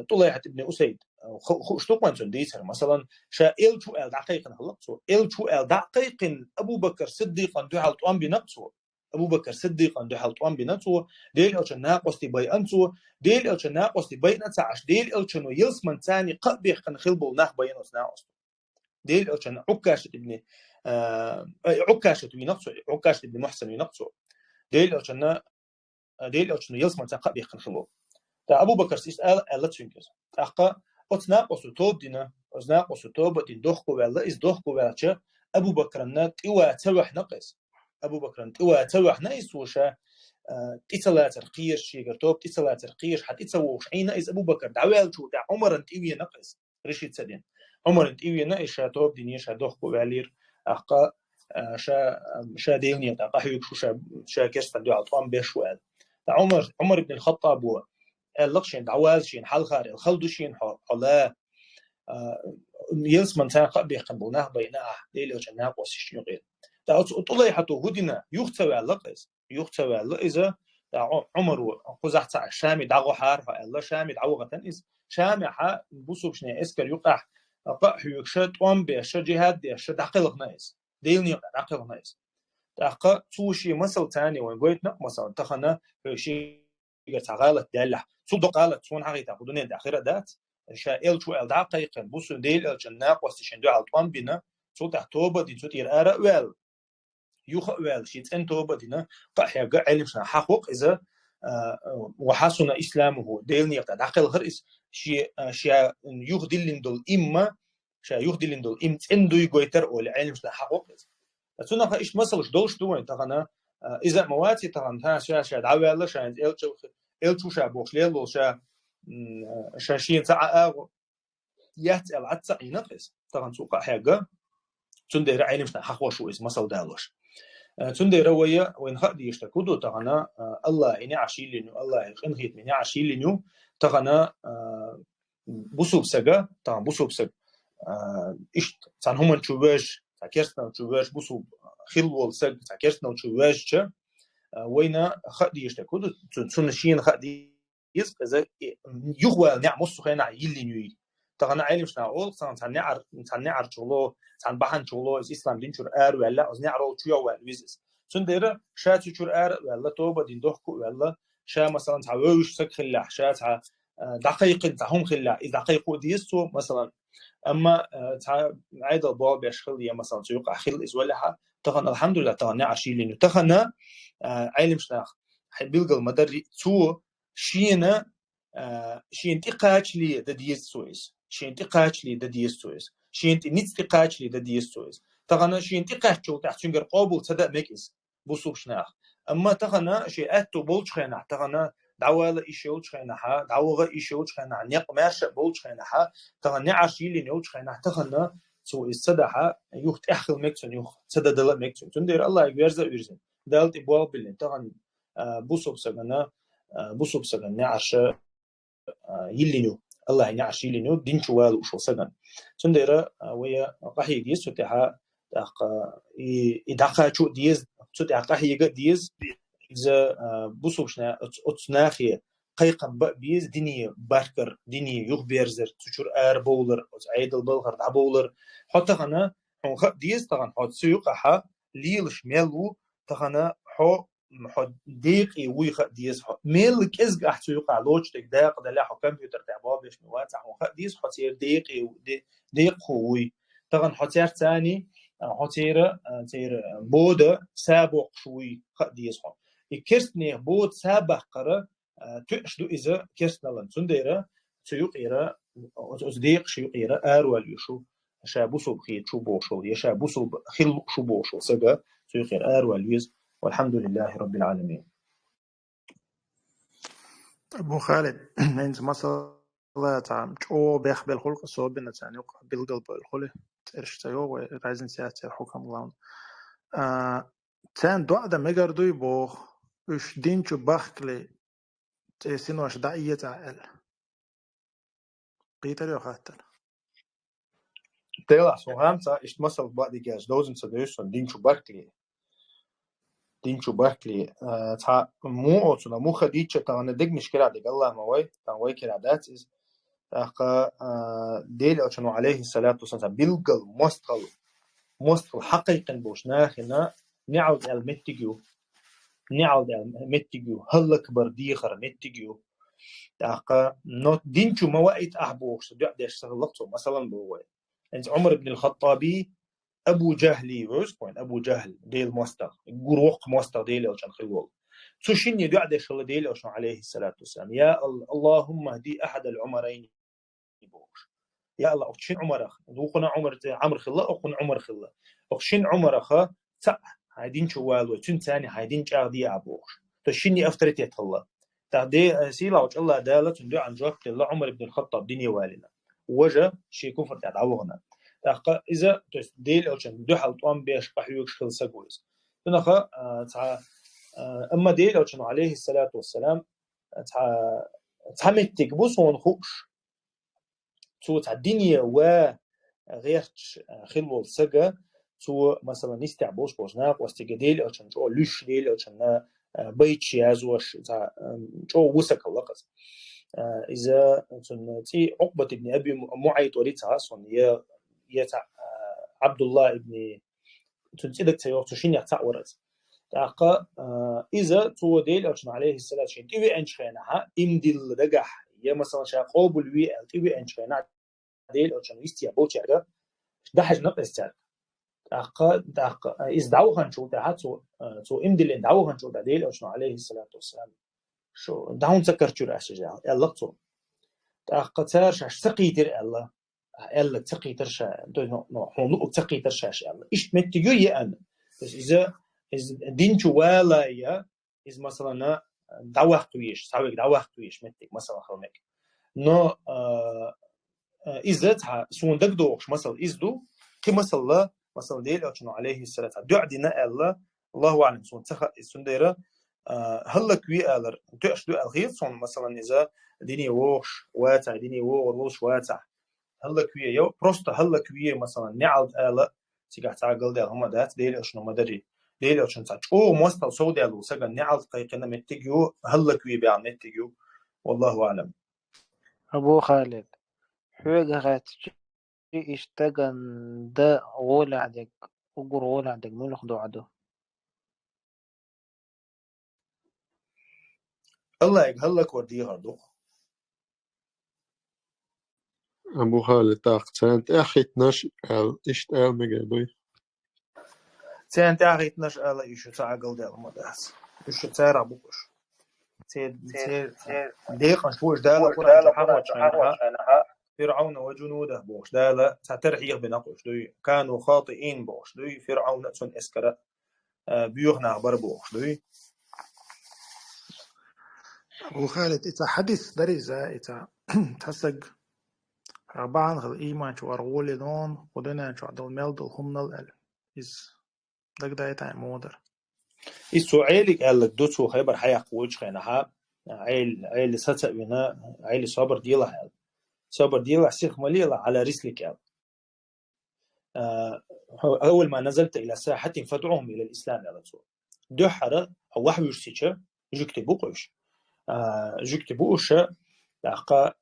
طليحة ابن أسيد شتوقن سنديسر مثلا شائل شو دقيقا خلقته إل شو دقيقا أبو بكر صديقا دو حال طعم بنقصه أبو بكر صديقا دو حال طعم بنقصه ديل أوش ناقص تبي أنسو ديل أوش ناقص تبي نتعش ديل أوش نو يلسمن ثاني قبيح كان خلبو ناق بينوس ناقص ديل أوش عكاشة ابن عكاشة بنقصه عكاشة ابن محسن بنقصه ديل أوش نو يلسمن ثاني قبيح كان خلبو أبو بكر سيسأل ألا تشينكس أخا أتناقص توب دينا أتناقص توب دين دخكو ولا إز دخكو ولا أبو بكر نات إوا تروح نقص أبو بكر نات إوا تروح نقص وشا تيسلا ترقير شيء توب تيسلا ترقير حتى تسووش عين إز أبو بكر دعوال شو دع عمر أنت إوي نقص رشيد سدين عمر أنت إوي نقص شا توب ديني شا دخكو والير أخا شا ديني تقحيك شا كيرستن دو عطوان بشوال عمر بن الخطاب هو اللقشين دعوالشين حلخار الخلدوشين حلا يلسمن سان قبيح قنبوناه بيناه ديلو جناق وسيشين غير طلع حتى هدنا يختوى اللقز يختوى اللقزة عمر قزحت الشامي دعو حار الله شامي دعو غتن إز شامي ح بوسو بشنا إسكر يقع قح يكشت وان بيش جهاد بيش دعقل غنايز ديلني دعقل غنايز دعق توشي مسل تاني وين قويتنا مثلا تخنا شيء تعالت دلح صدق قالت سون حقيقة بدون آخر دات شائل شو الدقيقة بوسون ديل الجناق واستشهدوا على طعم بنا صوت توبة دي صوت يرأى ويل يخوال شيء أن توبة دينا قحيا علم شنا حقوق إذا وحسن إسلامه ديل نيقطع داخل غريس شيء يخدلين دول إما شيء يخدلين دول إم أندو يقويتر أول علم شنا حقوق إذا سونا إيش مثلش دولش دوين تغنا إذا مواتي تغنا شا دعوة الله شا إلتو شا بوش ليلو شا شين ساعة يهتل عدسا ينقص طبعا سوقا حاجة تندير عينمشنا حقوا شو اسم مساو دالوش تندير ويا وين خدي يشتكودو تغنا الله إني عشيلينو الله إنهيت مني عشيلينو تغنا بوسوب سجا طبعا بوسوب سج إيش تان هم نشوفش تكيرتنا نشوفش بوسوب خلول سج تكيرتنا نشوفش وين خديش تكود تنشين خديس إذا يغوى نعم مصخنا يلي نوي تغنى علمش نقول سان نعر شغله سان بحن شغله الإسلام دين شر ولا أز نعرو شو والويزس سندير شات شر ولا توبة دين دحكو ولا شا مثلا تعويش سك خلا شات دقيق تهم خلا إذا دقيق ديستو مثلا أما عيد الباب يشخل مثلا سيوقع خل إزولها تغنى الحمد لله تغنى عشيلين تغنى علمش ناخ حبيلق المدري تو شينا شين تقاش لي دديس سويس شين تقاش لي دديس سويس شين نيت تقاش لي دديس سويس تغنى شين تقاش جو تحت شنجر قابل صدق مكس بوصوبش ناخ أما تغنى شيء أتو بولش خينا تغنى دعوة إيشوش خينا دعوة إيشوش خينا نيق ماش بولش خينا تغنى عشيلي نيوش خينا تغنى سو الصدحة يوخت أخل مكسن يوخ صدق دل مكسن تندير الله يجرز دالت إبواب اللي تغنى بوصوب سجن عش يلينو الله ينعش يلينو دين شوال وشو سجن تندير ويا قحي ديز ستها إدقة شو ديز ستها قحي ديز إذا بوصوبشنا أتصناخي قيقا بيز ديني باركر ديني يخبرزر تشور بولر عيدل بلغر دعبولر حتى غنا ديز طبعا حد سيوقها ليلش ميلو تغنا حو دقيقي ويخ ديز ميل كزق احتو يقع لوجتك داق دلا حو كمبيوتر تاع بابش نواتع وخ ديز حتصير دقيقي دقيق خوي طبعا حتصير ثاني حتصير بود سابق شوي خ ديز حو يكرسني بود سابق قره تشدو اذا كرسنلن سنديره سيقيره دقيق شيقيره ارول يشو شابوسو بخير شو بوشو يشابوسو خل شو بوشو سجا سيقير ارول يز والحمد لله رب العالمين. أبو خالد أنت مسألة تعم أو بيخبل خلق صوبنا تاني وقبل قلب الخلق إرشتيو ورازن سياسة حكم الله تان دو أدا مجر دوي بوخ إيش دينشو بخلي تيسين واش دعية تعال قيتر يو خاتر تيلا سوهامتا إيش مسألة بعد جاز دوزن سديوسون دينشو باركلي تا مو أوتنا مو خديتش تانا دق مشكلة دق الله ما وي تانا كرادات إز أخا ديل أشنو عليه الصلاة والسلام بيلقل مستقل حقيقة بوش ناخنا نعود المتجو هلك برديخر متجو أخا نوت دينشو موائد أحبوش دعدش سهلقته مثلا بوي أنت عمر بن الخطابي أبو جهلي ويسكوين أبو جهل ديل مستق جروق مستق ديل أوشان خلول سوشين يدعى شل ديل أوشان عليه الصلاة والسلام يا اللهم اهدي أحد العمرين بوش يا الله أخشين عمرخ دوقنا عمر خلا أخون عمر خلا أخشين عمرخ تأ هيدين شوال وتن ثاني هيدين جاردي أبوش تشيني أفترتي الله تعدي سيلا وش الله دالة تندع عن جواب الله عمر بن الخطاب دنيا والنا وجه شيء كفر تعوضنا إذا ديل أوشان دوحل طوام بيش قحيوك شخل سجوز تنخا أما ديل أوشان عليه الصلاة والسلام تعمتك بوسون خوش تو الدنيا وغيرش خلول سجا تو مثلا نستع بوش ناق واستجا ديل أوشان جو ليش ديل أوشان بيتش يازوش جو وسك اللقص إذا تي عقبة ابن أبي معيط وليتها صن يتع عبد الله ابن تنتدك تيوتشين يتعورز تاقا إذا تو ديل أوشن عليه الصلاة والسلام تيوي أنشخينها إمدل رجح يا مثلا شا قابل وي تيوي أنشخينها ديل أوشن يستيا بوشارة ده حاجة نقص تاع تاقا إذا دعوهن شو ده تو إمدل إن دعوهن شو ده ديل أوشن عليه الصلاة والسلام شو دعون سكر شو رأسه الله تو تاقا تارش سقيتر الله ألا تقي ترشا نو حلو تقي ترشا ألا إيش متجو يأن بس إذا دين جوالا يا إذا مثلا دعوة قويش سوي دعوة قويش متك مثلا خلنك نو إذا تها سون دقدوش مثلا إزدو كمثلا ديل أشنو عليه الصلاة دعدنا الله أعلم سون تخ سون ديرة هلا كوي ألر تأشدو الغير سون مثلا إذا ديني ووش واتع ديني ووش واتع هلا كويه يو بروست هلا كويه مثلا نعود آلة سيقع تعقل ده هم دات ديل أشنو مدري ديل عشان او مستل سعودي على سجن نعل قيقنا متجيو هلك ويبيع متجيو والله أعلم. أبو خالد حوجة غاتشي اشتغن دا غول عدك أجر غول عدك ملخ دو عدو الله يهلك وديه هردو. أبو خالد تاخت أخيت نش إشت مجدوي سنت أخيت نش على إيشو تعقل ده المدرس إيشو تعرف بوش سيد دقيقة شوش دالة قرآن تحرج عنها فرعون وجنوده بوش دالة تعترحيه بنقوش دوي كانوا خاطئين بوش دوي فرعون سن إسكرة بيوخنا عبر بوش دوي. أبو خالد إذا حدث درجة إذا تسق ربعان خل إيمان شو أرغولي دون ودنا شو عدل ميلد الخمنا الأل إز دك دا يتعي مودر إسو عيلك قالك دوتسو خيبر حياق وجه خينها عيل ستة بنا عيل صبر ديلا هل صبر ديلا سيخ مليلا على رسلك قال أول ما نزلت إلى ساحة فدعوهم إلى الإسلام يا رسول دحرة أو واحد يرسيشه جكتبوقش جكتبوقش لقى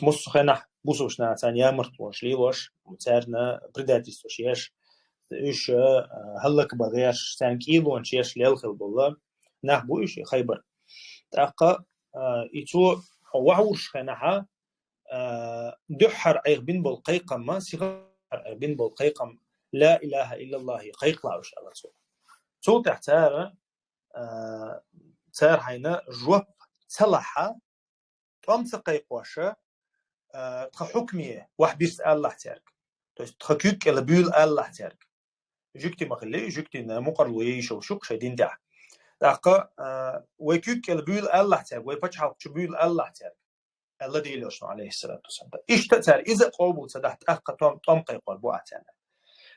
مص خينا بوسوش ناتان يامرت وش ليوش متسارنا بريداتيس وشيش إيش هلك بغيش سانكيلو ونشيش ليلخل بالله نحبو إيش خيبر تأقى إيتو وعورش خيناها دحر عيغ بن بالقيقم ما سيغر بن بالقيقم لا إله إلا الله قيق لاوش على رسول تو تحتار تار هينا جواب صلحة توم تقيق واشا تحكمية واحد بيس الله تارك تحكيك إلى بيول الله تارك جكتي مخلي جكتي مقرلوي شو شوك شدين ده دقة ويكيك إلى بيول الله تارك ويبتشحق بيول الله تارك الله دي ليش عليه الصلاة والسلام إيش تأثر إذا قابل صدقت أخذ توم قيق والبوعتنا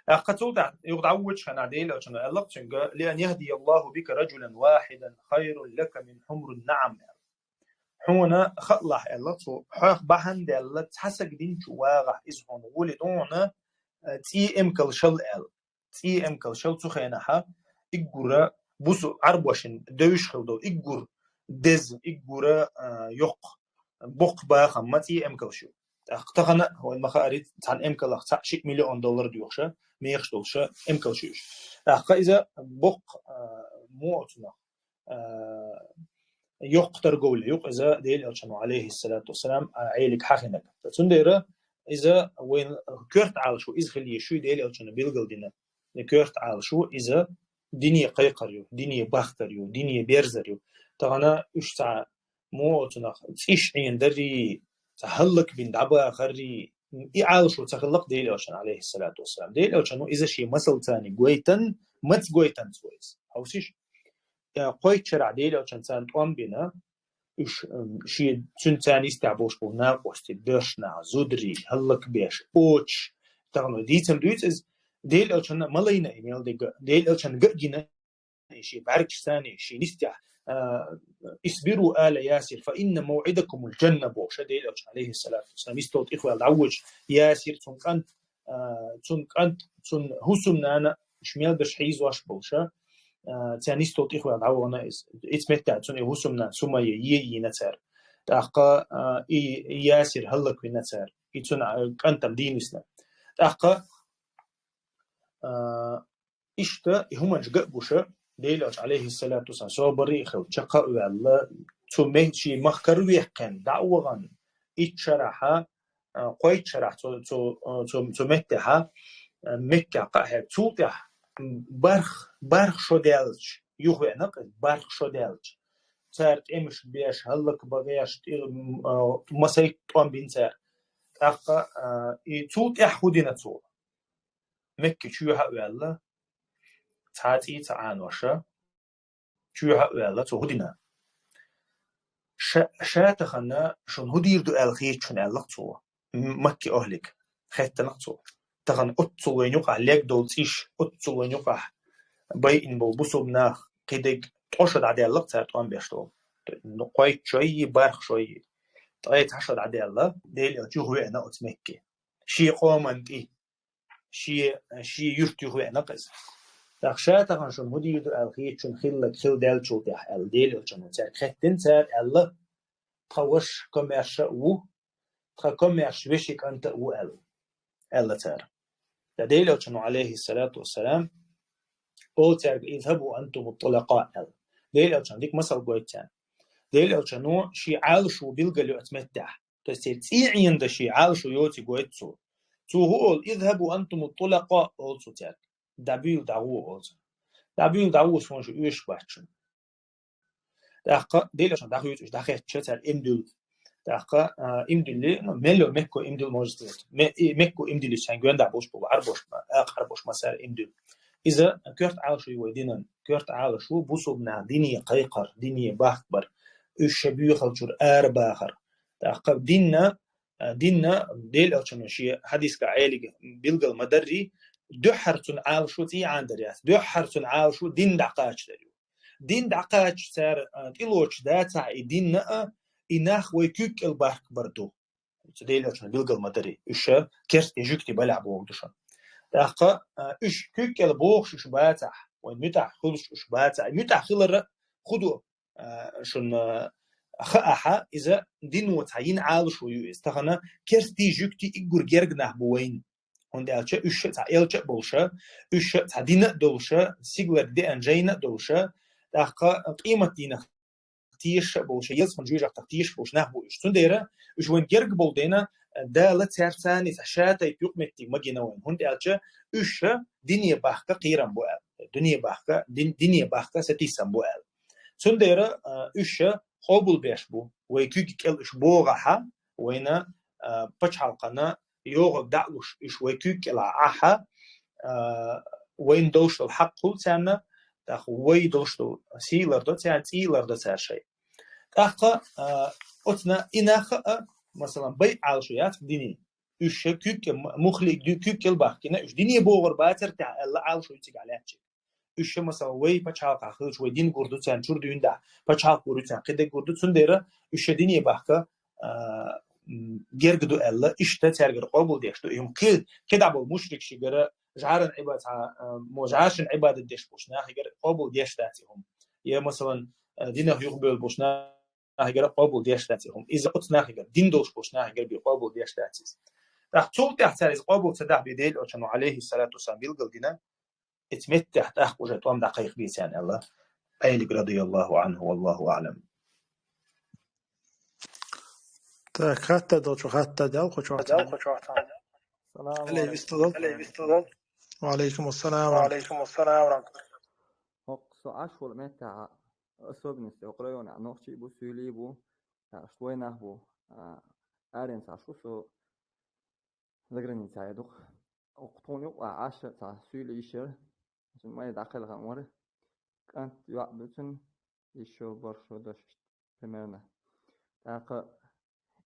أخذ يقدعوج خنا ديل عشان الله تنجا لأن يهدي الله بك رجلا واحدا خير لك من حمر النعم هنا خلح الله تو حق بحن دل تحسق دين جواغه إزهون ولدونا تي إمكل شل تي إمكل شل تخينها إجورا بوسو عربوشن دوش خلدو إجور دز إجورا يق بق باخم ما تي إمكل شو أختخنا هو المخارج عن إمكل أخت شيء $1,000,000 ديوخشة ميخش دوشة إمكل شوش أخ إذا بق موتنا يقتر قول يق إذا ديل أشنو عليه الصلاة والسلام عيلك حخنك فتنديره إذا وين كرت على شو إذا خليه شو ديل أشنو بيلقل دينا كرت على شو إذا دنيا قيقريو دنيا بختريو دنيا بيرزريو تغنا إشتع موتنا إيش عين دري تهلك بين دعبة خري إعال شو تخلق ديل أشنو عليه الصلاة والسلام ديل أشنو إذا شيء مثل ثاني قويتن مت قويتن سويس أو شيء قوي شرع ديل عشان سان توم بينا إيش شيء سنتان يستعبوش بونا قوستي درشنا زودري هلك بيش أوتش تغنو ديتم دويت إز ديل عشان ملاينا إيميل ديل عشان قدينا شيء بعركش ثاني شيء نستح اصبروا آل ياسر فإن موعدكم الجنة بوش ديل عشان عليه الصلاة والسلام يستوت إخوة العوج ياسر تون هسمنا أنا شميل بش حيز واش بوشا تانيستوت إخوة العوانا إتمتع توني هسمنا ثم ينتر تأقى ياسر هلك بنتر إتون أنتم دينسنا تأقى إشتا هم جاء بوشة ديلاج عليه الصلاة والسلام صبري إخوة شقاء الله ثم شيء مخكر ويحكن دعوة إتشرحها قوي شرح ثم مكة قاعد توتح برخ شدالج يوه نقد برخ شدالج صارت إمش بيش هلك بغيش مسيت توم بنتر أخا توت يحودنا تو مكة شو هؤلاء تعاتي تعانوشة شو هؤلاء تو هدنا شاتخنا شون هدير دو الخيط شون الخطو مكة أهلك خيط نقطو تغن أتصل وينوقع ليك دولتيش أتصل وينوقع بين بوبوسو بناخ قدق تقشد عدي الله تعرفون بيشتو نقايت شوي بارخ شوي طايت حشد عدي الله ديل يجو هو أنا أتمكي شيء قومنت إيه شيء يرتي هو أنا قز دخشات عن شون هدي يدر الخيط شون خل دال شو تح الديل شون تار خدين تار الله تخوش كمرش و تخكمرش بشك أنت و الله تار ديل شون عليه الصلاة والسلام أو تار اذهبوا أنتم الطلقاء ديل شون ديك مثل قويتان ديل شنو شي عالشو بيلقى أتمتع تستيعين ده شي عالشو يوتي قويتسو هو اذهبوا أنتم الطلقاء أولسو تار دابيل دعوه أولسو دابيل دعوه شون شو يش بحشن دقة ديل شون دقة يوتش دقة تشتر إمدل دقة إمدل ملو مكو إمدل موجود مكو إمدل شانجوان دعوش بو عربوش عربوش مسار إمدل إذا كرت عالشو يودينا كرت عالشو بوصلنا دينية قيقر دينية باخبر الشبيه خلشور باخر دقة ديننا ديل شنو شيء حديث كعالج بيلقى المدري دحرتن عالشو تي عندريات دحرتن عالشو دين دعقاش دريو دين دعقاش سار تلوش داتا دين إناخ ويكوك البارك بردو ديل شنو بيلقى المدري إيش كرت يجوكتي بلعب وقدشان دقة إيش كوك البوخش إيش باتح ومتع خلص إيش باتح متع خلر خدو شن خاحة إذا دين وتعين عالش ويستخنا كرتي جوكتي إجور جرجناه بوين هندي ألشة إيش تعيلش بولشة إيش تعدين دولشة سيجلر دي أنجينا دولشة دقة قيمة دينا تيش بولشة يلسون جوجا تيش بولش نهبو إيش تنديره إيش وين جرج بولدينا دالة سرساني تشاتا يبيقمتي مجينا وين هندي ألشة إيش دنيا بحكة قيران بوال دنيا بحكة ستيسان بوال تنديره إيش قبول بيشبو ويكوك إلش بوغها وينا بتشالقنا يوغ دعوش إيش ويكوك العاحة وين دوش الحق كل سنة تأخ وين دوش سيلر دو تان سيلر دو تان شيء تأخ أتنا إناخ مثلا بيع عالشيات ديني إيش كوك مخلق دو كوك الباخ كنا إيش ديني بوغر باتر تاع الله عالشو يتيق عليه إيش مثلا وي بتشالق خلش ويدين قردو تان شور ديندا بتشالق قردو تان قدر قردو تنديره إيش ديني باخك جرجدو الله إيش تترجع قبول ديشتو يوم كده أبو مشرك شجرة جعرن عبادة مجعشن عبادة ديش بوشنا هيجر قبول ديشتاتهم يا مثلا دينه يقبل بوشنا هيجر قبول ديشتاتهم إذا قلنا هيجر دين دوش بوشنا هيجر بقبول ديشتاتيس راح تقول تحتاج قبول تدع بديل عشان عليه الصلاة والسلام بيلقى دينا اتمت تحت أخوجة توام دقيق بيسان الله أيلك رضي الله عنه والله أعلم. حتى دوتشو حتى دال خوشواتان عليه بيستضل وعليكم السلام ورحمة هقص عشر متى أسوغنس يقرأون عن نقشي بسولي بو شوينه بو أرين ساشوسو ذكرني سايدوخ أقطوني وعشر ساسولي يشر عشان ما يدخل غمر كانت يعبدون يشو برشو دش تمرنا تاق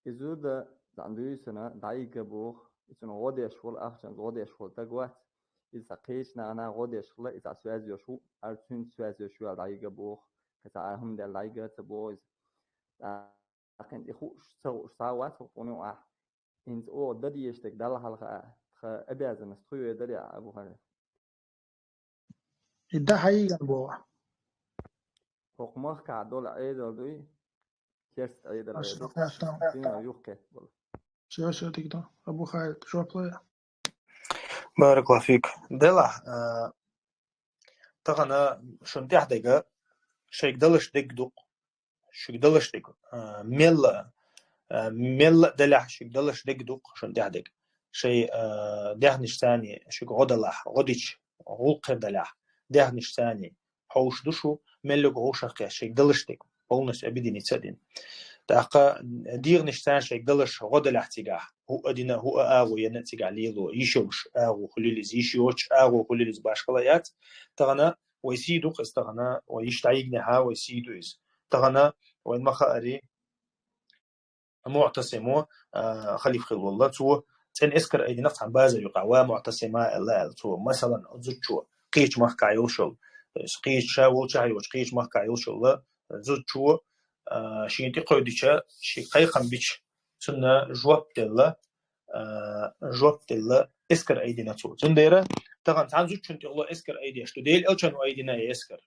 إذا عندي سنة دايق بوخ إذا غادي أشغل أخشن غادي أشغل تقوات إذا قيسنا أنا غادي أشغل إذا سواز يشو أرتون سواز يشو دايق بوخ كذا هم ده دايق تبوز لكن يخوش سوات وقوني واحد إنت أو ددي يشتك دل حلقة أبي أزن استوي ددي أبو هذا إده حقيقة بوه حكمه كعدول عيد دوي كيرت عيد العيد فينا يوكل شو تقدر أبو خالد شو بلاي بارك الله فيك دلا تغنى شن تحدق شيء دلش دق شيء دلش دق مل دلح شيء دلش دق شن تحدق شيء دهنش ثاني شيء غدلح غديش غلق دلح دهنش ثاني حوش دشو مل غوشة شيء دلش دق بولنس أبدي نتسدين تاقا ديغنش ثاني شيء دلش غدلح تجاه هو أدينا هو أغو ينتجع ليلو يشوش أغو خليلز يشوش أغو خليلز باشكلايات تغنى ويسيدو قستغنى ويشتعيقنها ويسيدو إز تغنى وين ما خاري معتصمو خليف خير والله تو تن اسكر أيدي نفس عن بازل يقع معتصمة الله تو مثلا زوجو قيش مخكع يوشل قيش شاول شايوش قيش مخكع يوشل جوت إلا إسكر أيدينا تو زنديرة تغن تعزو كنت الله إسكر أيدي أشتو ديل ألشان وأيدينا يسكر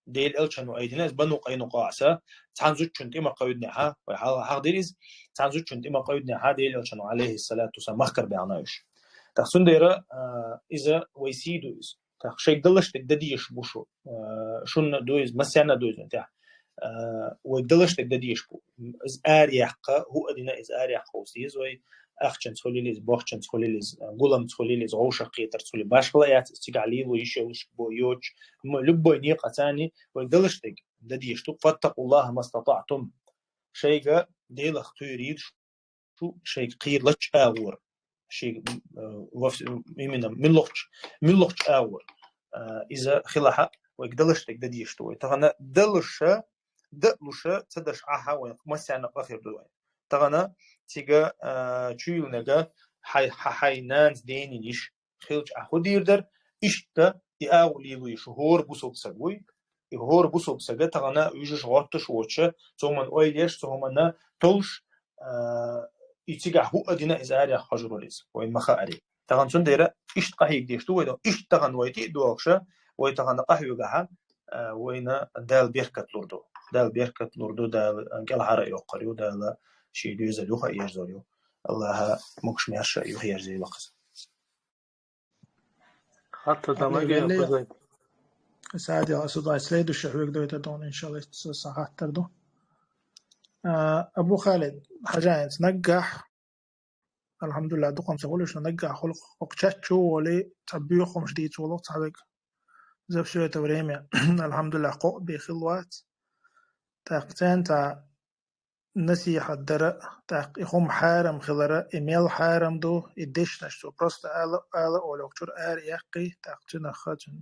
ديل ألشان وأيدينا بنو قينو قاعسة تعزو كنت إما قيدنا ها وحق ديريز تعزو كنت إما قيدنا ها ديل ألشان عليه الصلاة والسلام مخكر بعنايش تخسنديرة إذا ويسيدوز تخشي دلش تقديش بوشو شون دويز مسينا دويز نتاع ويقدلش تقديش بو إز آريحق هو أدينا إز آريحق وسيز وي أخشن تخليليز بوخشن تخليليز غلام تخليليز غوشة قيتر تخلي باشغليات استقعليل ويشوش بو يوج لبو نيقة تاني ويقدلش تقديش تو فاتقوا الله ما استطعتم شيء ديل اختيريد شو شيء قير لتش آور شيء من لوخش آور إذا خلاها ويقدلش تقديش تو تغنى دلشة تدش عها ومسينا آخر دوين تغنى تيجا تشيل نجا حي نانز ديني ليش خلج أخذ يردر إشتا يأولي ويشهور بوسوب سجوي يهور بوسوب سجى تغنى يجش غطش وتش ثم أويليش ثم تولش يتيجا هو أدينا إزاري خجروليز وين مخاري تغن سنديرة إشت قهيك ديش تو ويدا إشت تغن ويتي دوخشة ويتغن قهيو جها وين دال بيركت لوردو دال قال عرق يقريو دال شيء يزلوه يرزلوه الله مكش ميرش يرزي لقص حتى دماغي اللي سعد يا أصدقائي سيد الشحوك دو يتدون إن شاء الله صحة تردو أبو خالد حاجة نجح الحمد لله دقم سقولش نجح خلق وقتشو ولي تبيو خمش دي تولو تعبك زب شوية توريمي الحمد لله قو بخلوات تاقتين تا نصيحة درا تاق يخم حارم خلرا إيميل حارم دو إديش نشتو بروست آلا أولو كتور يقي تاقتنا خاتن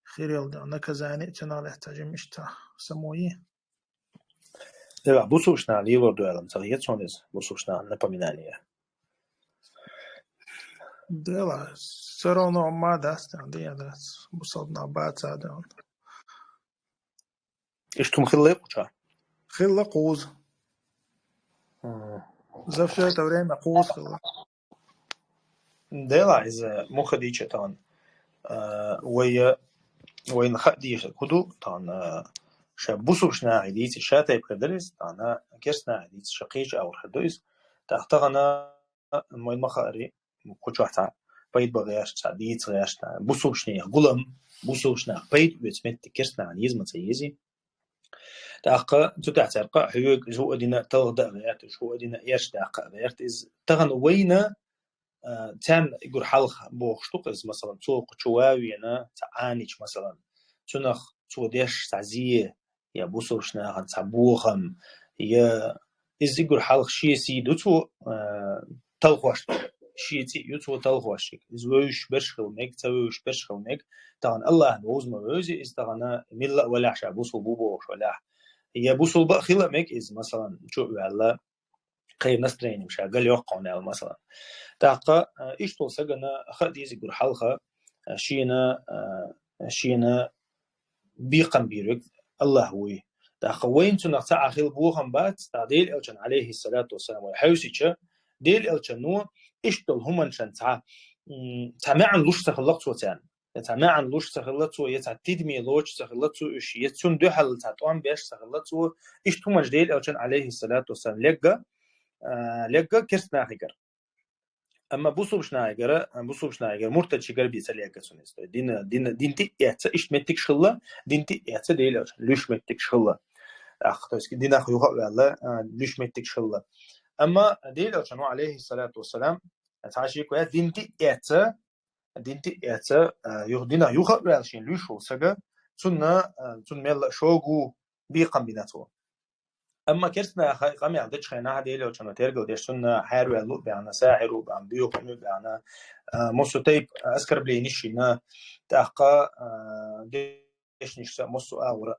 خيريل دو نكزاني تنال احتاجم إشتا سمويه Да, бусушна ливор дуэлом, цагет сонез, бусушна напоминание. Да, все равно ма даст, да, бусадна баца, да. И что мхилле куча? Хилла قوز. За все это время قوز хилла. Да, из мухадича тан, وين خديش كدو تان شبوسوشنا عديت شاتي بقدرس أنا كرسنا عديت شقيش أو الحدويس تأختغنا موين مخاري كوشوحتا بيت بغياش تعديت غياش بوسوشنا غلم بوسوشنا بيت بيتمت كرسنا عنيز متسيزي تأخا تتعترقا حيوك جو أدينا تغدأ غيات جو أدينا إيش تأخا غيات إز تغن وينا تام يقول حلخ بوخشتوق إز مثلا سوق شواوينا تعانيش مثلا تنخ توديش تعزيه يا بوسوشنا عن تعبوهم يا إزيقول حلق شيء سيدو تو تلخوش شيء تي يتو تلخوش إزويش برشخلنك تويش برشخلنك طبعا الله نوز موزي إز طبعا ملا ولا عشا بوسو بوبوش ولا يا بوسو بخيلا ميك إز مثلا شو ولا خير نسترين مش قال يوقعنا مثلا تاقا إيش توصلنا خد يزيقول حلقة شينا بيقم بيرك الله هو تأخوين تنقطع أخيل بوهم بات تعديل ألشان عليه الصلاة والسلام وحوسيتش ديل ألشانو إشتل هم شان تعمعن لوش تخلقت وتان تعمعن لوش تخلقت ويتعتدمي لوش تخلقت إيش يتسون ده حل تعطوان بيش تخلقت إيش تومج ديل ألشان عليه الصلاة والسلام لقى كرسنا هيجر أما بوسوبش نايجر مرتد شجر بيسالي أكسونيست دين تي إعتى إيش متك شغلة دين تي إعتى ديل ليش متك شغلة أختوس دين أخو يقول الله ليش متك شغلة أما ديل أشانو عليه الصلاة والسلام تعشي كويس دين تي إعتى يخدينا يقول والشين ليش هو سجى تون مل شوقو بيقام بيناتو أما كرسنا قام يعدش خينا هذه لو كانوا ترجعوا ديشون حاروا اللوب بعنا ساحر وبعنا بيوقنوا بعنا مصو تيب أذكر بلينيشنا تأقى ديش نشسا مصو أورا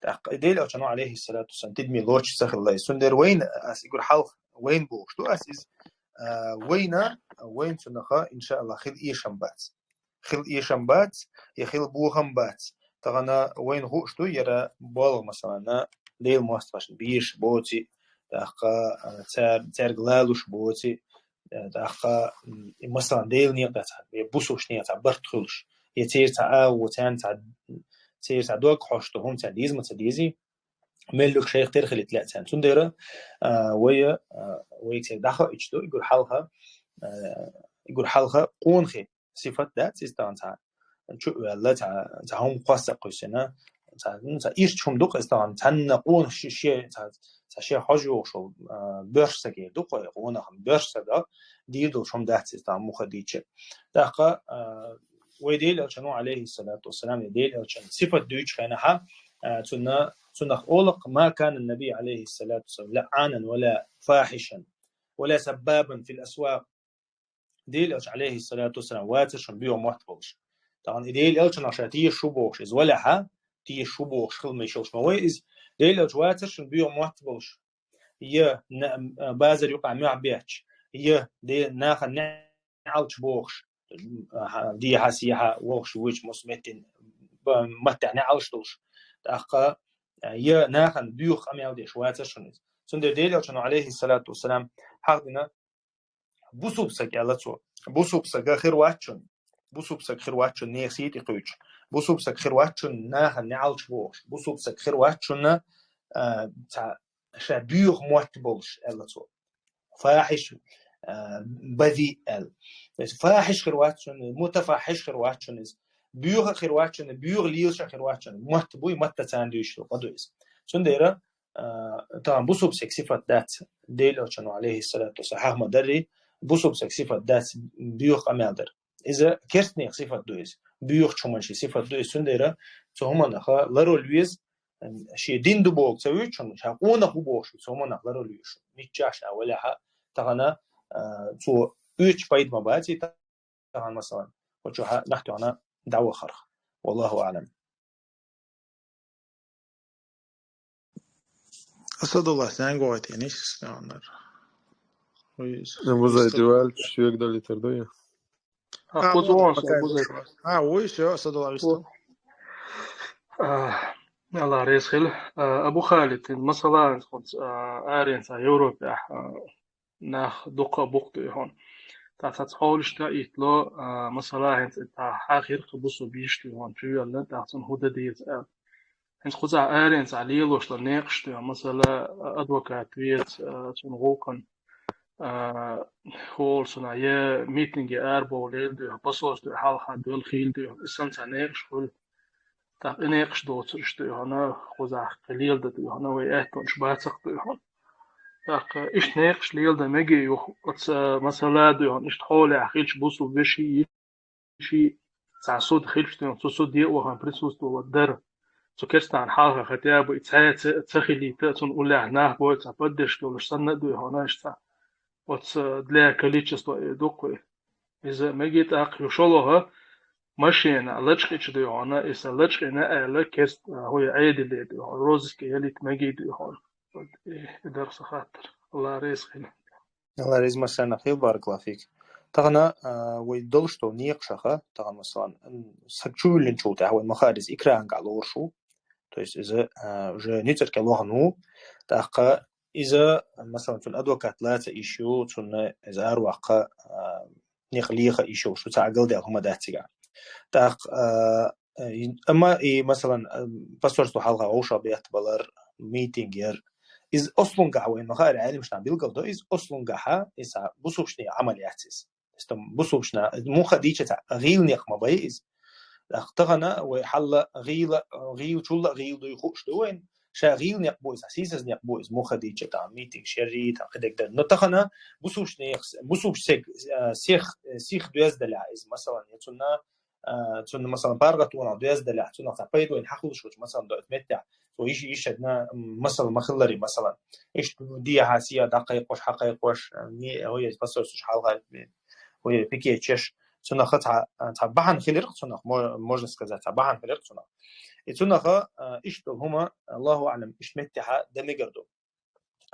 تأقى دي لو كانوا عليه الصلاة والسلام تدمي لوش سخ الله يسندر وين أسيقول حلق وين بوش تو أسيز وين سنخا إن شاء الله خل إيشام بات يخل بوهم بات تغنى وين هوش تو يرى بالغ مثلا ليل ماستفاشن بيش بوتي تاقا تار غلالوش بوتي داخل مثلا ديل نيقة بوسوش نيقة برتخلش يتير تعاو وتان تير تعدوك حوشتو هم تعديز متديزي ملك شيخ ترخل تلاقي تان تندرة ويكسر داخل إجتو يقول حلقة قونخي صفات ذات استان تاع شو ولا تاع هم قاسة قيسنا تاع إيش شوم دوق استان تنا قون شيء تاع شيء حاجة شو برشة كي دوق قونا هم برشة ده ديدو شوم ذات استان مخديتش دقة ويديل أشنو عليه الصلاة والسلام يديل أشن صفة دوتش خناها تنا أولق ما كان النبي عليه الصلاة والسلام لعانا ولا فاحشا ولا سبابا في الأسواق ديل أش عليه الصلاة والسلام واتش بيو محتبلش طبعا ديل أش نشاتية شبوش إز ولا ها تيه شبوش خل ما يشوش مويز ديل أش واتش بيو محتبلش يه بازر يقع مع بيتش يه ديل ناخ نعلش بوش دي حسيها ووش ويش مسمتين متى نعلش توش تأخا يه ناخ بيوخ أمي أودي شواتش شنيز سندر ديل أش عليه الصلاة والسلام حقنا بوسوبسك يلا تو بوسوبسك خير واتشن بوسوبسك خير واتشن نيسيت يقويش بوسوبسك خير واتشن ناخ نعلش بوش بوسوبسك خير واتشن تاع شابيوخ موتبلش يلا تو فاحش بذيء فاحش خير واتشن متفاحش خير واتشن بيوخ خير واتشن بيوخ ليوش خير واتشن متبوي متتانديش قدويس سنديرا طبعا بوسوبسك صفة ذات ديل أشنو عليه الصلاة والسلام مدري بوسوبسك صفة ذات بيوخ أمالدر إذا كرتني صفة دويس بيوخ شمنشي صفة دويس سنديرا سهما نخا لرو لويز شيء دين دبوق سوي شمنش هقونا هبوش سهما نخ لرو لويش نيتشاش أولها تغنا تو أوش بايد مباتي تغنا مثلا وشوها نحكي عنا دعوة خرخ والله أعلم. أسد الله سانقوات يعني استعمر بوزاي دوال شو يقدر يتردويه أخوزون ويش يا أسد الله يستو الله ريسخل أبو خالد مثلا آرين تا يوروبا ناخ دقة بوقت هون تحولش تا إتلا مثلا هنت تا آخر خبصو بيشتي هون في ولا تحسن هدا ديت هنت خزع آرين تا ليلوش لناقشتي مثلا أدوكات ويت تنغوكن هول صناعية ميتينج أربعة ليل ده بصوص ده حال حد دول خيل ده إنسان تناقش هول تناقش دوتش ده هنا خزع قليل ده هنا وياه تنش باتق ده هون إيش ناقش ليل ده مجي يخ مثلا ده هون إيش تحول أخيلش بوسو بشي شيء تعصود خيلش ده تصود دي وهم بريسوس ده ودر سكرت عن حالها ختياب إتساعد تخلي تأتون أولى عناه بوي تبدش دولش سنة ده هنا إيش для количества докой إذا ما جيت يشلوها ماشينا لشقيش دي هنا إذا لشقينا ألا كست هو عادي اللي دي روز كيالي ما جيت هون درس خاطر الله رزقنا الله رزق مسنا خير بارك الله فيك تغنى ويدلش تو نيقشخة تغنى مثلا سكشول نشوف هو المخارج إكران قالوا شو то есть إذا جو نيتر كلوهنو تأقى إذا مثلا في الأدوكات لا تيشو تون إذا أروق نقليخ يشو شو تعقل ده هم داتيجا تاق أما مثلا بسورة حلقة أوشا بيعتبر ميتينجر إذا أصلاً قهوة المخارج عالم شنا بيلقى ده إذا أصلاً قها إذا بصوبشني عملياتيس استم بصوبشنا مو خديجة غيل نق مبايز تغنى وحل غيل شو لا غيل ده يخش دوين شاغيل نقبوز حسيس نقبوز مو خديجة تاع ميتينغ شري تاع كده كده نتخنا بوسوش نيخ بوسوش سيخ دوز دلعز مثلا يتنا مثلا بارغة وانا دوز دلع تنا تبيد وين حقوش مثلا دو اتمتع ويش يشدنا مثلا مخلري مثلا ايش دي حاسية دقيق وش حقيق وش ني هو يتفسر سوش حالها هو بيكي تشش تنا خطع تبعن خلير تنا можно сказать تبعن خلير تنا يتناها إيش هما الله أعلم إيش متها دمجردو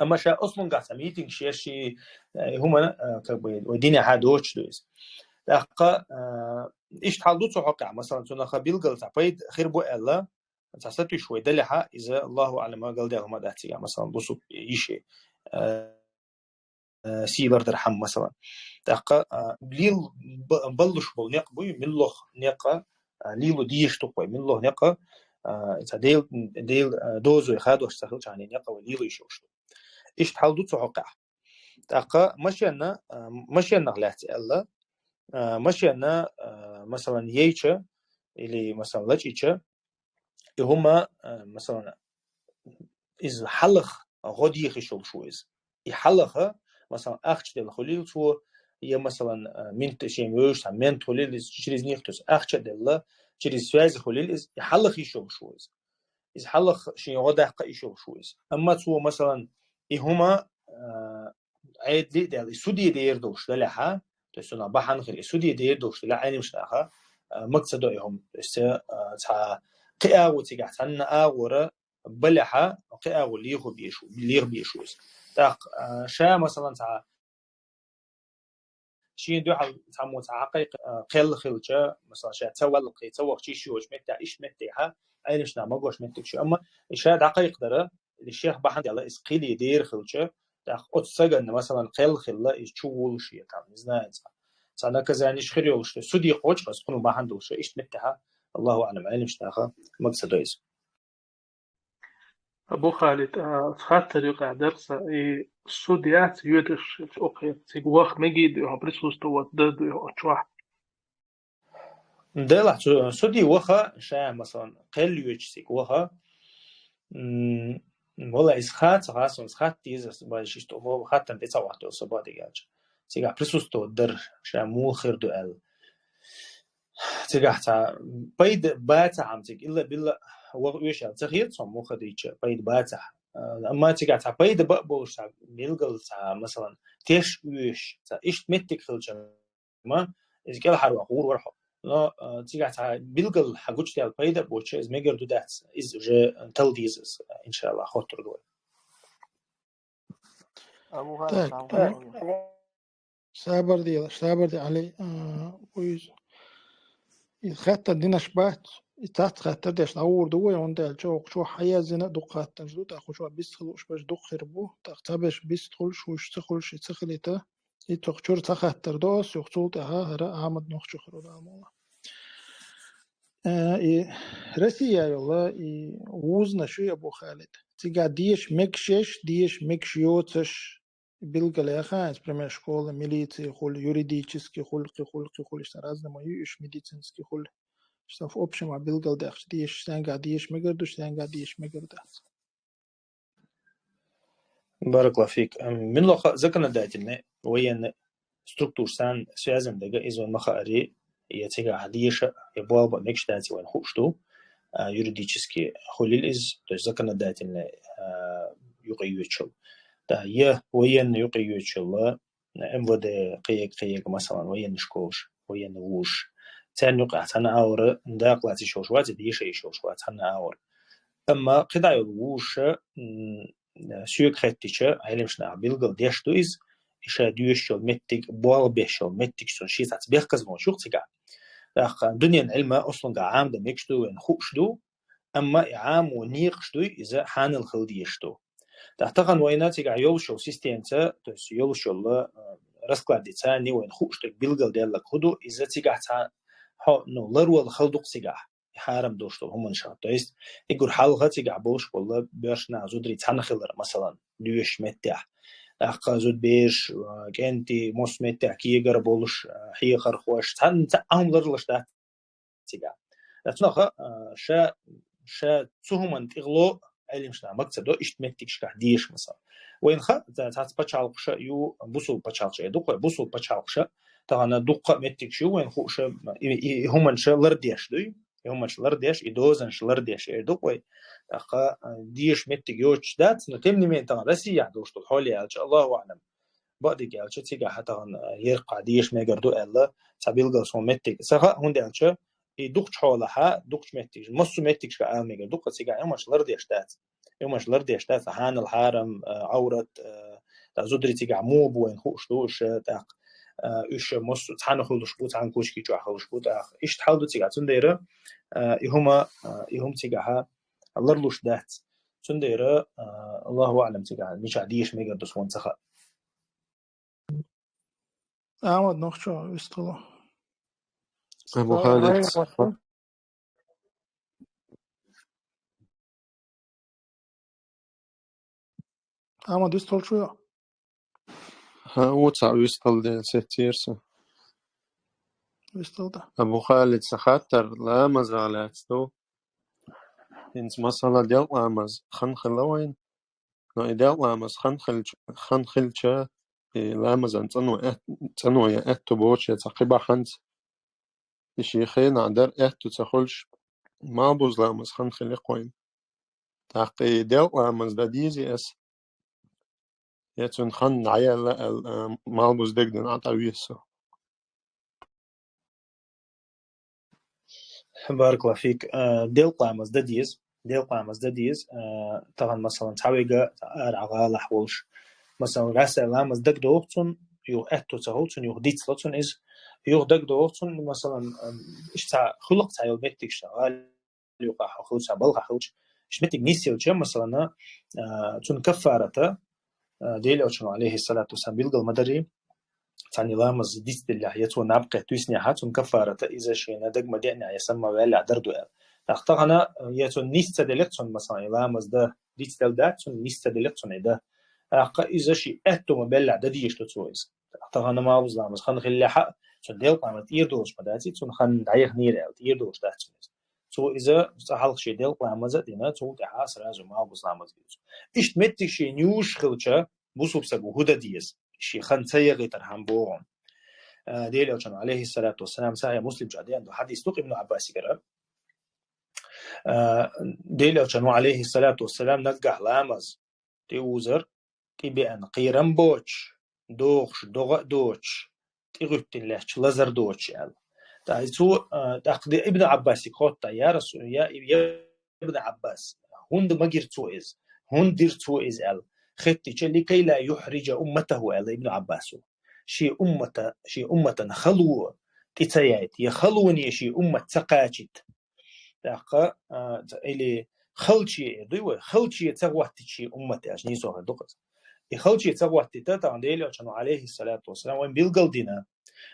أما شاء أصلاً قاعد ميتينغ شيء هما كبير ودينا هادوش دويس لقى إيش تحدث صحقة مثلاً تناها بيلقى تعبيد خير بو الله تحسبي شوي دلها إذا الله أعلم ما قال ده هما داتي مثلاً بصو إيشي سيلر درهم مثلا تاق ليل بلش بول نق بوي من لوخ نق ليلو ديش تقوي من لوخ نق ديل دوزو يخادو اشتغل يعني نق وليلو يشوش ايش تحاول توقع تاق مشينا غلات الا مشينا مثلا ييتش اللي مثلا لاتش هما مثلا إذا حلق غادي يخشل شويز يحلقها مثلا أخش دل خليل شو هي مثلا من تشين ويش من خليل شريز نيختوس أخش دل شريز سواز خليل إز يحلق يشل شويز إذا حلق شيء غدا يشل شويز أما شو مثلا هما عيد لي دل سودي دير دوش دلها تسونا بحن خير سودي دير دوش دلها عيني مش ناخا مقصده يهم است تا قيا وتيجا تنا ورا بلحة قيا وليه بيشو ليه بيشوز تاق شا مثلا تا شين دو حال تامو تعقيق قل خلجة مثلا شا تول قي توق شي شوج متى إيش متىها أينش نعم قوش متكش أما شا دقيق درة الشيخ بحد على إسقيل يدير خلجة تاق أتصجن مثلا قل خلة يشول شيء تام نزنا أنا كذا يعني شخيريولش سودي خوش بس كانوا بحد وش إيش متىها الله أعلم أينش ناخا مقصد رئيس أبو خالد خاطر يقع درس السوديات يدرش أوكي تيجوخ مجيد يهم بريسوس توت ضد يهم أشواح ده سودي وخا شاع مثلا قل يجسك وخا والله إسخات خاصة إسخات تيز بايشيش تو هو خاطر بيتصور تو صبادي جالش تيجا بريسوس تو در شاع مو خير دوال تيجا حتى بيد باتا عم تيج إلا بالله هو ويش تغيير صم مو خديتش بيد باتا أما تيجا حتى بيد بقبوش بيلقل مثلا تيش ويش إيش متك خلش ما إذا كلا حروا غور ورحو لا تيجا حتى بيلقل حقوش تيال بيد بوش إز ميجر دو دات إز جا تلديز إن شاء الله خاطر دوي أبو خالد طيب صابر دي علي ويز خاطر دينا شبات تحت خاطر ديش نور دوي وندال شو حياة زنا دقات تنجدو تاخو شو بيستخل وش باش دق خربو تاختبش بيستخل شو تخل شي تخليته يتوخشور تخاطر دوس يخصول تها هرا عامد نخشو خرود عمولا رسيا يلا وزنا شو يا أبو خالد تيجا ديش مكشيوتش بالقلا خانس بريمير школа милиции хул юридический хул что разные мои иш медицинский хул что в общем билгал дах диш сенга диш мегердус بارك الله فيك من لقاء ذكرنا داتنا وين ستركتور سان سيازم دقا إذا مخاري يتيجا حديشة يبوابا مكش داتي وين خوشتو юридический خليل إز ذكرنا داتنا يقيوتشل دا يه وين يقيوتشل MVD قيق مثلا وين شكوش وين ووش تاني يقع تنا أور نداق لاتي شوشوات ديشة يشوشوات تنا أور أما قطع الووش سيوك خطيشة هيلمش نعبيلغل ديشتو إز إشا ديوشل متك بوال بيشل متك سون شي تات بيخكز مو شوق تيجا دنيا العلم أصلا عام ده ميكشتو وين خوشتو أما عام ونيقشتو إذا حان الخلديشتو تحتقن ويناتي قاع يولشو سيستيمتا تس يولشو رسكلاد تاني وين خوشتك بيلغل ديالك خدو إذا تيجا تا نو لرول خلدوق تيجا حارم دوشتو هم نشاط تويست يقول حلقة تيجا بوش والله بيرشنا زودري تنخلر مثلا ديوش متاح أخذت بيش كنتي مسمت كيجر بولش حي خرخوش تن تعهم لرلش ده تيجا لكنها شا تهم تغلو علمش نعم مقصد ده إشتمتكش كهديش مثلا وين خا تعت بتشالقش يو بوسول بتشالقش دوق بوسول بتشالقش تانا دوق متكش وين خوش هم شا لرديش دوي هم شا لرديش يدوزن شا لرديش دوق أخا ديش متجوش دات نتمنى من تان رسيا دوش الحالي إن شاء الله أعلم بعد كده أشوف تيجا حتى يرقى ديش ما يقدروا إلا سبيل جالس متج سخاء هون ده أشوف يدوقش حالها دوقش متج مصو متج كأعلم يقدر دوق تيجا يوم مش لرديش دات يوم مش لرديش دات هان الحرم عورة تزودري تيجا موب وين خوش دوش تاق إيش مصو تحنا خلوش بوت عن كوش كي جوا خلوش بوت إيش تحاولوا تيجا تنديره يهم تيجا الله لوش دات سنديرة الله أعلم تيجا مش عاديش ميجر دوس وان سخاء أحمد نخشى يستطيع أبو خالد أحمد يستطيع شو هو تسعة يستل دي ستيرسا يستطيع أبو خالد سخاتر لا مزالاتستو إنس مسألة ديال لامز خنخلوين نو إديال لامز خنخلشا لامز أن تنو يا أتو بوش يتقبع حنت الشيخين عدر أتو تخلش ما بوز لامز خنخلقوين تاقي ديال لامز دا ديزي أس يتون خن عيال مالبوز دقدن عطاويسو. بارك الله فيك. ديل قامز دديز طبعا مثلا تعويقة أرعى لحولش مثلا رأس لامز دق دوغتون يو أتو تهولتون يو ديت لاتون إز يو دق دوغتون مثلا إيش تاع خلق تاع يوميتك شغال يوقع خلص بلغ خلص شمتك نيسيل جم مثلا تون كفارته ديل أوشن عليه الصلاة والسلام بيلقى المدري تاني لامز ديست الله يتو نابقى تويسني حاتم كفارة إذا شينا دق مدينة يسمى ولا دردو أختغنا يتو نيست دلتون مثلا لامز ده ديست دلتون نيست دلتون ده إذا شيء أتو مبلع ده ديش تسويس أختغنا ما وز لامز خن خلي حق تون ديل قامت يردوش مداتي تون خن دايخ نير يردوش ده تسويس تو إذا سهل شيء ديل لامز دينا تو تحاس رازو ما وز لامز ديش إيش متى شيء نيوش خلشة بوسو بسبو هدا ديس شيء خن سيغي ترهم بوهم ديل أوشن عليه الصلاة والسلام سايا مسلم جادي عنده حديث توق ابن عباس يقرأ ديل أوشن عليه الصلاة والسلام نقح لامز تي وزر تي بأن قيرن بوش دوغش دوغ دوش تي غتن لهش لزر دوش يعني تعيسو تقدي ابن عباس يقول يا رسول يا ابن عباس هند مجر توئز هندر توئز ال ختي لكي لا يحرج أمته ال ابن عباس شي أمة خلو تتيات يخلوني شي أمة سقاجت دقة إلي خلشي دوي خلشي تغوت شي أمة أجني سوها دقت خلشي تغوت تتا عندي عشان عليه الصلاة والسلام وين بيلقل دينا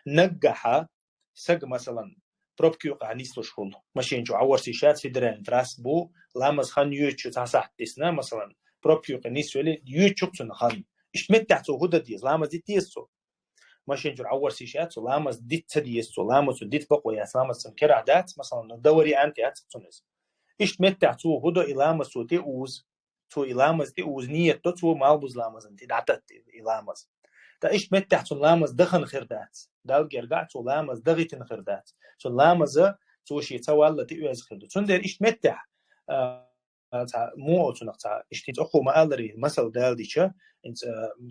نجحها سق مثلا بروبكيو قانيس لشخل ماشي نجو عور سيشات في درين تراس بو لامز خان يوتشو تاسح تسنا مثلا بروبكيو قانيس ولي يوتشو تنخان إشمت تحتو هدا ديز لامز دي تيسو ماشي نجو عور سيشات لامز ديت تديسو لامز ديت بقوي لامز سنكر عادات مثلا دوري أنتي أتسونز إشمت تحتو هدا إلامز تي أوز تو إلامز تي أوز نية تو مالبوز لامز أنتي دعتت إلامز تا إيش متحت لامز دخن خردات دال جرجعت لامز دغيتن خردات لامز توشي توالله تيوز خردو تندر إيش متح مو تنقطع إيش تتأخو ما أدري مثل دال ديشة أنت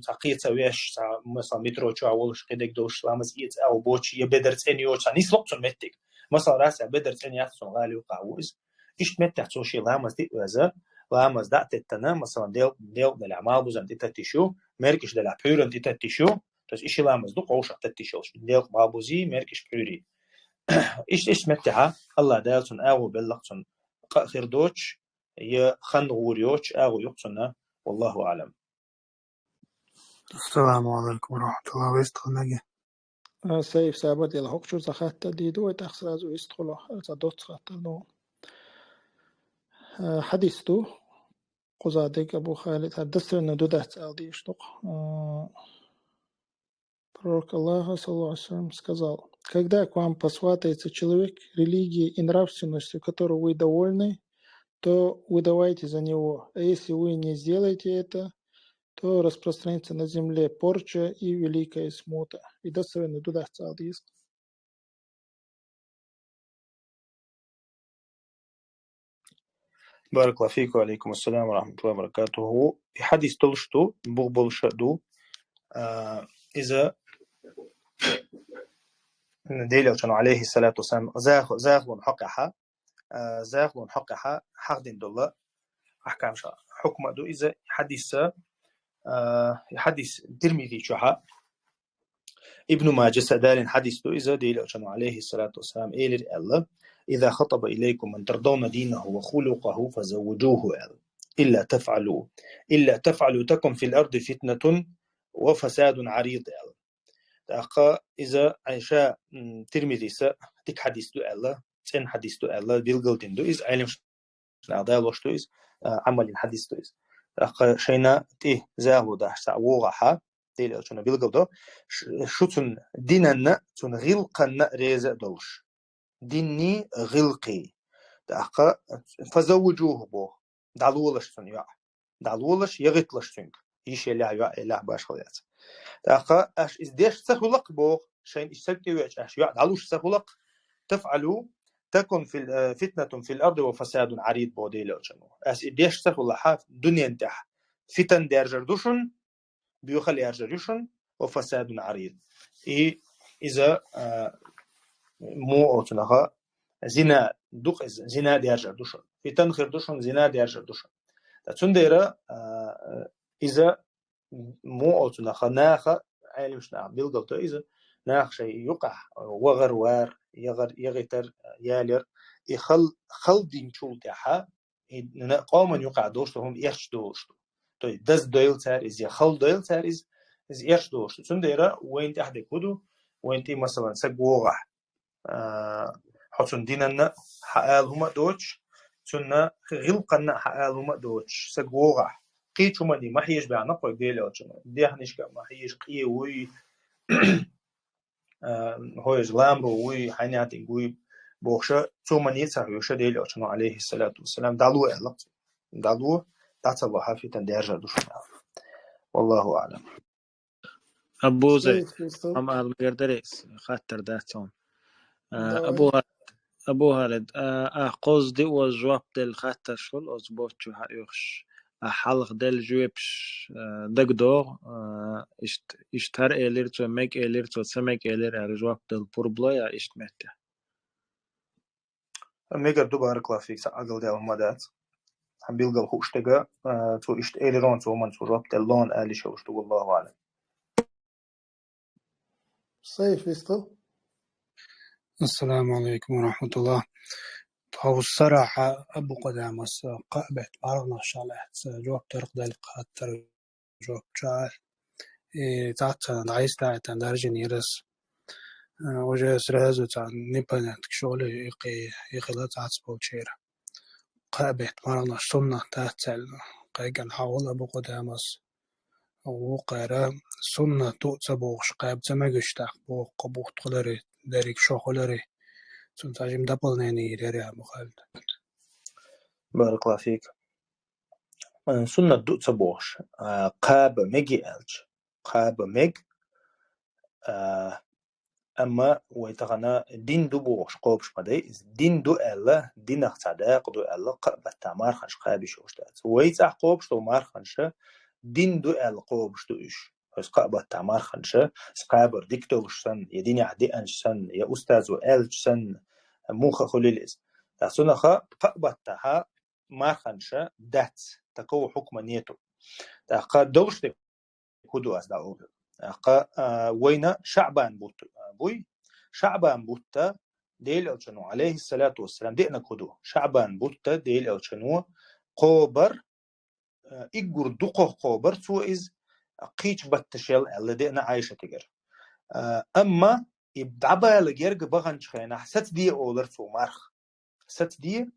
تقيت ويش مثلا مترو شو أولش قدك دوش لامز إيت أو بوش يبدرت إنيو تانيس لقط متك مثلا راس بدرت إني أحسن غالي وقاوز إيش متح توشي لامز تيوز لامز دعت التنا مثلا ديل الأعمال بوزن تتشو مركش دلع بيرن تتشو تس إيش لامز دو قوش تتشوش ديل بابوزي مركش بيري إيش متها الله دالتون أو بلغتون خير دوتش ي خن غوريوش أو يقصنا والله أعلم. السلام عليكم ورحمة الله وبركاته. سيف سابد يلا هوك شو زخات ديدو تخسر زو يستخلو زادوت خات نو حديثتو قزادك أبو خالد حدثت إنه دودت ألدي يشتق Пророк Аллаха, саллаллаху алейхи ва саллям, сказал: когда к вам посватается человек религии и нравственностью, которой вы довольны, то выдавайте за него, а если вы не сделаете это, то распространится на земле порча и великая смута. И достоверно дудахца алдис. بارك الله فيك وعليكم السلام ورحمة الله وبركاته. هو بحديث تلشتو بغبل شدو إذا ديل كانوا عليه الصلاة والسلام زاغلون حقها حق دين الله أحكام شاء حكم دو إذا حديث ترمذي شحا ابن ماجه سدال حديث دو إذا ديل كانوا عليه الصلاة والسلام إلى الله إذا خطب إليكم من ترضون دينه وخلقه فزوجوه إلا تفعلوا تكن في الأرض فتنة وفساد عريض تأخا إذا عيشا ترمذيسا تك حديث دو الله تين حديث دو الله بيلغلدين دو إز علم نعدا لوش دو إز عمل حديث دو إز تأخا شينا تي زاهو ده سعوغها تيل شنا بيلغلدو شو تن ديننا تن غلقنا ريزا دوش ديني غلقي تأخا فزوجوه بو دعلولش تن يا دعلولش يغتلش تنك إيش يلا باش خليات تأخا أش إزديش سهولك بو شين إشتكي ويش أش يعلوش سهولك تفعلوا تكن في فتنة في الأرض وفساد عريض بودي لو شنو أس إزديش سهولة دنيا انتح فتن درجة دوشن بيخلي أرجع وفساد عريض إذا مو أوتنها زنا دوق زنا درجة دوشن فتن خير دوشن زنا درجة دوشن تنديرا إذا مو أوتنها ناخ عالمش نعم بيلقطه إذا ناخ شيء يقع وغر وار يغتر يالر خل دين شول تاعها قوما يقع دوشتهم إيش دوشتو طيب دز دويل تار إز يخل دويل تار إز إيش دوشتو تنديرا وين تحدي كودو وين تي مثلا سجوغة حسن ديننا حقال هما دوتش سنة غلقنا حقال هما دوتش سجوغة قيتشو ماني ما هيش بعنا قوي ديل أو شنو ديهنيش كما هيش قيه وي هو إسلام روي حيناتي وي بوخشة ثم ماني تسعيوش ديل أو شنو عليه الصلاة والسلام دالو إعلق دالو تعتبر في تندرجة دوشنا والله أعلم أبو زيد أما المقدريس خاطر داتون أبو هالد قصدي وجواب دل خاطر شل أزبوط شو هايوش حلق دل جوابش دقدو اشتهر إلير تو ميك إلير تو سمك إلير جواب دل بوربلا يا اشتمته ميجر دو بارك الله فيك سأقل دل مدات هم بيلقى خوشتجا تو اشت إيران تو من تو جواب دل لون آلي شوش تو والله أعلم صيف يستو. السلام عليكم ورحمة الله. هو الصراحة أبو قدامس قابت بارغنا شالح جواب ترق دل قاتر جواب شال تعطى عايز تعطى درجة نيرس وجه سرازو تعن نبنت كشولي يقي لا تعصبو تشير قابت بارغنا شطمنا تعتل قايقن حاول أبو قدامس وقارا سنة تؤتبوغش قاب تماغش تاقبو قبوغ تغلري داريك شوخلري سنتاجم دبل ناني يريري أبو خالد. بارك الله فيك. سنة تؤتبوغش قاب ميجي ألج قاب ميج أما ويتغنى دين دو بوغش قوبش مدي دين دو ألا دين اختداق دو ألا قابة تامار خنش قابي شوش دات ويتح قوبش دو مار خنش دين دو ألا قوبش دو إش هس قابة تامار خنش سقابر ديكتوش سن يديني عدي أنش سن يا أستاذ وألج سن موخ خليليز تحسونا خا قابة تاها مار خنش دات تقو حكم نيتو تاقا دوش دي كودو أزدا أوبل تاقا وينا شعبان بوتو بوي شعبان بوتا ديل أوشنو عليه الصلاة والسلام دينا كودو شعبان بوتا ديل أوشنو قوبر إجور دقه قوبر سو إز قيش بتشيل اللي دينا عايشة تجر أما يبدعبا لجيرج بغن شخينا ست دي أولر سو مارخ ست دي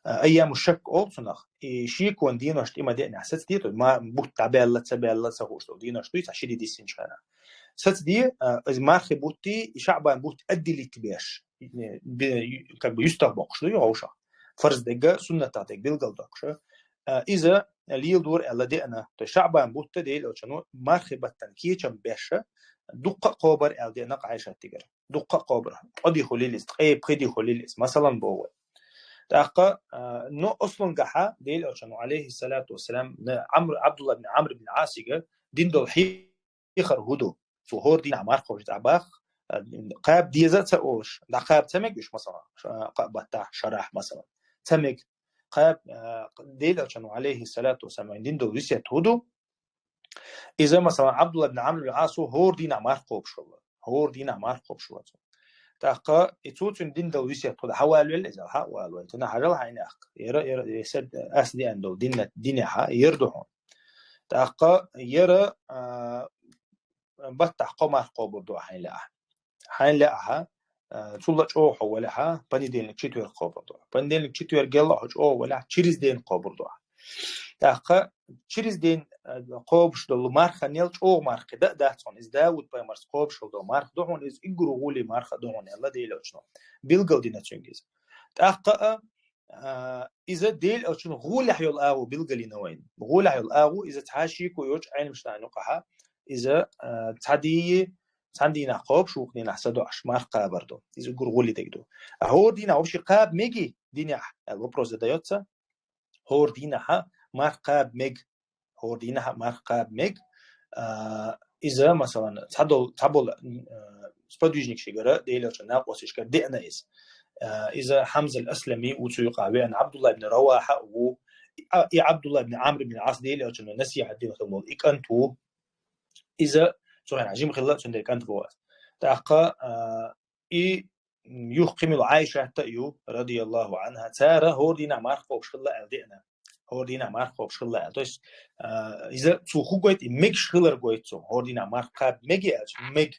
أيام الشك أولسناخ شيك وان دينا شتي ما دينا ست دي ما بوت تبالة سهوش دينا شتي عشري دي سين شخينا ست دي إز مارخ بوتي شعبان بوت أدي اللي تبيش как бы يستطبق شو يعوشة فرض دقة سنة تاعتك بيلقل دقشة إذا ليل دور ألا دينا شعبان بوت ديل أو شنو مارخ بتنكية كم بيشة دقة قابر أل دينا عايشة تجر دقة قابر أدي خليلس قدي خليلس مثلا بوه تأقى نو أصلا جحا ديل أو شنو عليه الصلاة والسلام عبد الله بن عمرو بن عاصية دين دول حيخر هدو فهور دين عمار خوش دعباخ قاب ديزات سأوش دا قاب تمكش مثلا قاب تاع شرح مثلا تمك قاب ديل أو شنو عليه الصلاة والسلام دين دول ريسيت هدو إذا مثلا عبد الله بن عمرو بن عاص هور دين عمار خوب شو هور دين عمار خوب شو تأقى يتوتن دين دول ريسيت هدو حوالي إذا حوالي تنا حجل حيناق يرى يسد أسدي أندو دين حا يردهون تأقى يرى بتح قمر قبر دو حين لا تولج أو حولها بندين كتير قبر دو بندين كتير جل حج أو ولا تشريز دين قبر دو تاخ تشريز دين قبش دو مارخ نيلج أو مارخ ده صون إز داود بيمرس قبش دو مارخ دو هون إز إجرو غولي مارخ دو هون الله ديل أشنو بيلقل دينا تشينجز تاخ إذا ديل أو شنو غول حيول آو بيلقلي نوين غول حيول آو إذا تحاشي كويوش عين مش نقحة إذا تعدينا قاب شوك دينا حسدو أشمار قابردو إذا غولي تجدو هور دينا وش قاب ميجي دينا الوبروز دايوتسا هور دينا ها مار قاب ميج هور دينا ها مار قاب ميج إذا مثلا تعبول سبادوجنيك شجرة ديل أو شناق وسيشكر دينا إز إذا حمزة الأسلمي وتسوق عن عبد الله بن رواحة و عبد الله بن عمرو بن العاص ديل أو شنو نسي عدين خلول إكانتو إذا سواء عجيم خلال شنو إكانت فواز تأقى يحكم العائشة تأيو رضي الله عنها تارة هو دينا مارخ وبشخلا ألدينا هو دينا مارخ وبشخلا تويس إذا تسوق قويت ميكش خلر قويتو هو دينا مارخ قاب ميجي ميج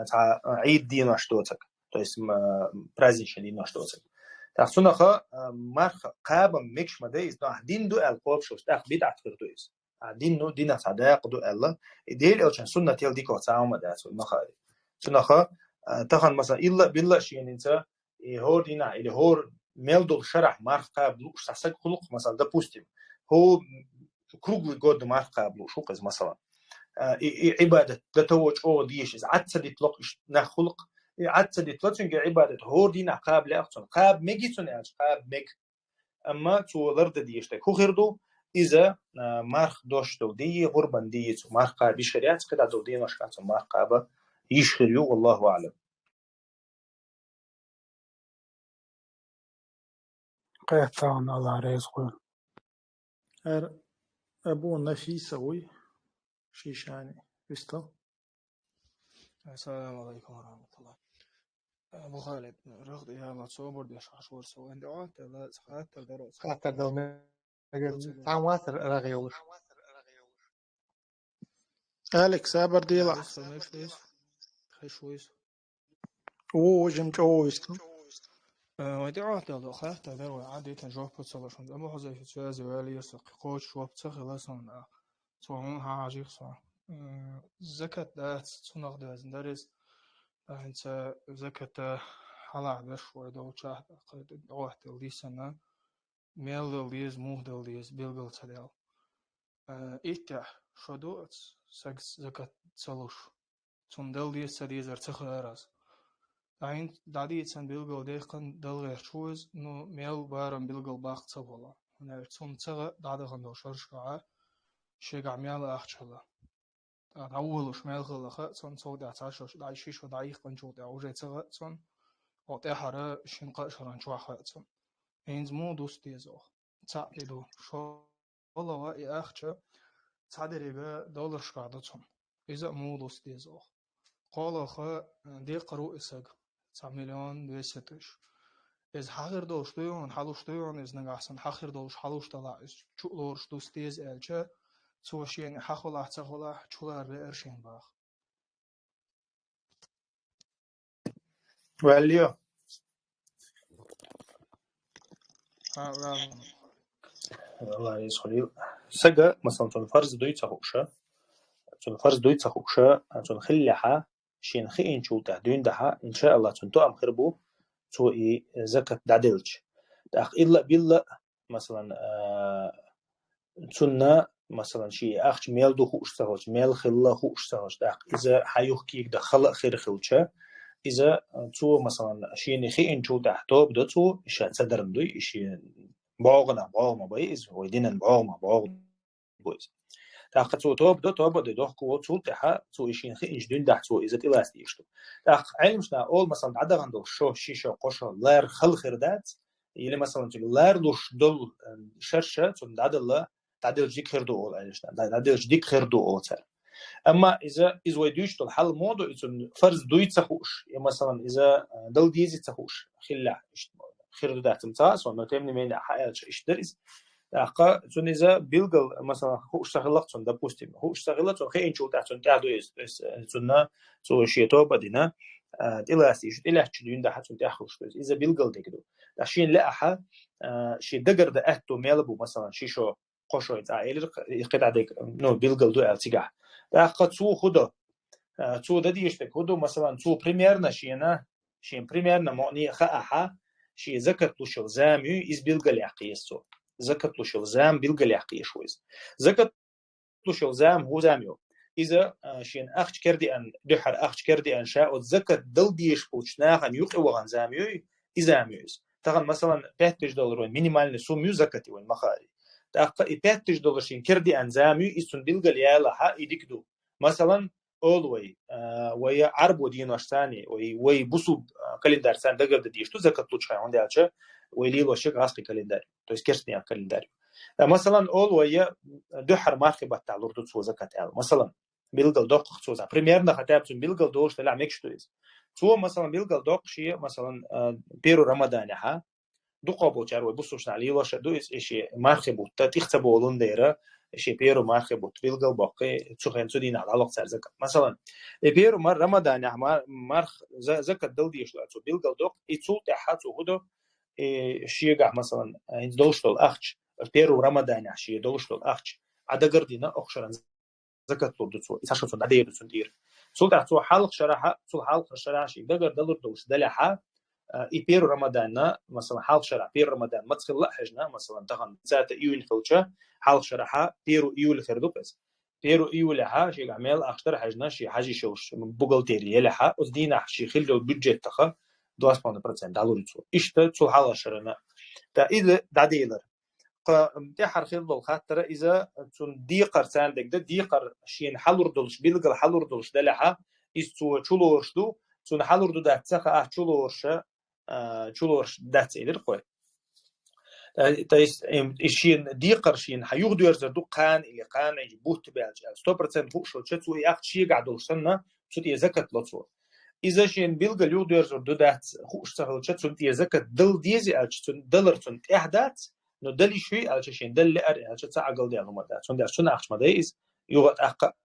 تاع عيد دينا شتوتك то есть праздничный день что-то. Так сунаха марх قاب ميكش مده إذا دين دو القاب شو استخ بدعة كردويس. دين نو دين صداق دو الله. إديل أو شن سنة تيل ديك وتعاون مده سناخا تخن مثلا إلا بالله شيء إنسا هو دينا إلى هو ملدول شرح марх قاب لو شخصك خلق مثلا допустим هو круглый год марх قاب لو شو قز مثلا عبادة تتوج أو ديش إذا عدت يطلق نخلق عدت ديتلاتشن عبادة هور دينا قاب لأقصن قاب ميجيتون إيش قاب ميج أما تو ضرد ديشتك هو غيردو إذا مارخ دوشتو دي غربان دي تو مارخ قاب بشريات كده دو دي نشكات مارخ قاب يشخريو والله أعلم. قيثان الله رزقه. أبو نفيسوي شيشاني يستو. السلام عليكم ورحمة الله. أبو خالد رغد يا الله صوبر دي شاشور سو عند عات لا خاطر دروس خاطر دوم نقول تعواتر رغيوش أليكس أبر ديلا خشويس جمج يستو ودي عات الله خاطر درو عادي تجوب بتصلشون أبو حذيفة جازي والي يسق قوش شوب تخلصون سوون هاجيخ سو زكاة دات صنع دارس أنت زكاة حلا بش وردو شاه قد روحت الليسنا ميل ليز موه ليز بيلقل تدل إيتح شدوت سكس زكاة سلوش تندل ليز سديز ارتخلاراس عين دادي تسن بيلقل ديقن دلغير شوز نو ميل بارم بيلقل باق تبولا هنا تون تغ دادا غندو شرشقا شيقع ميل أخشلا أولوش ميل خلقة تون صوت عتاشوش داي شيش وداي قنجو دا وجه تغ تون وطي حرا شنقا شران شوا خاتون إنز مو دوست ديزوخ تعديدو شو والله وإي أخشى تعديريغا دولار شقادتون إذا مو دوست ديزوخ قال خا دي قرو إساق 9,200,000 إز حاخر دوش دويون حالوش دويون إز نغاحسن حاخر دوش حالوش دلا إز چولورش دوست ديز إلچه سوشين حخولا تخولا چولار بإرشين باخ واليو الله يسخلي سجى مثلا تون فرز دوي تخوشة تون فرز دوي تخوشة تون خليها شين خين شو تهدين دها إن شاء الله تون تأم خربو تو زكاة دادلج داخ إلا بالله مثلا تون مثلا شيء أخش ميل دو خوش تهوش ميل خلا خوش تهوش داخ إذا حيوخ كيك دخل خير خلشة إذا تو مثلا شين خين شو تحته بدو تو إيش تصدرن دوي إيش باغنا باغ ما بايز ويدينا باغ ما باغ بويز تاخ تو بدو دوخ كو تو تها تو إيشين خين جدين ده تو إذا تلاس ديشتو تاخ علمشنا أول مثلا عدا غندو شو شيشة قشة لار خل خردات يلي مثلا تقول لار دوش دل شرشة تون عدا تعدل جديك خردو أول علمشنا تعدل جديك خردو أول تر أما إذا ويدوش الحل مودو إذا فرز دوي تخوش مثلا إذا دل ديزي تخوش خلا خردو ده تمتاز وما تمني من حياة إيش درس تاقا تون إذا بيلقل مثلا هو اشتغلت تون допустим هو اشتغلت تون خين شو تاعتون تعدو تون تو شيتو بدينا إلاستيش إلا تشدين ده حتون تأخذ شوية إذا بيلقل دكتور عشان لا أحد شي دقر ده أهتو ميلبو مثلا شي شو قشوي تعيل يقطع ديك نو بيلقل دو ألتجاه تاقا تو خدا تو ده ديش تكودو مثلا تو بريميرنا شينا شين بريميرنا معني خاحة شي زكت لوشل زامي إز بيلقل يعقيسو زكت لوشل زام بيلقل يعقيش ويز زكت لوشل زام هو زاميو إذا شين أخش كردي أن دحر أخش كردي أن شاء زكت دل ديش بوشناها يقي وغن زاميو إزاميوز تغن مثلا $5 مينيمال نسوميو زكتي وين مخاري تأقى $5 شين كردي أن زاميو إسون بيلقل يالها يدكدو مثلا أولوي ويا عرب ودين وشتاني وي بوسو كالندار سان دقر ديشتو زكت لوش عندي عشة ويلي لوشك عصقي كالندار تو إسكرتني على كالندار مثلا أولوي دحر ماركبة تعلور تسوى زكت آل مثلا بيلقل دوق خصوصا بريميرنا خطابتون بيلقل دوش تلع ميكشتويز تو مثلا بيلقل دوق شيء مثلا بيرو رمضان ها دوقابو چاروي بوسوش عليه لوش دو إشي ماركبة تتخبو لنديرة شيء بيرو ماركبة بيلقل باقي تسوخين سودين على علاقة سر زكت مثلا بيرو مر رمضان ها مارخ زكت دل ديش لاتو بيلقل دوق يتسول تحاتو هدو شيء قاع مثلا دوشتول أخش بيرو رمضان عشية دوشتول أخش عدا قردينا أخشرا زكت لو دتسو إساشة عدير دتسو دير سلطة تو حلق شرحة تو حلق شرحة شيء دقر دلور دوش دلحة بيرو رمضان مثلا حلق شرح بيرو رمضان ما تخلق حجنا مثلا تغن ذات يوين فوتشة حلق شرحة بيرو يول خردوبس بيرو يولها شيء عمل أخشر حجنا شيء حاجي شوش بوغلتيري لها أصدينا شيء خلو بيدجت تخا 2% دولار دتسو إشتا تو حلق شرنا تا إذا داديلر تحر خلال خاطر إذا تون ديقر ساندك ده ديقر شين حلور دولش بيلقى حلور دولش دلها إستو شلورش دو تون حلور دو ده تسخ شلورش ده تسيلر قوي تايس شين ديقر شين حيوغ ديرز دو قان اللي قان يجبوت بالج 100% فوق شو تشو ياخد شي قاعد وصلنا شو تي زكت لطو إذا شين بيلقى اليوغ ديرز دو ده خوش تخل شو تي زكت دل ديزي ألش دولار تون إحدات نو دلي شوي على شيء دل أر على شيء تعقل دي على مدة شون ده شون أخش مدايز يوغت أق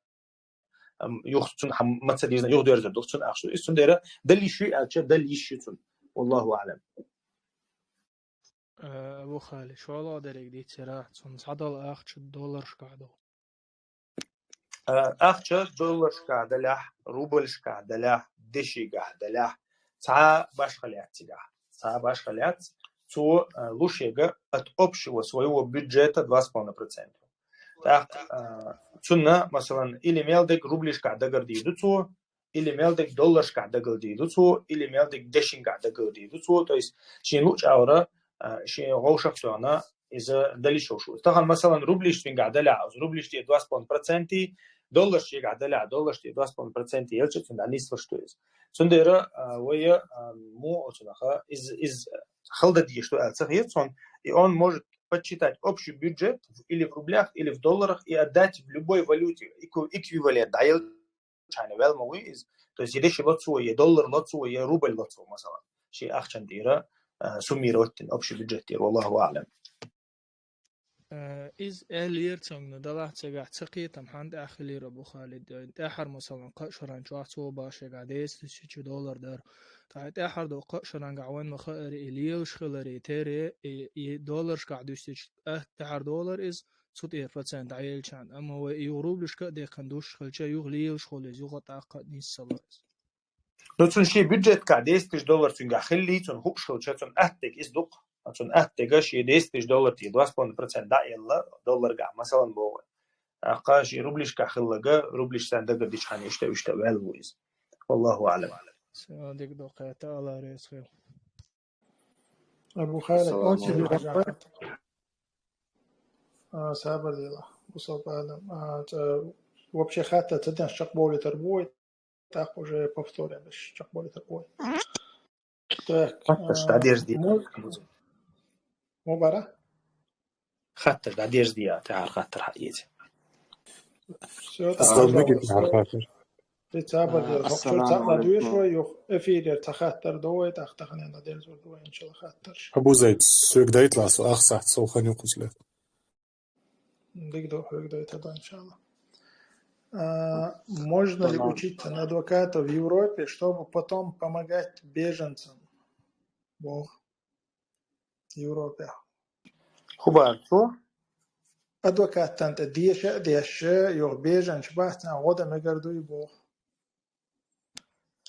يوخشون ما تسديزنا يوغ ديرز دو شون أخش شون ده دلي شوي على شيء دل يشيتون والله أعلم. أبو خالد شو الله دريك دي تراح شون صدل أخش $1 شقعدو أخش $1 شقعدله روبل شقعدله دشي قعدله ساعة باش خليات ساعة باش خليات تو лучшего от общего своего бюджета 2,5%. Так, цена, مثلا, или мелдек рублишка дагардидуцу, или мелдек долларшка дагардидуцу, или мелдек дешинга дагардидуцу, то есть, шин луч аура, шин гоушахтуана из далишошу. Так, مثلا, рублишки гадаля, рублишки 2,5%, долларшки гадаля, долларшки 2,5%, елчет, цена не слышит. Цундера, ويا مو أصلاً из халдади, что он может подсчитать общий бюджет или в рублях, или в долларах и отдать в любой валюте эквивалент. То есть, речь лоцуя, доллар лоцуя, рубль лоцуя, مثلا. شيء أخشن ديرة سميروت общий бюджет دير والله أعلم. إز ألير تنو دلها تجاه تقيت محند أخلي ربو خالد تأحر مثلا قشران شو باش قاديس $6 دار تأحر دو قشران قعوان مخير إليل شخلري تري $1 قعدوش تأحر $1 إز 1% عيل كان أما هو يوروبلش كده كندوش خلشة يغليل شخلز يغط عقد نيسالز لو تون شيء بيدجت كعديس $10 تون خلي تون هو خلشة تون أهتك إز دق تون أهتك شيء $10 تي 2% دا يلا $1 قع مثلا بوه أقاش روبلش كخلقة روبلش سندق ديش خان يشتى والويز والله أعلم. صادق دقيقة الله رئيس خير. أبو خالد أنت اللي سابر ديلا وصلت هذا وبشي خاطر تدين شقبولي تربوي تأخذ بفتوري بس شقبولي تربوي. تعدير دي. مو برا؟ خاطر تعدير دي تعال خاطر حقيقي. أصلاً نجد على خاطر. تتابع ديال شو تابع دوي شوي يخ أفيد تخاطر دوي تختخن عند ديال زور دوي إن شاء الله خاطر. أبو زيد سوق دايت لاسو أخ صح سو خني قزله. Дойдет это, إن شاء الله. Можно ли учиться на адвоката в Европе, чтобы потом помогать беженцам в Европе? Хубарцу. Адвокат тант деш يو беженч бахт عوضة مقردو يبوه.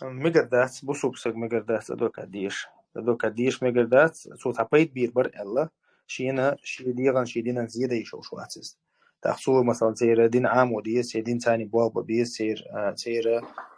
مقردات بوسوبسك مقردات أدوكا ديش مقردات صوت عبيت بيربر إلا شينا شيدينا زيادة يشو شواتس تأخذوا مثلا سير دين عام ودي سير دين تاني بابا بي سير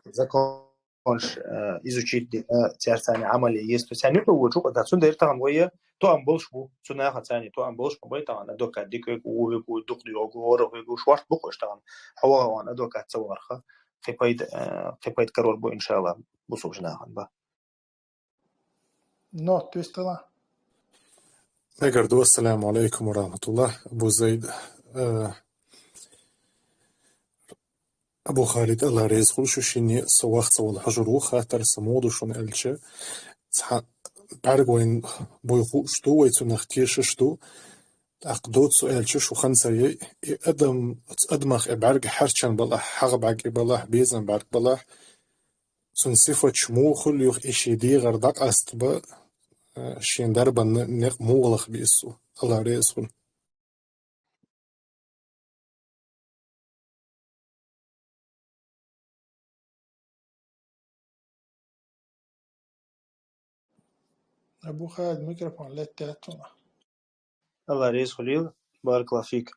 زكونش إزوجيت دي سير تاني عملي يستو تاني بوجو قد تون دير تان ويا تو أمبولش بو تنا تاني تو أمبولش بو تان أدوكا ديك ويقول دقدي وقور ويقول شوارت بقوش تان حوالوان أدوكا تصورخه خبايد كرور بو إن شاء الله بوصوب جناحن با نوت تستلا مقردو السلام عليكم ورحمة الله أبو زيد أبو خالد الله رزقه شو شيني سواخ سوال حجرو خاطر سمودو شون ألشة بعرقوين بويخو شتو ويتو نختيش شتو أقدوت سؤال شو خنسة أدمخ بعرق حرشان بالله حغبعق بالله بيزن بعرق بالله سن صفة شمو خل يخ إشي دي غردق أستبا شين دربا نق مغلق بيسو الله رزقه أبو خالد ميكروفون لا تاتونا الله رزقه ليل بارك الله فيك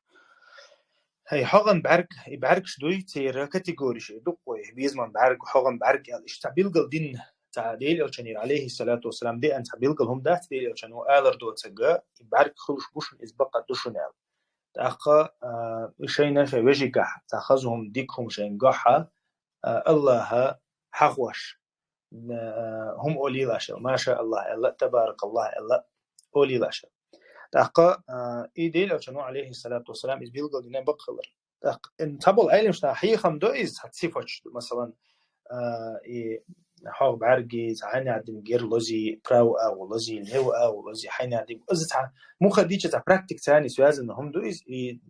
هي حقن بعرق شدوي تيرا كاتيجوري شي دقوي بيزمان بعرق حقن بعرق يعني اشتعبيل قل دين تعديل الشنير عليه الصلاة والسلام دي أن تعبيل قل هم دات ديل الشنو آلر دو تسجى بعرق خلوش بوشن إزبقى دوشنال تأخا شينا في وجه قح تأخذهم ديكهم شين قحة الله حقوش هم أولي لاشل ما شاء الله إلا تبارك الله إلا أولي لاشل تأخا إيديل أشنو عليه الصلاة والسلام إزبيل قل دينا بقلر إن تبول أيلم شنا حيخم دو إز هتصيفش مثلا حاق بعرقي تعاني عدم غير لوزي براو أو لوزي الهو أو لوزي حين عدم أزت مو خديجة تا براكتيك تاني سواز إنهم دو إز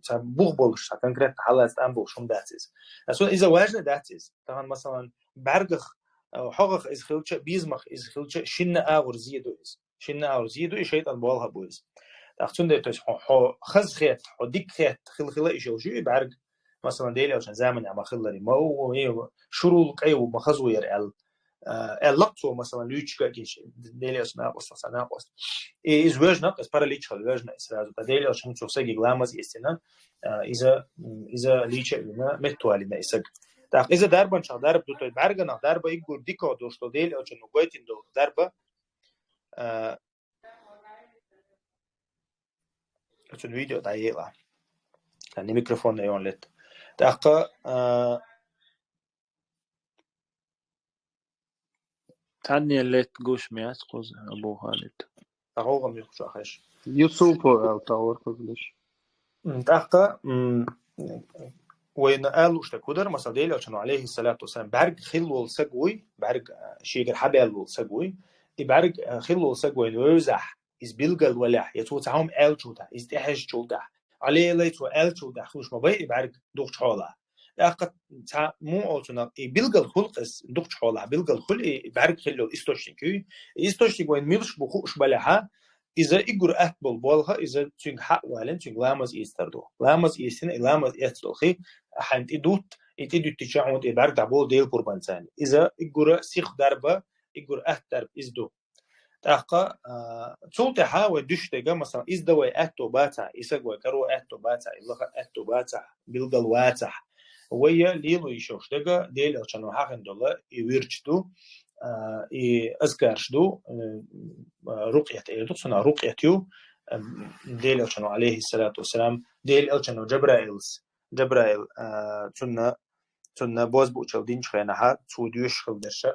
تا بوغبولش تا كونكريت حالات أنبول شوم داتيز أسون إذا واجنا داتيز طبعا مثلا بعرقخ أو حاقخ إز خلتش بيزمخ إز خلتش شنة أور زيدو إز شنة أور زيدو إز شيطان بوالها بويز تأخذون ده تش خز خيط ديك خيط خلا إيشوجي بعرق مثلا ديلي عشان زمن عم خلري ما هو شروط أيوة ما خزو يرعل اللقطو مثلا ليتشكا كيش ديلي اسمها قصة ناقص إز وجنا قص باراليتش وجنا إسرائيل تديلي عشان توصي جلامز يستنا إذا ليتش لنا متوالي نيسق تاخ إذا دربان شغ درب دوتو بعرقنا دربا يقول ديكو دوستو ديلي عشان نقويتين دو دربا عشان فيديو دايلا كان الميكروفون يون لت تاخ تعني اللي تقوش ميات قوز أبو خالد أهوغم يخشى خش يوسف أو تاور قبلش تأخذ وين قالوا اشتكودر مثلا ديل عشان عليه الصلاة والسلام بعرق خلو السجوي بعرق شيء حبل السجوي بعرق خلو السجوي ويزح إز بيلقى ولا يتوتعهم ألجودا إز تحش جودا عليه ليتو ألجودا خلوش ما بي بعرق دوخ حولا أخذ مو أوتنا بيلقى الخلق إز دوخ حولا بيلقى الخلق بعرق خلو إستوشتي وين ميلش بخوش بلها إذا إجر أقبل بالها إذا تين حق وعلن تين لامز يستردو لامز يستن لامز يستلخي حنت إدوت تجاهون بعرق دبول ديل قربان ثاني إذا إجر سيخ دربة إجر درب إزدو تأقى صوتها ودش تجا مثلا إزدوا أتو باتا إسقوا كرو أتو باتا إلا أتو باتا بيلقى الواتا ويا ليلو يشوف تجا ديل عشان وحقن دولا يورجدو أذكرشدو رقية إيدو سنا رقيتيو ديل عشان عليه الصلاة والسلام ديل عشان جبرائيل سنا باز بوشل دين شخينها توديوش خل درشة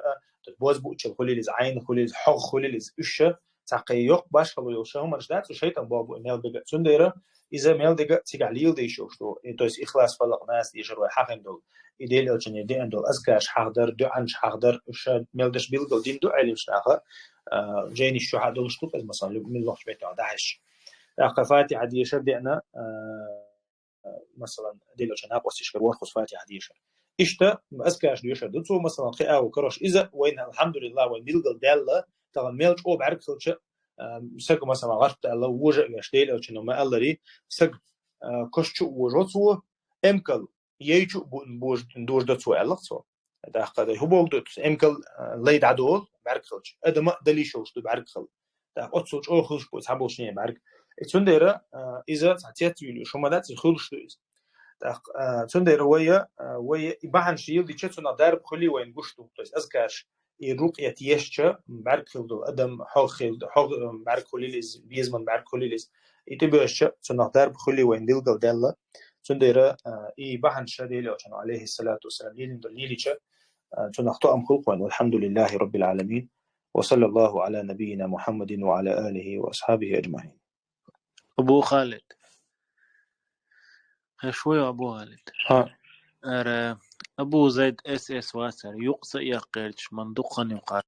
باز بوشل خليز عين خليز حق خليز إشة تقيق باش خلو يوشهم مرشدات وشيطان بابو إنيل بقى سنديرة إذا ميل دقة تيجعليل ديشوفتو إنتوس إخلاص فلق ناس يجروا حقن دول إديل أوجن يدين دول أزكاش حقدر دو عنش حقدر وش ميلدش بيلقل دين دو علمش ناخه جيني الشوحة دول شتوك مثلا من الله شبيت عدهش أقفاتي عادية شدينا مثلا ديلو شناق وسيشكر ورخص فاتحة ديشة إشتا أسكاش ديشة دتو مثلا خيا وكرش إذا وين الحمد لله وين بيلقى دالة طبعا ميلش أو بعرف خلش سك مثلا غرت الله وجه يشتيل أو شنو ما الله ري سك كشتو وجوتو أمكل يجو بوج ندور دتو الله تو ده قد هو بولدت أمكل ليد عدول بعرف خلش هذا ما دليشوش تو بعرف خل ده أتصل أو خلش بس حبوا شنو بعرف تنديرة إذا تعطيت يلو شو ما ده تخلش تنديرة ويا يبان شيء اللي تشتنا دارب خلي وين قشتو بس أذكرش الرقية يشتى بعرف خلدو أدم حاخل بعرف خلي ليز بيزمن بعرف خلي ليز يتبعش تنا دارب خلي وين دلقل دالة تنديرة يبان شديل عشان عليه الصلاة والسلام ليلي تنا خطأ خلق والحمد لله رب العالمين وصلى الله على نبينا محمد وعلى آله وأصحابه أجمعين. أبو خالد شوي أبو خالد أبو زيد اس واسر يقصى يقيرش مندوقا يقار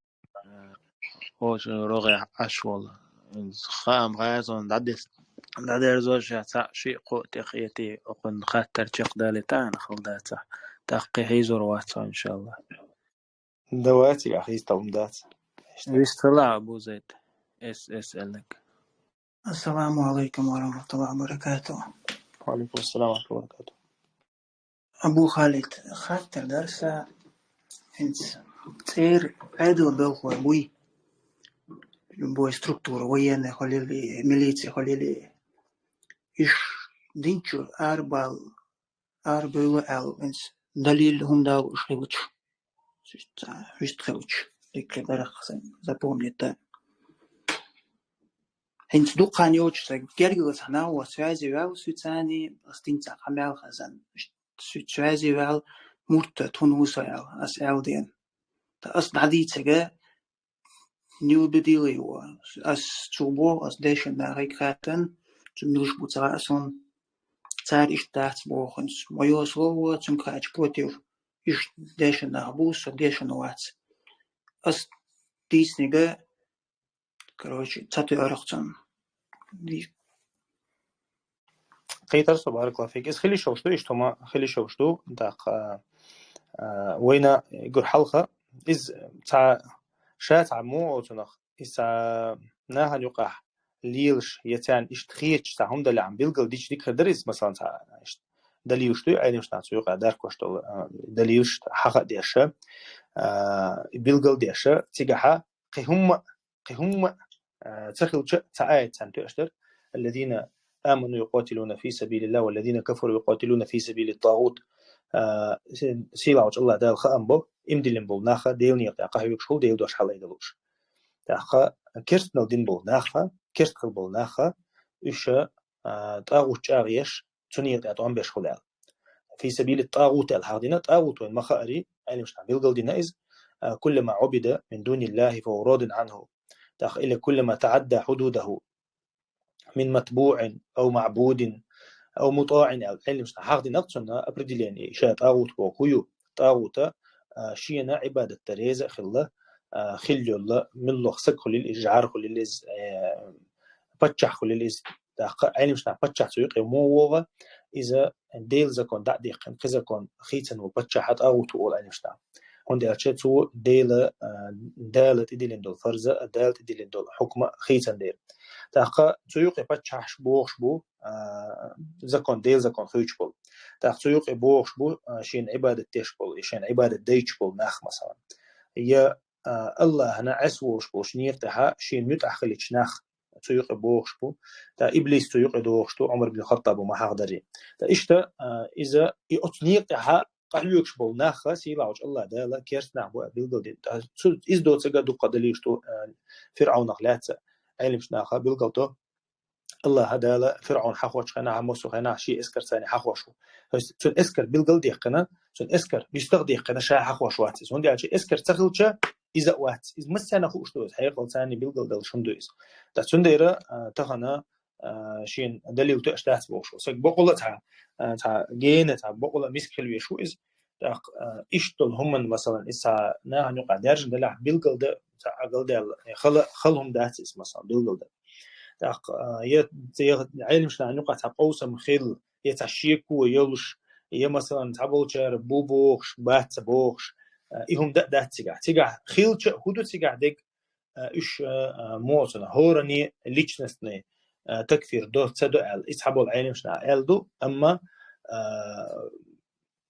هوش رغي عشوال خام غازون دادر زوج شيء قوت خيتي أقن خاطر تقدالتان خلداتا تحقي هيزور واتسا إن شاء الله دواتي أخي استومدات ويستطلع أبو زيد اس لك. السلام عليكم ورحمة الله وبركاته. وعليكم السلام ورحمة الله وبركاته. أبو خالد خاطر درسة انت تصير عدو بالخوة بوي ستركتورة ويانا خليلي ميليتي خليلي إيش دينشو أربال انت دليل هم داو إشخيوش لك درخصن запомнит انت دوقان يوش جرجلس هنا وسوازي واو سوتاني استنتا خمال خزن سوازي واو مرت تونوسا اس الدين أصل عديتة نيو بديلي هو أس تشوبو أس ديشن ناريكاتن تمنوش بوتراسون تار إش دارت بوخنس مايوس هو تمكراج بوتير إش ديشن ناربوس ديشن وات أس ديس نيجا كروشي تاتو أرختن دي قيتر بارك الله فيك. خلي شوشتو إيش توما خلي شوشتو داق وينا يقول حلقة إز تاع شات عمو أو تنخ إز ناها يقع ليلش يتان إش تخيش تاعهم دل عم بيلقل ديش ديك خدريز مثلا تاع دليلش تو عينيش تاع يقع دارك وشتو دليلش حق ديشة بيلقل ديشة تيجها قهم تخلش تعايد سنتو أشتر الذين آمنوا يقاتلون في سبيل الله والذين كفروا يقاتلون في سبيل الطاغوت سيلا وجه الله دال خام بو إمدلين بول ناخا ديوني يقطع يكشو ديو دوش حلا يدلوش تاخا كرت نودين بول ناخا كرت خل بول ناخا إيش طاغوت أغيش تني يقطع عم بيش خلال في سبيل الطاغوت الحاضنة طاغوت والمخاري يعني مش نعمل قل دينائز كل ما عبد من دون الله فهو راض عنه تاخ إلى كل ما تعدى حدوده من متبوع أو معبود أو مطاع أو علم مش حاضي نقصنا أبردلين إشاء طاغوت وكيو طاغوت شينا عبادة تريزة خلا خلي الله من الله خسق خلي الإجعار خلي الإز بتشح خلي الإز علم مش بتشح سويق مووغة إذا ديل زكون دعدي قن كذا كون خيتن وبتشح طاغوت وقول علم مش هندي أشتو ديل دالة إدلين دول فرزة دالة إدلين دول حكمة خيتن ديل تاقا تسويق بتشحش بوخش بو زكون ديل زكون خيش بول تاق تسويق بوخش بو شين عبادة تيش بول شين عبادة ديش بول ناخ مثلا هي الله هنا عسوش بو شنيق تها شين متأخلش ناخ تسويق بوخش بو تا إبليس تسويق دوخش تو عمر بن الخطاب وما حقدري تا إشتا إذا يأتنيق تها قحيوكش بول ناخ سيلاوش الله دالا كيرس نعبو أبيلدو دي إز دو تسقى قدليش تو فرعون نخلاتsa علمش ناخا بيلقطو الله هذا فرعون حخوش خنا عموس خنا شيء اسكر ثاني حخوشو سن اسكر بيلقل دي قنا سن اسكر بيستخدي قنا شا حخوش واتس هون دي اسكر تخلچا اذا وات از مسنا خوش تو حقيقه ثاني بيلقل دل شندويس تا سن ديره تخنا شين دليل تو اشتات بوشو سك بقولتها تا جينه تا بقول مسكل ويشو از اشتل هم مثلا اسا نا نقع درج دلع بيلقل ده عقل ده خلهم داتس مثلا بيلقل ده تاق علم شنا نقع تقوس مخيل يتعشيكو يلش مثلا تعبولشر بوبوخش بات بوخش إهم ده تيجا خيلش هدو تيجا ديك إيش موصنا هورني ليشنسني تكفير دو تسدو ال إسحبول عيني مشنا ال أما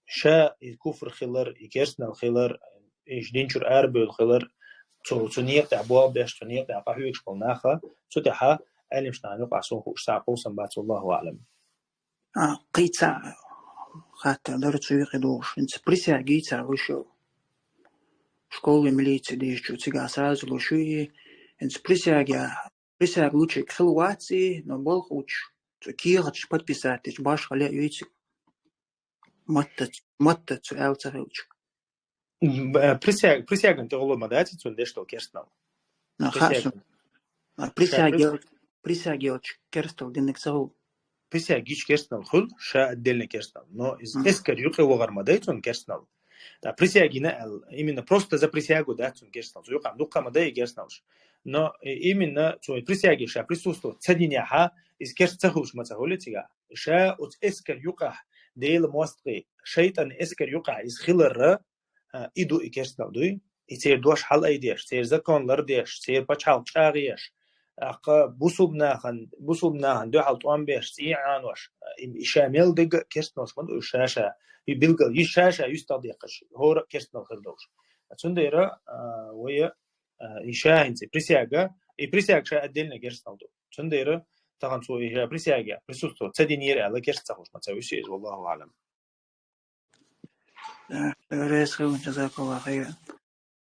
شا الكفر خلر يكرسنا الخلر إيش دينشر أربي الخلر تونيق تعبوا باش تونيق تعبوا حيوش قلناها تتحا عيني مشنا نقع سوق ساقو سنبات الله أعلم. قيتsa خاطر درت يقدوش انت بريسا قيتsa وشو школы милиции дежчу цига сразу лошуи انت بريسا лучик хилвации но бол хуч то кирч подписать баш халя юйцик матта цу элцавуч присяган теголо мадати цун дешто керстнал присягел керстал динексау присягич керстнал хул ша отдельно керстнал но из эскер юқи вогар мадайцун керстнал да присягина именно просто за присягу да цун керстнал юқам дуққа мадай керстналш но именно цун присяги ша присутствует цадиняха из керстахуш мацахолитига ша от эскер юқа дейл мостqi шайтан эскер юқа из хилар иду керстнал дуй итер дуаш хал айдеш тер законлар деш тер пачал чагыеш أق بوسوبناهن دو حالت آن بیش سیعنوش إشامل دق كرستنوش من إشاشة يبلغ يشاشة يستضيقش هو كرستنو خردوش أتونديرا ويا إشاهن زي بريسياجا بريسياج شا أدلنا كرستنو دو أتونديرا تغن سو إشا بريسياجا بريسوستو تدينير على كرستنوش ما تسويش والله أعلم. رئيس جزاك الله خيرا.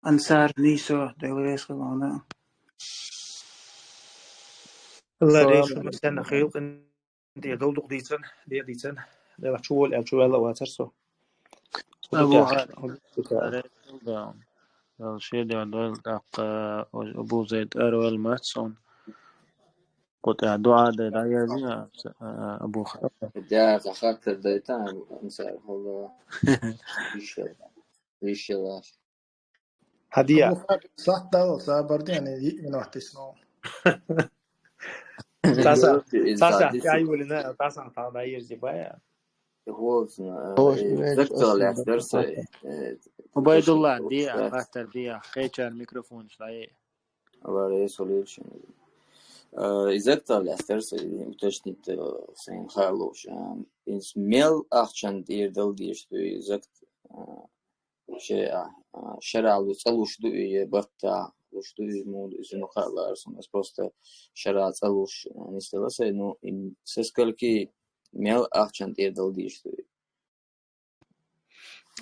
أنصار نيسو رئيس أنا. الله ريش مثلا خيل إن دي دولدق ديتن ده شوال الله واترسو أبو الشيء ده دول أبو زيد أرويل ماتسون قطع دعاء ده لا يزيد أبو خالد ده خاطر ديتان أنصار والله إيش الله هدية صح ده صابرت يعني من وقت اسمه تاسع يقول لنا تاسع طبعا يرجع بقى هو ذكر الأحداث عبيد الله دي خاطر دي خير الميكروفون شوية الله يسوليش ذكر الأحداث متشنت سين خالوش إسماعيل أخشان ديردل ديشتو ذكر شيء شرع لصلوش دو يبقى что ему изумахаларсон просто шара целуш не стелося но им со скольки мел ахчан дедал дишту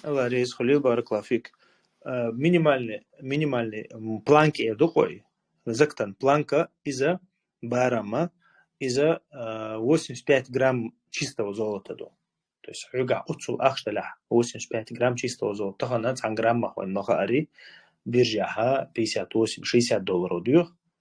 الله رئيس خليل بارك الله فيك минимальный планки эдукой зактан планка из-за барама из-за 85 грамм чистого золота до то есть юга уцул ахштала 85 грамм чистого золота хана 100 грамм махван махари биржаха $58-60 дюр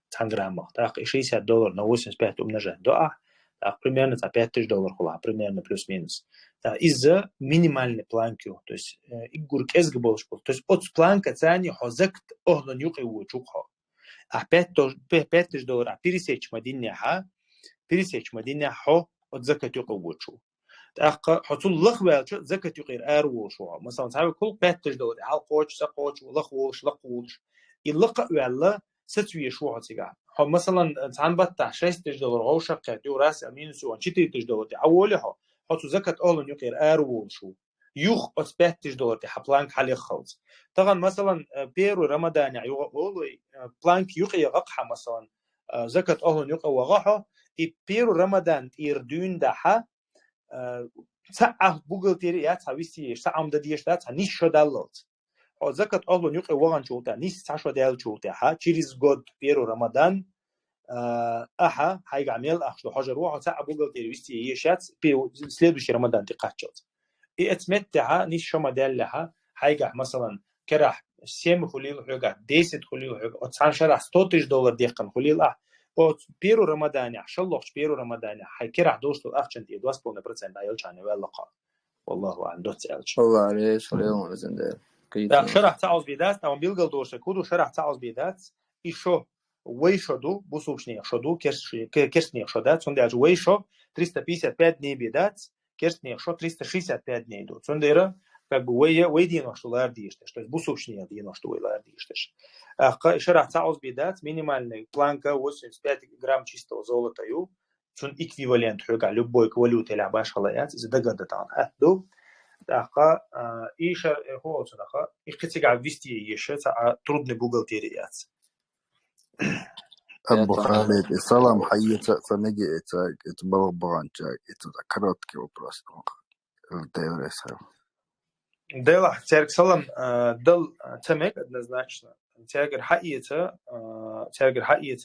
100 граммах. Так, $60 на 85 умножать до так, примерно $5000 хула, примерно плюс-минус. Так, из-за минимальной планки, то есть игурк эсгболш, то есть от планка цани хозект оглон юқи учукха. А $5000 пересечь мадинняха от закат юқи учу. تأق حصل لخبة زكاة يقير أروش مثلا تعرف كل $50 على قوش سقوش لقوش اللقاء ولا ستوي شو هتيجا مثلا تعال بتاع $60 أو شقة يوراس أمين سوى $60 أولها حصل زكاة أولن يقير أروش يخ أس $50 حبلانك حلي خالص طبعا مثلا بيرو رمضان يقولوا بلانك يقير أقحى مثلا زكاة أولن يقير وغحى بيرو رمضان يردون دحى ساعة بوجل تيري يا تاويسي ساعة عمدا ديش ده تانيش شدالات. أو زكاة الله نيوك وغان شوتا نيس ساشوا دال شوتا ها تشيريز غود بيرو رمضان أها هاي عمل أخشوا حجر واحد ساعة بوجل تيري ويستي يشات بيو سليدوش رمضان تقاتشات. إتمتع نيس شو مدال لها هاي مثلا كراح 7 خليل حقا 10 خليل حقا أو تسعة شرح $100 دقيقة خليل от первого рамадана шаллох первого рамадана хайкера дошло ахчанти 2.5% аялчане веллаqa والله عن دوت سالش الله عليه سلام زنده да шарах таус бедат там билгал доше куду шарах таус бедат ишо вейшоду бусушне шоду керсне шодат сондаж вейшо 355 дней бедат керстне шо 365 дней до цондера как бы вейдино что лардиштеш, то есть бусушния дино что лардиштеш. Аха шарах цаус бедат минимальная планка 85 грамм чистого золота ю, цон эквивалент хуга любой валюты ля башалаят из дагадатан хатду. Аха иша хо цонаха ихтига вести еше ца трудный бухгалтерият. أبو خالد السلام حييت سنجي اتبغبغانчак это короткий вопрос الدوريسها دل ترك سلام دل تمك однозначно تاجر حقيقة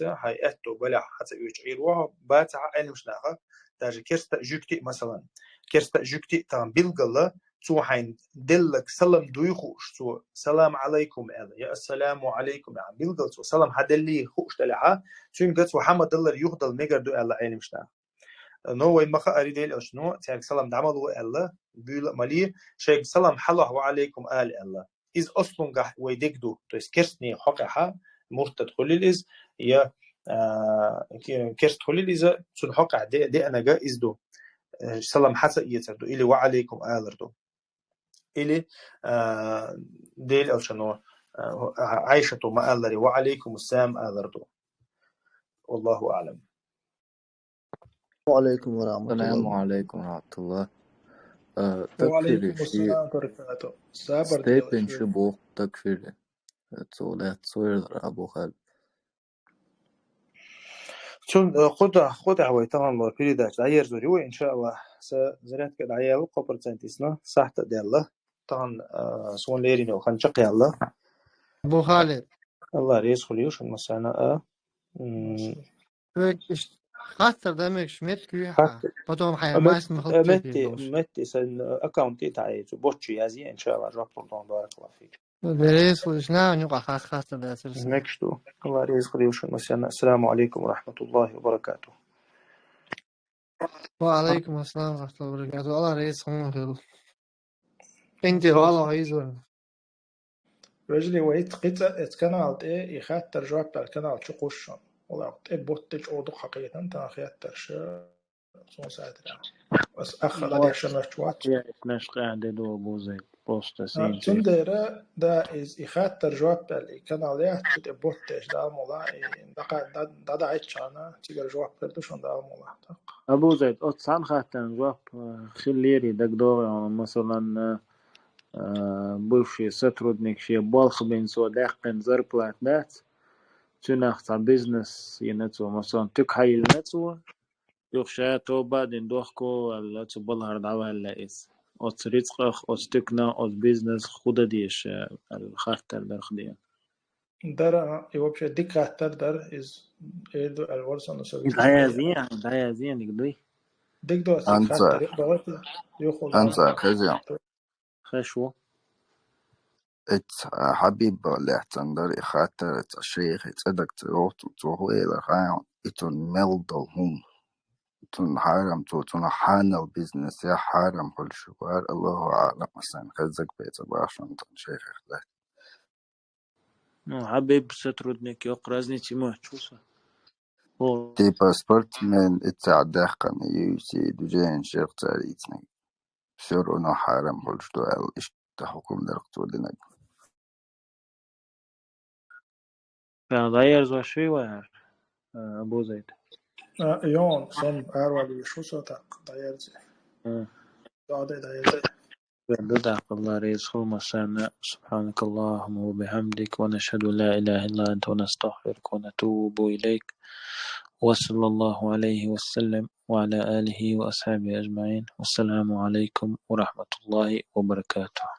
هاي اتو بلا حتى يشعر وها باتع علم شناها даже كرست جوكتي مثلا كرست جوكتي تام بيلغلا تو حين دلك سلام دويخوش تو سلام عليكم يا السلام عليكم يا بيلغل تو سلام هدلي خوش دلها شو قلت محمد دلر يخدل ميجر دو الله علم شنا نو وين ما أريد أو شنو تاك سلام دعمله الله بيل مالي شيء سلام حله وعليكم الله إز أصلاً جه ويدقدو تو إسكرسني حقها مرتد خليل يا كرست خليل إذا سن حقع دي أنا جا إزدو سلام حتى يتردو إلي وعليكم آلردو إلي ديل أو شنو عايشة ما آلري وعليكم السلام آلردو والله أعلم. وعليكم ورحمة الله. السلام عليكم ورحمة الله. وعليكم السلام وبركاته. ستيبن شبوخ تكفير تولات صوير أبو خالد. شون خد هواي طبعا ما في داش عير زوري إن شاء الله سزرعت كده عيال قبر سنتيسنا صح تدي الله طبعا سون ليرين وخنشق يا الله. أبو خالد. الله ريس خليوش المسانا خاطر دمك شمت كيها بدهم حيوان اسمه متي سن أكاونتي تاعي بوتشي يازي إن شاء الله رابطون بارك الله فيك. دريس وشنا نقع خاطر ده سلسلة. نكشتو الله ريس خليوش المسانا السلام عليكم ورحمة الله وبركاته. وعليكم السلام ورحمة الله وبركاته. الله ريس هم خير. أنت والله هيزون. رجلي ويت قطع اتكنالت إيه يخاطر جواب الكنال شو قشون. والله بوتج أو دق حقيقة أنت أخيات شو سون ساعات بس أخذ هذا عشان نشوات نش قاعدة دو بوزي بوست سين تندرة ده إز إخات جواب الكناليات تبي بوتج ده مولا ده عيش أنا تيجي جواب بردوشون ده مولا أبو زيد أتصان خاتن جواب خليري دكتور مثلا بوشي سترودنيك شيء بالخ بين سو دقن زربلات دات تناخت بيزنس ينتو مثلا تك حي النتو يخشاتو بعدين دوخكو ولا تبلهر دعوة هلا إس أو تريتخ أو تكنا أو بيزنس خدا ديش الخاطر درخدين در يوبش ديك خاطر در إز إيدو الورسون نسوي دايزين يقدوي ديك دو خاطر يقدر يأخذ أنت خزيان خشوا حبيب لحتندر خاطر الشيخ تصدق تروح إلى خايون إتون ملدل هم تون حرام تون حانل بيزنس يا حرام كل شوار الله أعلم مثلا خزق بيت باشون تون شيخ خلاص حبيب سترودنيك يقرأني تيمه شوسه تي باسبورت من اتعداه قن يوسي دوجين شيخ تاريتني سيرونه حرام كل شوار إشتحكم درقتو دينك كان ضاير زو شوي وير أبو زيد يون سن أروى شو صوتك ضاير زي ضاير زي بدأ الله ريسخل مسانا سبحانك اللهم وبحمدك ونشهد لا إله إلا أنت ونستغفرك ونتوب إليك وصلى الله عليه وسلم وعلى آله وأصحابه أجمعين والسلام عليكم ورحمة الله وبركاته.